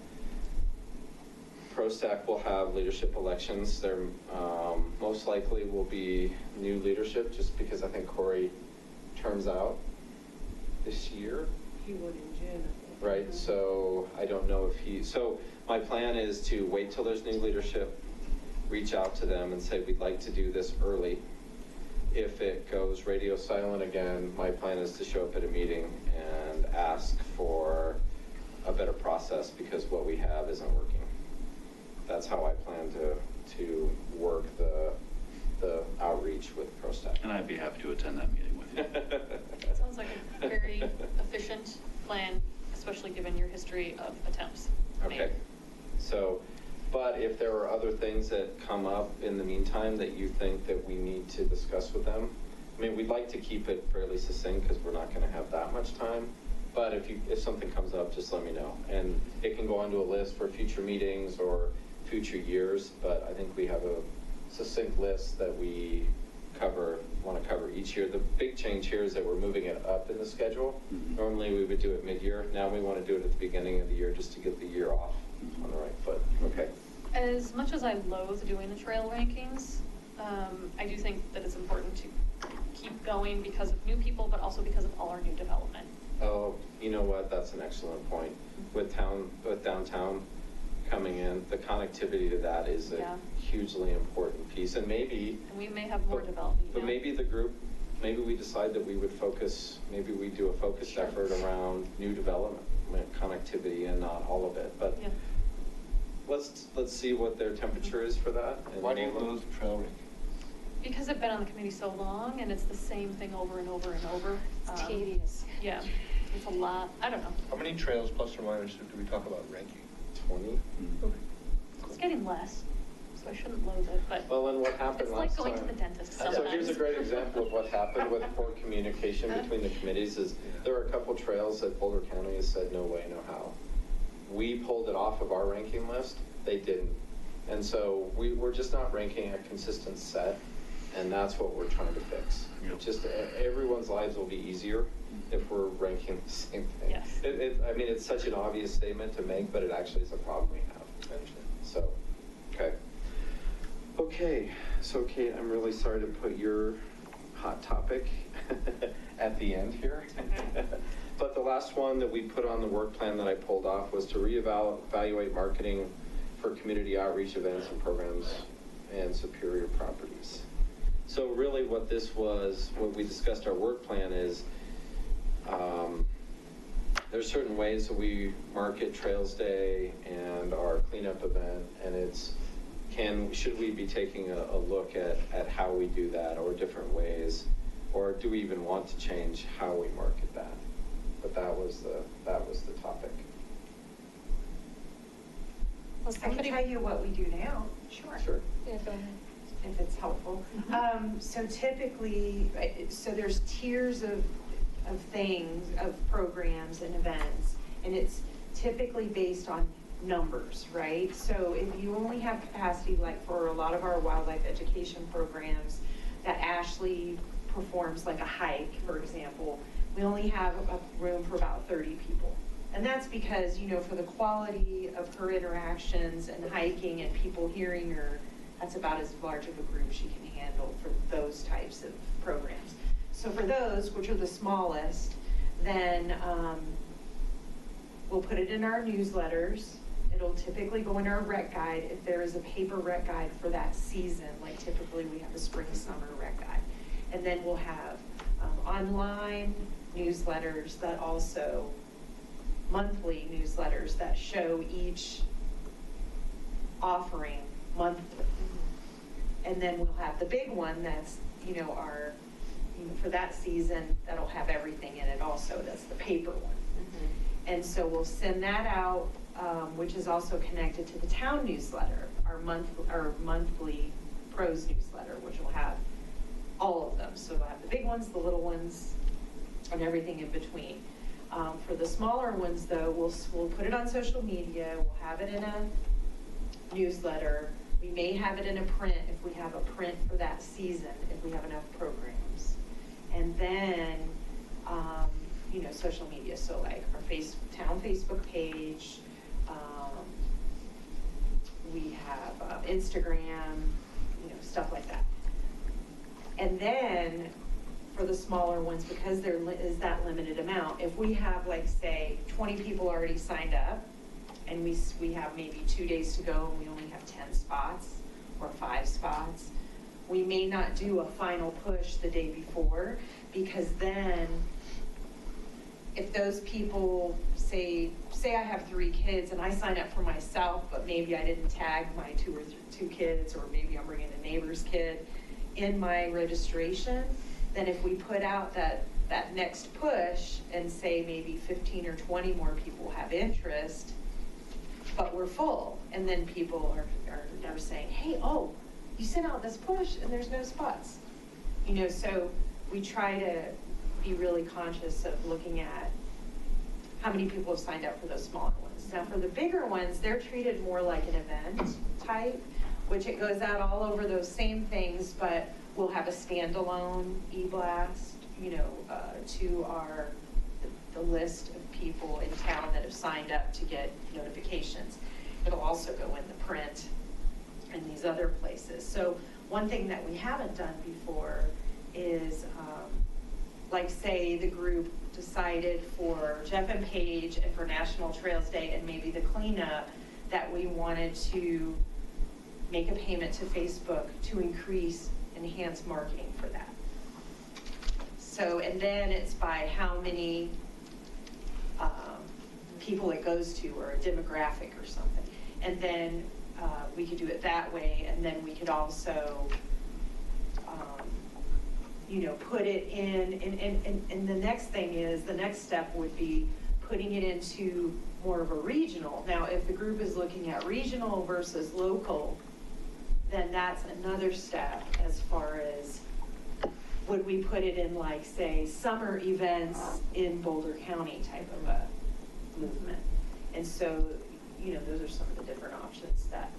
ProStack will have leadership elections. There most likely will be new leadership, just because I think Corey terms out this year. He would in June, I think. Right, so I don't know if so my plan is to wait till there's new leadership, reach out to them and say, we'd like to do this early. If it goes radio silent again, my plan is to show up at a meeting and ask for a better process, because what we have isn't working. That's how I plan to work the outreach with ProStack. And I'd be happy to attend that meeting with you. It sounds like a very efficient plan, especially given your history of attempts. Okay, so, but if there are other things that come up in the meantime that you think that we need to discuss with them, I mean, we'd like to keep it fairly succinct, because we're not gonna have that much time, but if something comes up, just let me know. And it can go onto a list for future meetings or future years, but I think we have a succinct list that we want to cover each year. The big change here is that we're moving it up in the schedule. Mhm. Normally, we would do it mid-year. Now we want to do it at the beginning of the year, just to get the year off on the right foot. Okay. As much as I loathe doing the trail rankings, I do think that it's important to keep going because of new people, but also because of all our new development. Oh, you know what? That's an excellent point. With downtown coming in, the connectivity to that is a Yeah. hugely important piece. And maybe, And we may have more development. but maybe the group, maybe we decide that we would focus, maybe we do a focused Sure. effort around new development, connectivity, and not all of it. But Yeah. let's see what their temperature is for that. And Why do you we'll- lose the trail ranking? Because I've been on the committee so long and it's the same thing over and over and over. It's tedious. Yeah, it's a lot. I don't know. How many trails, plus or minus, do we talk about ranking? 20? It's getting less. so I shouldn't loathe it, but Well, and what happened it's last like going to time- the dentist sometimes. So here's a great example of what happened with poor communication between the committees is there were a couple trails that Boulder County has said, no way, no how. We pulled it off of our ranking list, they didn't. And so we're just not ranking a consistent set, and that's what we're trying to fix. Yep. Just everyone's lives will be easier if we're ranking the same thing. Yes. I mean, it's such an obvious statement to make, but it actually is a problem we have. So, okay. Okay, so Kate, I'm really sorry to put your hot topic at the end here. But the last one that we put on the work plan that I pulled off was to reevaluate marketing for community outreach events and programs and Superior Properties. So really what this was, what we discussed our work plan is, there's certain ways that we market Trails Day and our cleanup event, and it's, should we be taking a look at how we do that, or different ways, or do we even want to change how we market that? But that was the topic. Well, I can tell you what we do now. Sure. Yeah, go ahead. If it's helpful. So typically, so there's tiers of things, of programs and events, and it's typically based on numbers, right? So if you only have capacity, like for a lot of our wildlife education programs that Ashley performs, like a hike, for example, we only have a room for about 30 people. And that's because, you know, for the quality of her interactions and hiking and people hearing her, that's about as large of a group she can handle for those types of programs. So for those, which are the smallest, then we'll put it in our newsletters. It'll typically go in our rec guide if there is a paper rec guide for that season, like typically we have a spring, summer rec guide. And then we'll have online newsletters that also, monthly newsletters that show each offering monthly. And then we'll have the big one that's, you know, our, you know, for that season, that'll have everything in it also. That's the paper one. And so we'll send that out, which is also connected to the town newsletter, our monthly pros newsletter, which will have all of them. So we'll have the big ones, the little ones, and everything in between. For the smaller ones, though, we'll put it on social media. We'll have it in a newsletter. We may have it in a print if we have a print for that season, if we have enough programs. And then, you know, social media. So like our town Facebook page. We have Instagram, you know, stuff like that. And then for the smaller ones, because there is that limited amount, if we have, like, say, 20 people already signed up, and we have maybe 2 days to go, and we only have 10 spots or 5 spots, we may not do a final push the day before, because then if those people say I have 3 kids and I sign up for myself, but maybe I didn't tag my 2 kids, or maybe I'm bringing a neighbor's kid in my registration, then if we put out that next push and say maybe 15 or 20 more people have interest, but we're full, and then people are saying, hey, oh, you sent out this push and there's no spots. You know, so we try to be really conscious of looking at how many people have signed up for those smaller ones. Now for the bigger ones, they're treated more like an event type, which it goes out all over those same things, but we'll have a standalone e-blast, you know, to the list of people in town that have signed up to get notifications. It'll also go in the print and these other places. So one thing that we haven't done before is, like, say the group decided for Jeff and Paige and for National Trails Day and maybe the cleanup that we wanted to make a payment to Facebook to enhance marketing for that. So, and then it's by how many people it goes to, or a demographic or something. And then we could do it that way, and then we could also you know, put it in, and the next thing is, the next step would be putting it into more of a regional. Now, if the group is looking at regional versus local, then that's another step as far as, would we put it in like, say, summer events in Boulder County type of a movement? And so, you know, those are some of the different options that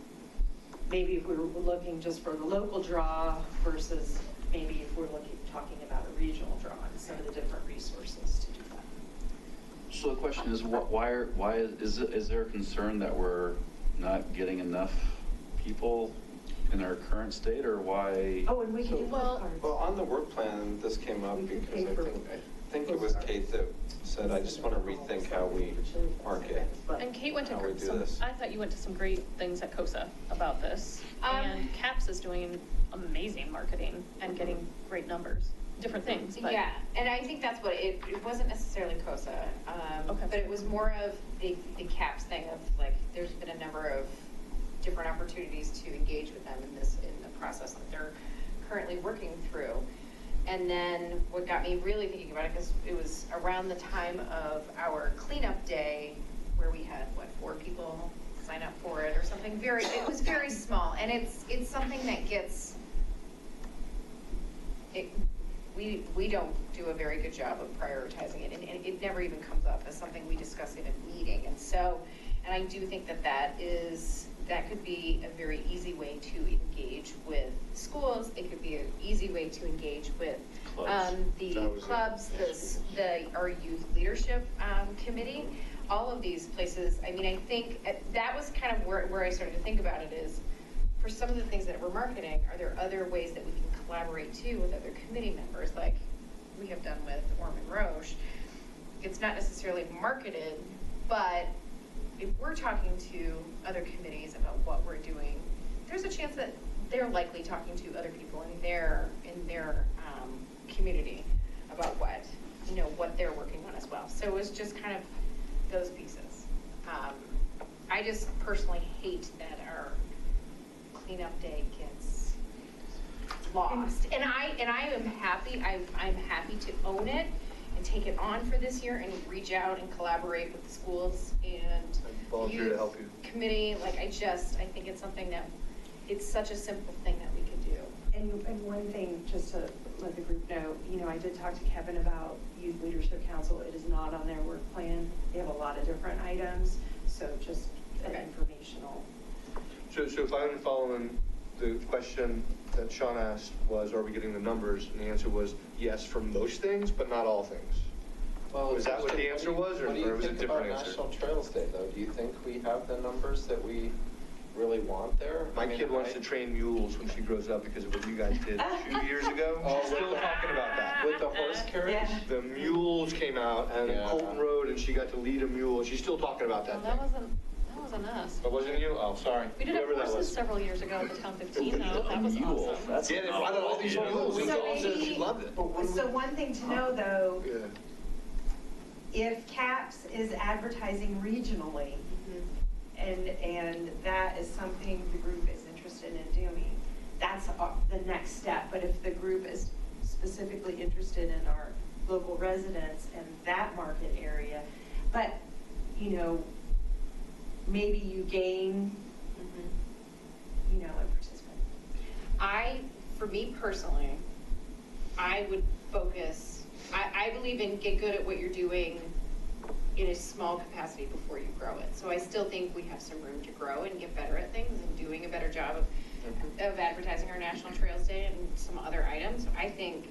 maybe if we were looking just for the local draw versus maybe if we're talking about a regional draw and some of the different resources to do that. So the question is, is there a concern that we're not getting enough people in our current state, or why? Oh, and we can do Well, cards. well, on the work plan, this came up We could because pay for I think it was Kate that said, I just want to rethink how we market. And Kate went to How we do some, this. I thought you went to some great things at COSA about this. And CAPS is doing amazing marketing and getting great numbers, different things, but. Yeah, and I think that's what, it wasn't necessarily COSA, Okay. but it was more of the CAPS thing of like, there's been a number of different opportunities to engage with them in the process that they're currently working through. And then what got me really thinking about it, because it was around the time of our cleanup day where we had, 4 people sign up for it or something it was very small. And it's something that gets, we don't do a very good job of prioritizing it, and it never even comes up as something we discuss in a meeting. And so, and I do think that could be a very easy way to engage with schools. It could be an easy way to engage with the clubs, our youth leadership committee, all of these places. I mean, I think that was kind of where I started to think about it is, for some of the things that we're marketing, are there other ways that we can collaborate too with other committee members, like we have done with Orman Roche? It's not necessarily marketed, but if we're talking to other committees about what we're doing, there's a chance that they're likely talking to other people in their community about what they're working on as well. So it was just kind of those pieces. I just personally hate that our cleanup day gets lost. And I am happy, I'm happy to own it and take it on for this year and reach out and collaborate with the schools and volunteer to help you. Committee. Like, I think it's something that, it's such a simple thing that we could do. And one thing, just to let the group know, I did talk to Kevin about Youth Leadership Council. It is not on their work plan. They have a lot of different items, so just an informational. So if I'm following, the question that Sean asked was, are we getting the numbers? And the answer was yes for most things, but not all things. Well, Was that what the answer was, or what do you was it a think different about answer? National Trails Day, though? Do you think we have the numbers that we really want there? My kid wants to train mules when she grows up because of what you guys did 2 years ago. Oh, She's still talking about that. With the horse carriage? Yeah. The mules came out and Yeah. Colton Road, and she got to lead a mule. She's still talking about that. Well, that wasn't us. That wasn't you? Oh, sorry. We did have Whoever that horses was. several years ago at the Town 15, though. That was Mule. awesome. That's Yeah, they brought out all these mules, and So Colton said maybe- she loved it. So one thing to know, though, Yeah. if CAPS is advertising regionally, and that is something the group is interested in doing, that's the next step. But if the group is specifically interested in our local residents and that market area, but, maybe you gain, a participant. For me personally, I would focus, I believe in get good at what you're doing in a small capacity before you grow it. So I still think we have some room to grow and get better at things and doing a better job of advertising our National Trails Day and some other items. I think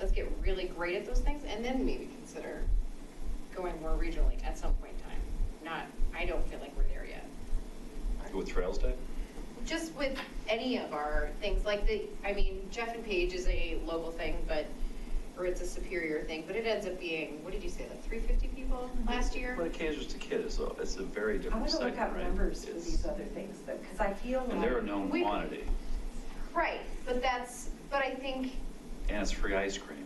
let's get really great at those things and then maybe consider going more regionally at some point in time. I don't feel like we're there yet. With Trails Day? Just with any of our things, like Jeff and Page is a local thing, or it's a Superior thing, but it ends up being, what did you say, like 350 people last year? Well, it caters to kids, so it's a very I different want to segment, look up right? numbers for these other things, though, because I feel like. And they're a known quantity, Right, but I think and it's free ice cream.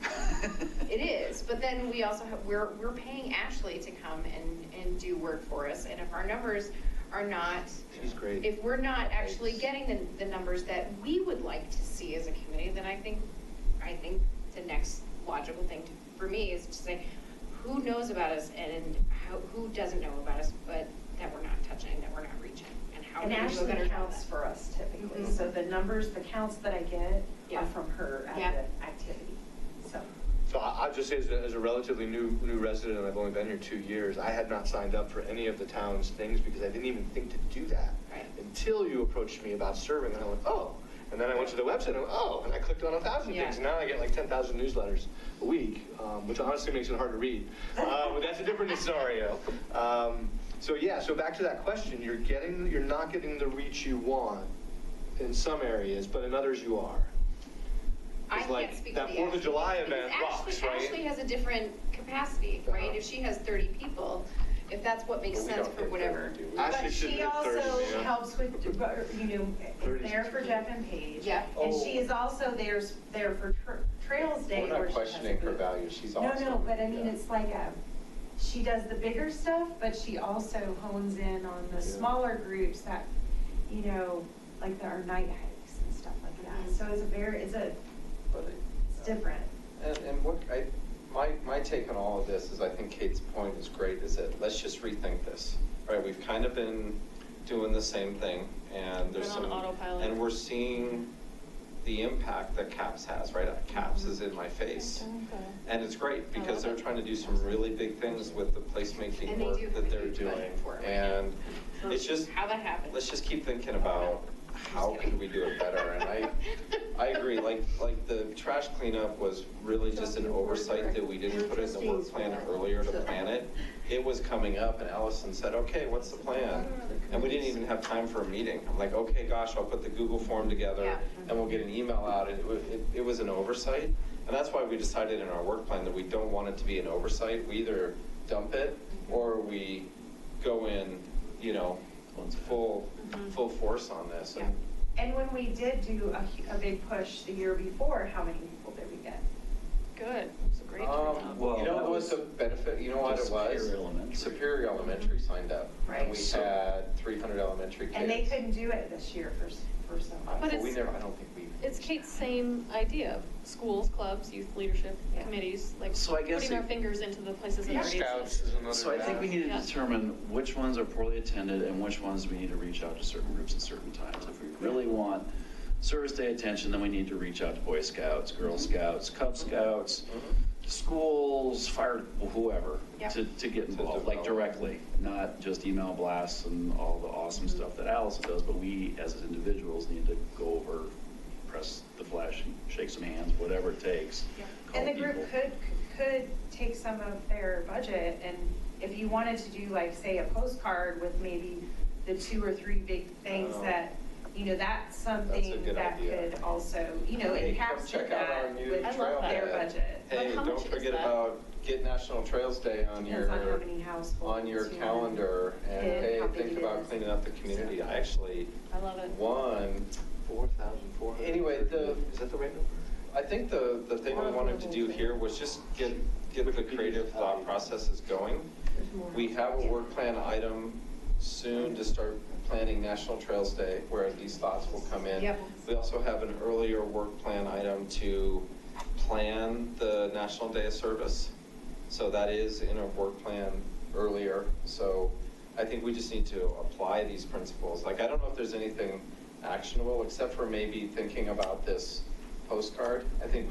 it is, but then we also have, we're paying Ashley to come and do work for us, and if our numbers are not. She's great. If we're not actually getting the numbers that we would like to see as a committee, then I think the next logical thing for me is to say, who knows about us and who doesn't know about us, but that we're not touching, that we're not reaching, and how And can we do a Ashley better job counts of for us typically, Mhm. so the numbers, the counts that I get Yeah. are from her at Yeah. the activity, so. So I'll just say as a relatively new resident, and I've only been here 2 years, I had not signed up for any of the town's things because I didn't even think to do that. Right. Until you approached me about serving, and I went, oh. And then I went to the website and I went, oh, and I clicked on 1,000 Yeah. things. And now I get like 10,000 newsletters a week, which honestly makes it hard to read. But that's a different scenario. So yeah, so back to that question, you're not getting the reach you want in some areas, but in others you are. I It's can't like speak that to the 4th of Ashley, July because event rocks, right? Ashley has a different capacity, right? Uh-huh. If she has 30 people, if that's what makes But we sense don't for get whatever. 30, do we? Ashley But shouldn't she hit 30, also yeah. helps with, is 30 is there for too Jeff and Paige. Yeah. And Oh. she is also there for Trails Day. We're where not she has a questioning her booth. value, she's No, awesome. no, but I mean, Yeah. it's like she does the bigger stuff, but she also hones in on the Yeah. smaller groups that, like our night hikes and stuff like that. So But it's different. And my take on all of this is, I think Kate's point is great, is that let's just rethink this, right? We've kind of been doing the same thing, and there's Been on some, autopilot. and we're seeing the impact that CAPS has, right? CAPS is in my face. And it's great, because they're trying to do some really big things with the placemaking And they work do have that a they're huge doing. budget for it right And For it's just, How that happens. let's just keep thinking about how can we do it better? And I agree, like the trash cleanup was really just an oversight that we didn't put in the work plan earlier to plan it. It was coming up, and Allison said, okay, what's the plan? And we didn't even have time for a meeting. I'm like, okay, gosh, I'll put the Google form together, Yeah. and we'll get an email out. It was an oversight, and that's why we decided in our work plan that we don't want it to be an oversight. We either dump it, or we go in, full force on this. Yeah. And when we did do a big push the year before, how many people did we get? Good, it was a great turnout. Well, You know that what was was the benefit, you know what it was? Superior Elementary. Superior Elementary signed up. Right. And we had 300 elementary kids. And they couldn't do it this year for some. But We it's- never, I don't think we. It's Kate's same idea of schools, clubs, youth leadership Yeah. committees, like So I guess putting our it- fingers into the places that already Scouts exist. is another. So I think we need to Yeah. determine which ones are poorly attended and which ones we need to reach out to certain groups at certain times. If we really want Service Day attention, then we need to reach out to Boy Scouts, Girl Scouts, Cub Scouts, schools, fire, whoever, Yep. to get involved, like develop. directly, not just email blasts and all the awesome stuff that Allison does, but we as individuals need to go over, press the flash, shake some hands, whatever it takes. Call And the group people. could take some of their budget, and if you wanted to do like, say, a postcard with maybe the 2 or 3 big things Oh. that, that's something good that idea. could also, Hey, come encapsulate check out our that new with I love their trailhead. budget. Hey, But how don't much is forget that? about get National Trails Day on Depends on how your, many households. on your you know. calendar. And And hey, how big think it about is. cleaning up the community. I actually I love it. won. 4,400. Anyway, is that the right number? I think the thing we wanted to do here was just get the creative thought processes going. We have a work plan item soon to start planning National Trails Day, where these thoughts will come in. Yep. We also have an earlier work plan item to plan the National Day of Service. So that is in our work plan earlier. So I think we just need to apply these principles. Like, I don't know if there's anything actionable, except for maybe thinking about this postcard. I think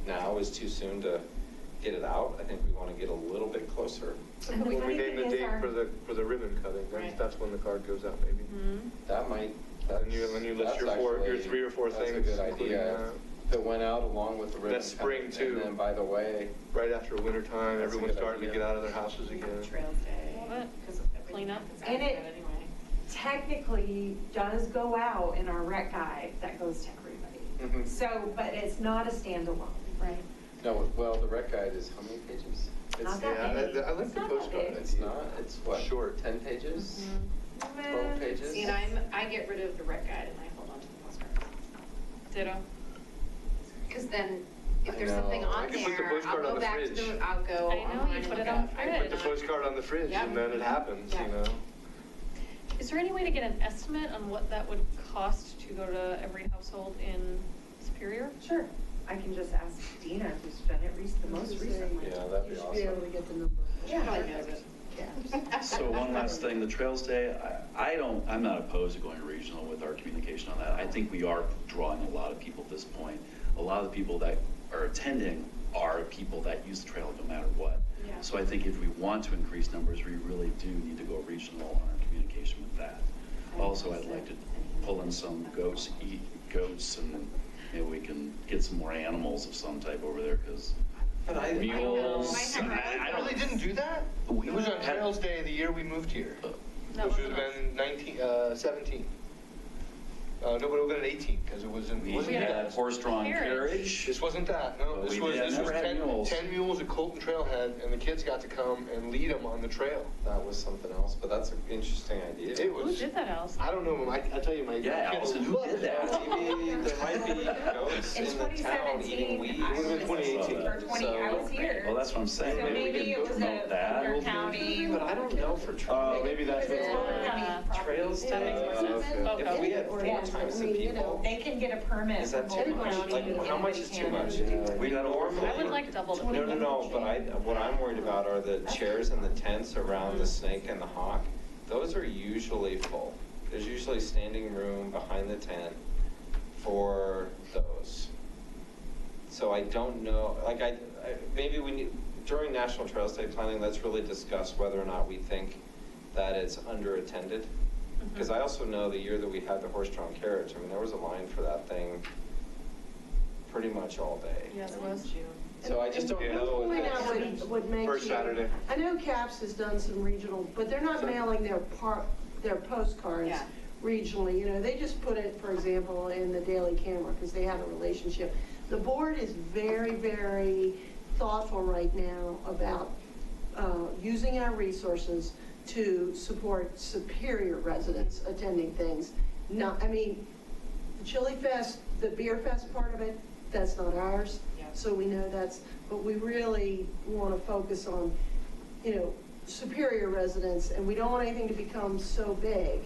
now is too soon to get it out. I think we want to get a little bit closer. And the When we funny name the thing is date for the ribbon cutting, Right. that's when the card goes out, maybe. That might, And you list that's your actually- 3 or 4 things. That's a good including idea. That went out along with the ribbon That's spring, cutting. too. And then, by the way, Right after winter time, That's a everyone's good starting to idea. get out of their houses again. Trails Day. Love it. Because Clean up. And it technically does go out in our rec guide that goes to everybody. Mhm. So, but it's not a standalone. Right. no, well, the rec guide is how many pages? Not It's, that Yeah, many. I like It's the not that postcard. big. it's not, it's what? Short. 10 pages? Mm-hmm. 12 pages? See, and I get rid of the rec guide and I hold on to the postcards. Ditto. Because then, if I there's know. something I on can put the there, postcard I'll on go the back to fridge. I'll go I know, you online and put look it on up. the I fridge. Put the postcard on the fridge, Yeah. and then it happens, Yeah. you know? Is there any way to get an estimate on what that would cost to go to every household in Superior? Sure. I can just ask Dina, who's done it the most recently. Yeah, that'd be You should be able awesome. to get the number. She probably knows it. caps. So one last thing, the Trails Day, I'm not opposed to going regional with our communication on that. I think we are drawing a lot of people at this point. A lot of the people that are attending are people that use the trail no matter what. Yeah. So I think if we want to increase numbers, we really do need to go regional on our communication with that. Also, I'd like to pull in some goats, eat goats, and maybe we can get some more animals of some type over there, because mules. I really didn't do that? It was on Trails Day the year we moved here, which would have been 17. No, but it would have been 18, because it wasn't. We had horse-drawn carriage. This wasn't that, no. But This we was never had mules. 10 mules at Colton Trailhead, and the kids got to come and lead them on the trail. That was something else, but that's an interesting idea. It Who was. did that, Allison? I don't know, I tell you, my Yeah, kids Allison, who loved did it. that? Maybe there might be goats In in the town eating 2017, weeds. I It would've been 2018. Or 20, I was here. Well, that's what I'm saying. So Maybe we maybe can it was promote a that. Boulder County. But I don't know for trails. Maybe that's what it's called. Trails Day. If we had 4 times the people, They can get a permit is from that too Boulder much? County. Like, how much is too much? We got I would like double the. No, but what I'm worried about are the chairs and the tents around the snake and the hawk. Those are usually full. There's usually standing room behind the tent for those. So I don't know, like maybe we need, during National Trails Day planning, let's really discuss whether or not we think that it's underattended. Because I also know the year that we had the horse-drawn carriage, I mean, there was a line for that thing pretty much all day. Yes, it was. So I just don't know Point if out it's. what makes First you- Saturday. I know CAPS has done some regional, but they're not mailing their postcards Yeah. regionally. You know, they just put it, for example, in the Daily Camera because they have a relationship. The board is very, very thoughtful right now about using our resources to support Superior residents attending things. Not, I mean, the Chili Fest, the Beer Fest part of it, that's not ours. Yeah. So we know that's, but we really want to focus on, you know, Superior residents, and we don't want anything to become so big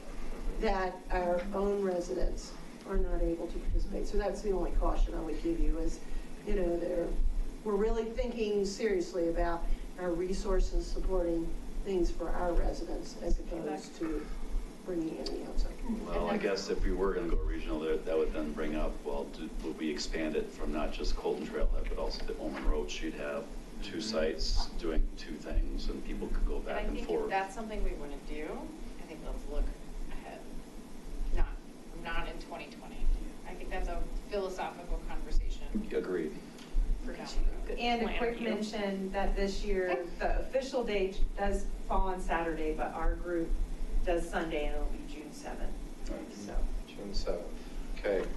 that our own residents are not able to participate. So that's the only caution I would give you is, you know, we're really thinking seriously about our resources supporting things for our residents as opposed to bringing in the outside. Well, I guess if we were going to go regional, that would then bring up, well, would we expand it from not just Colton Trailhead, but also the Omen Road? She'd have 2 sites doing 2 things, and people could go And back I and think if forth. that's something we want to do, I think let's look ahead, not in 2020. I think that's a philosophical conversation Agreed. for down the road. And a Plan quick you. mention that this year, the official date does fall on Saturday, but our group does Sunday, and it'll be June 7th. So. June 7th, okay.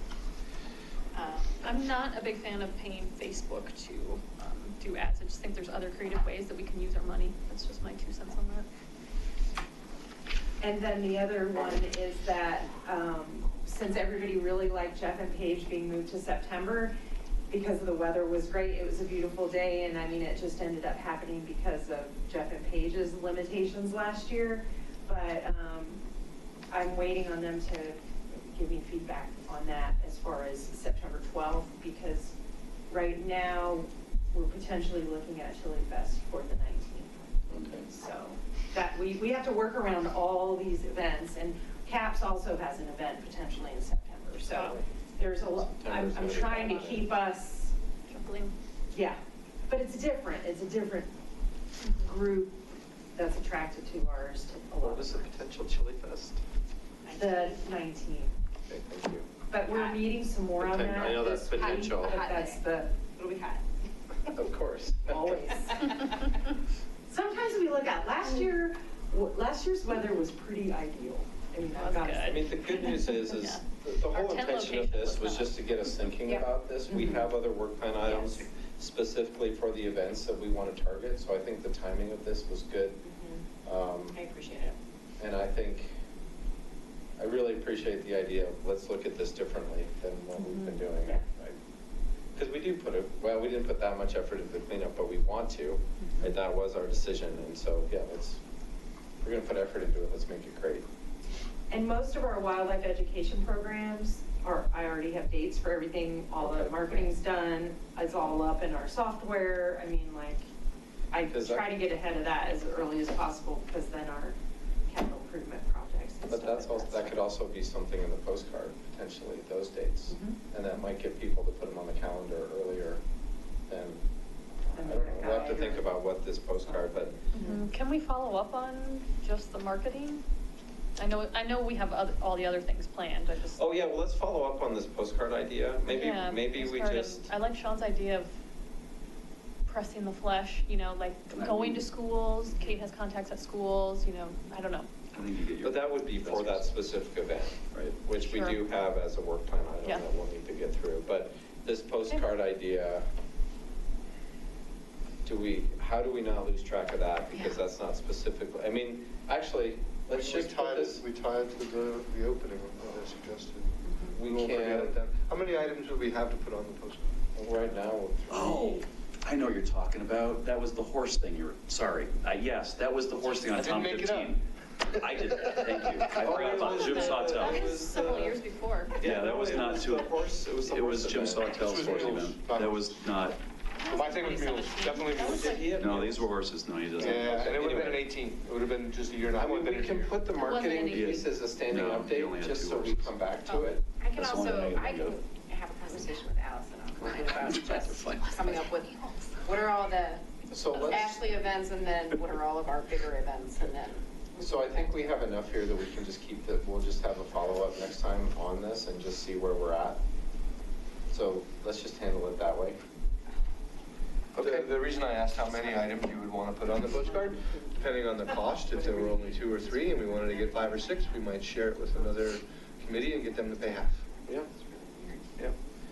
I'm not a big fan of paying Facebook to do ads. I just think there's other creative ways that we can use our money. That's just my 2 cents on that. And then the other one is that, since everybody really liked Jeff and Paige being moved to September, because the weather was great, it was a beautiful day, and I mean, it just ended up happening because of Jeff and Paige's limitations last year. But I'm waiting on them to give me feedback on that as far as September 12th, because right now, we're potentially looking at Chili Fest for the 19th. Okay. So that we have to work around all these events, and CAPS also has an event potentially in September. So there's a lot, I'm trying to keep us, Juggling. yeah, but it's different. It's a different group that's attracted to ours. What was the potential Chili Fest? The 19th. Okay, thank you. But we're meeting some more on that. I know that's this week, potential. but that's the, It'll be hot. Of course. always. Sometimes we look at last year's weather was pretty ideal. I mean, I've got to I say. mean, the good news is Yeah. the Our whole tent intention of location this was was not- just to get us thinking Yeah. about this. We Mhm. have other work plan items Yes. specifically for the events that we want to target, so I think the timing of this was good. I appreciate it. And I really appreciate the idea of let's look at this differently than what we've been doing. Yeah. Because we didn't put that much effort into the cleanup, but we want to, and that was our decision, and so, yeah, we're gonna put effort into it, let's make it great. And most of our wildlife education programs I already have dates for everything, all the Okay. marketing's done, it's all up in our software. I mean, like, I Because try to get ahead of that as early as possible, because then our capital improvement projects and But stuff that's like also, that could also be something in the postcard, potentially, those dates. And that might get people to put them on the calendar earlier than, I don't know, we'll have to think about what this postcard, but Can we follow up on just the marketing? I know we have all the other things planned, I just. oh yeah, well, let's follow up on this postcard idea. Yeah, Maybe we postcard, just, and I like Sean's idea of pressing the flesh, like going to schools. Kate has contacts at schools, I don't know. I think you get your. but that would be for that specific event, Right. which we Sure. do have as a work plan item Yeah. that we'll need to get through. But this postcard idea, how do we not lose track of that? Because that's not specifically, I mean, actually, let's just put this. We tie it to the opening that I suggested. We won't forget can- it then. How many items would we have to put on the postcard? Right now, Oh, I know what you're talking about. That was the horse thing sorry. Yes, that was the horse thing on I didn't Tom make it 15. I did that, thank you. I forgot about Jim Sawtell. That was several years before. Yeah, that was not too, the horse, it was the it was horse Jim event. Sawtell's This was horse mules, event. not That horses. was not, My thing was mules, definitely mules. Did he have no, mules? these were horses. No, he doesn't. Yeah, and it would have been an Anyway. 18. It would have been just a year and a I half. mean, we can put the marketing any- piece as a standing No, he only update, had just two so we horses. come back to it. I can That's the only also, thing I I can can think have a conversation with Allison offline about They're just fine. coming up with, what are all the So let's- Ashley events, and then what are all of our bigger events, and then. So I think we have enough here that we can just keep we'll just have a follow-up next time on this and just see where we're at. So let's just handle it that way. Okay. The reason I asked how many items you would want to put on the postcard, depending on the cost, if there were only 2 or 3 and we wanted to get 5 or 6, we might share it with another committee and get them to pay half. Yeah. Yeah.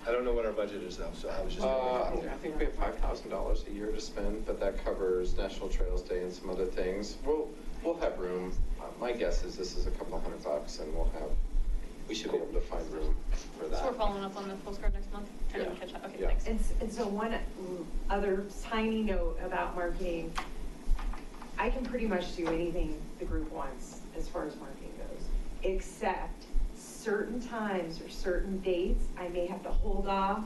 I don't know what our budget is though, so I was just. I think we have $5,000 a year to spend, but that covers National Trails Day and some other things. We'll have room. My guess is this is a couple $100 and we should be able to find room for that. So we're following up on the postcard next month? And then Yeah. catch up, okay, Yeah. thanks. And so one other tiny note about marketing, I can pretty much do anything the group wants as far as marketing goes, except certain times or certain dates, I may have to hold off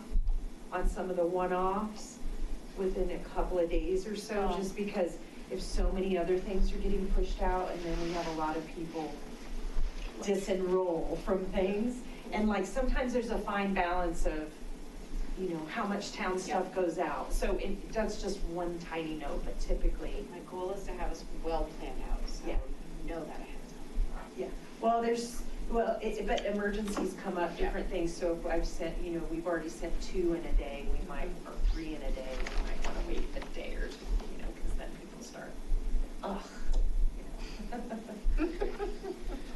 on some of the one-offs within a couple of days or so, Oh. just because if so many other things are getting pushed out, and then we have a lot of people disenroll from things. And like, sometimes there's a fine balance of, how much town stuff goes out. So that's just one tiny note, but typically, My goal is to have us well planned out, so Yeah. know that ahead of time. yeah. But emergencies come up, different things. So if I've sent, we've already sent 2 in a day, or 3 in a day, we might want to wait a day or 2, because then people start,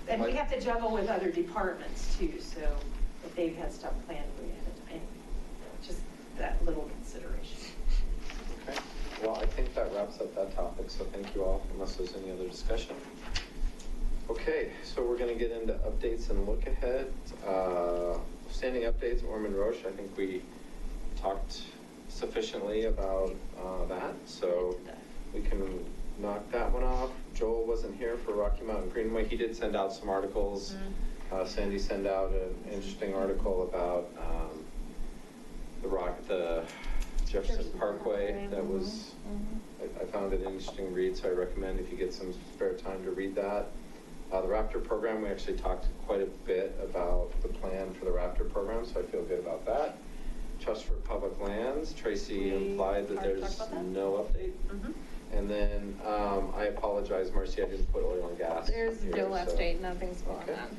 And we have to juggle with other departments too, so if they've had stuff planned way ahead of time, just that little consideration. Okay. Well, I think that wraps up that topic, so thank you all, unless there's any other discussion. Okay, so we're going to get into updates and look ahead. Standing updates, Ormond Roche, I think we talked sufficiently about that, so we can knock that one off. Joel wasn't here for Rocky Mountain Greenway. He did send out some articles. Sandy sent out an interesting article about the Jefferson Parkway. That was, I found it an interesting read, so I recommend if you get some spare time to read that. The Raptor program, we actually talked quite a bit about the plan for the Raptor program, so I feel good about that. Trust for Public Lands, Tracy implied that already there's talked about that? no update. And then, I apologize, Marcy, I didn't put oil and gas. There's here, no so- update, nothing's going Okay. on.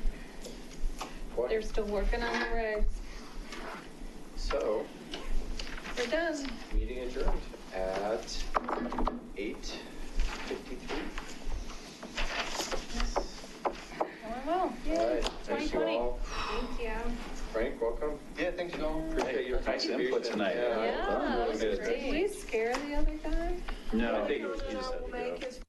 What? They're still working on the regs. So, We're done. meeting adjourned at 8:53. Well, All right, thank you 2020. all. Thank you. Frank, welcome. Yeah, thanks, y'all. Appreciate your Nice contribution. input tonight. Yeah, Yeah, really that was good. great. Did we scare the other guy? No, I think it was No, you said we'll to go. make his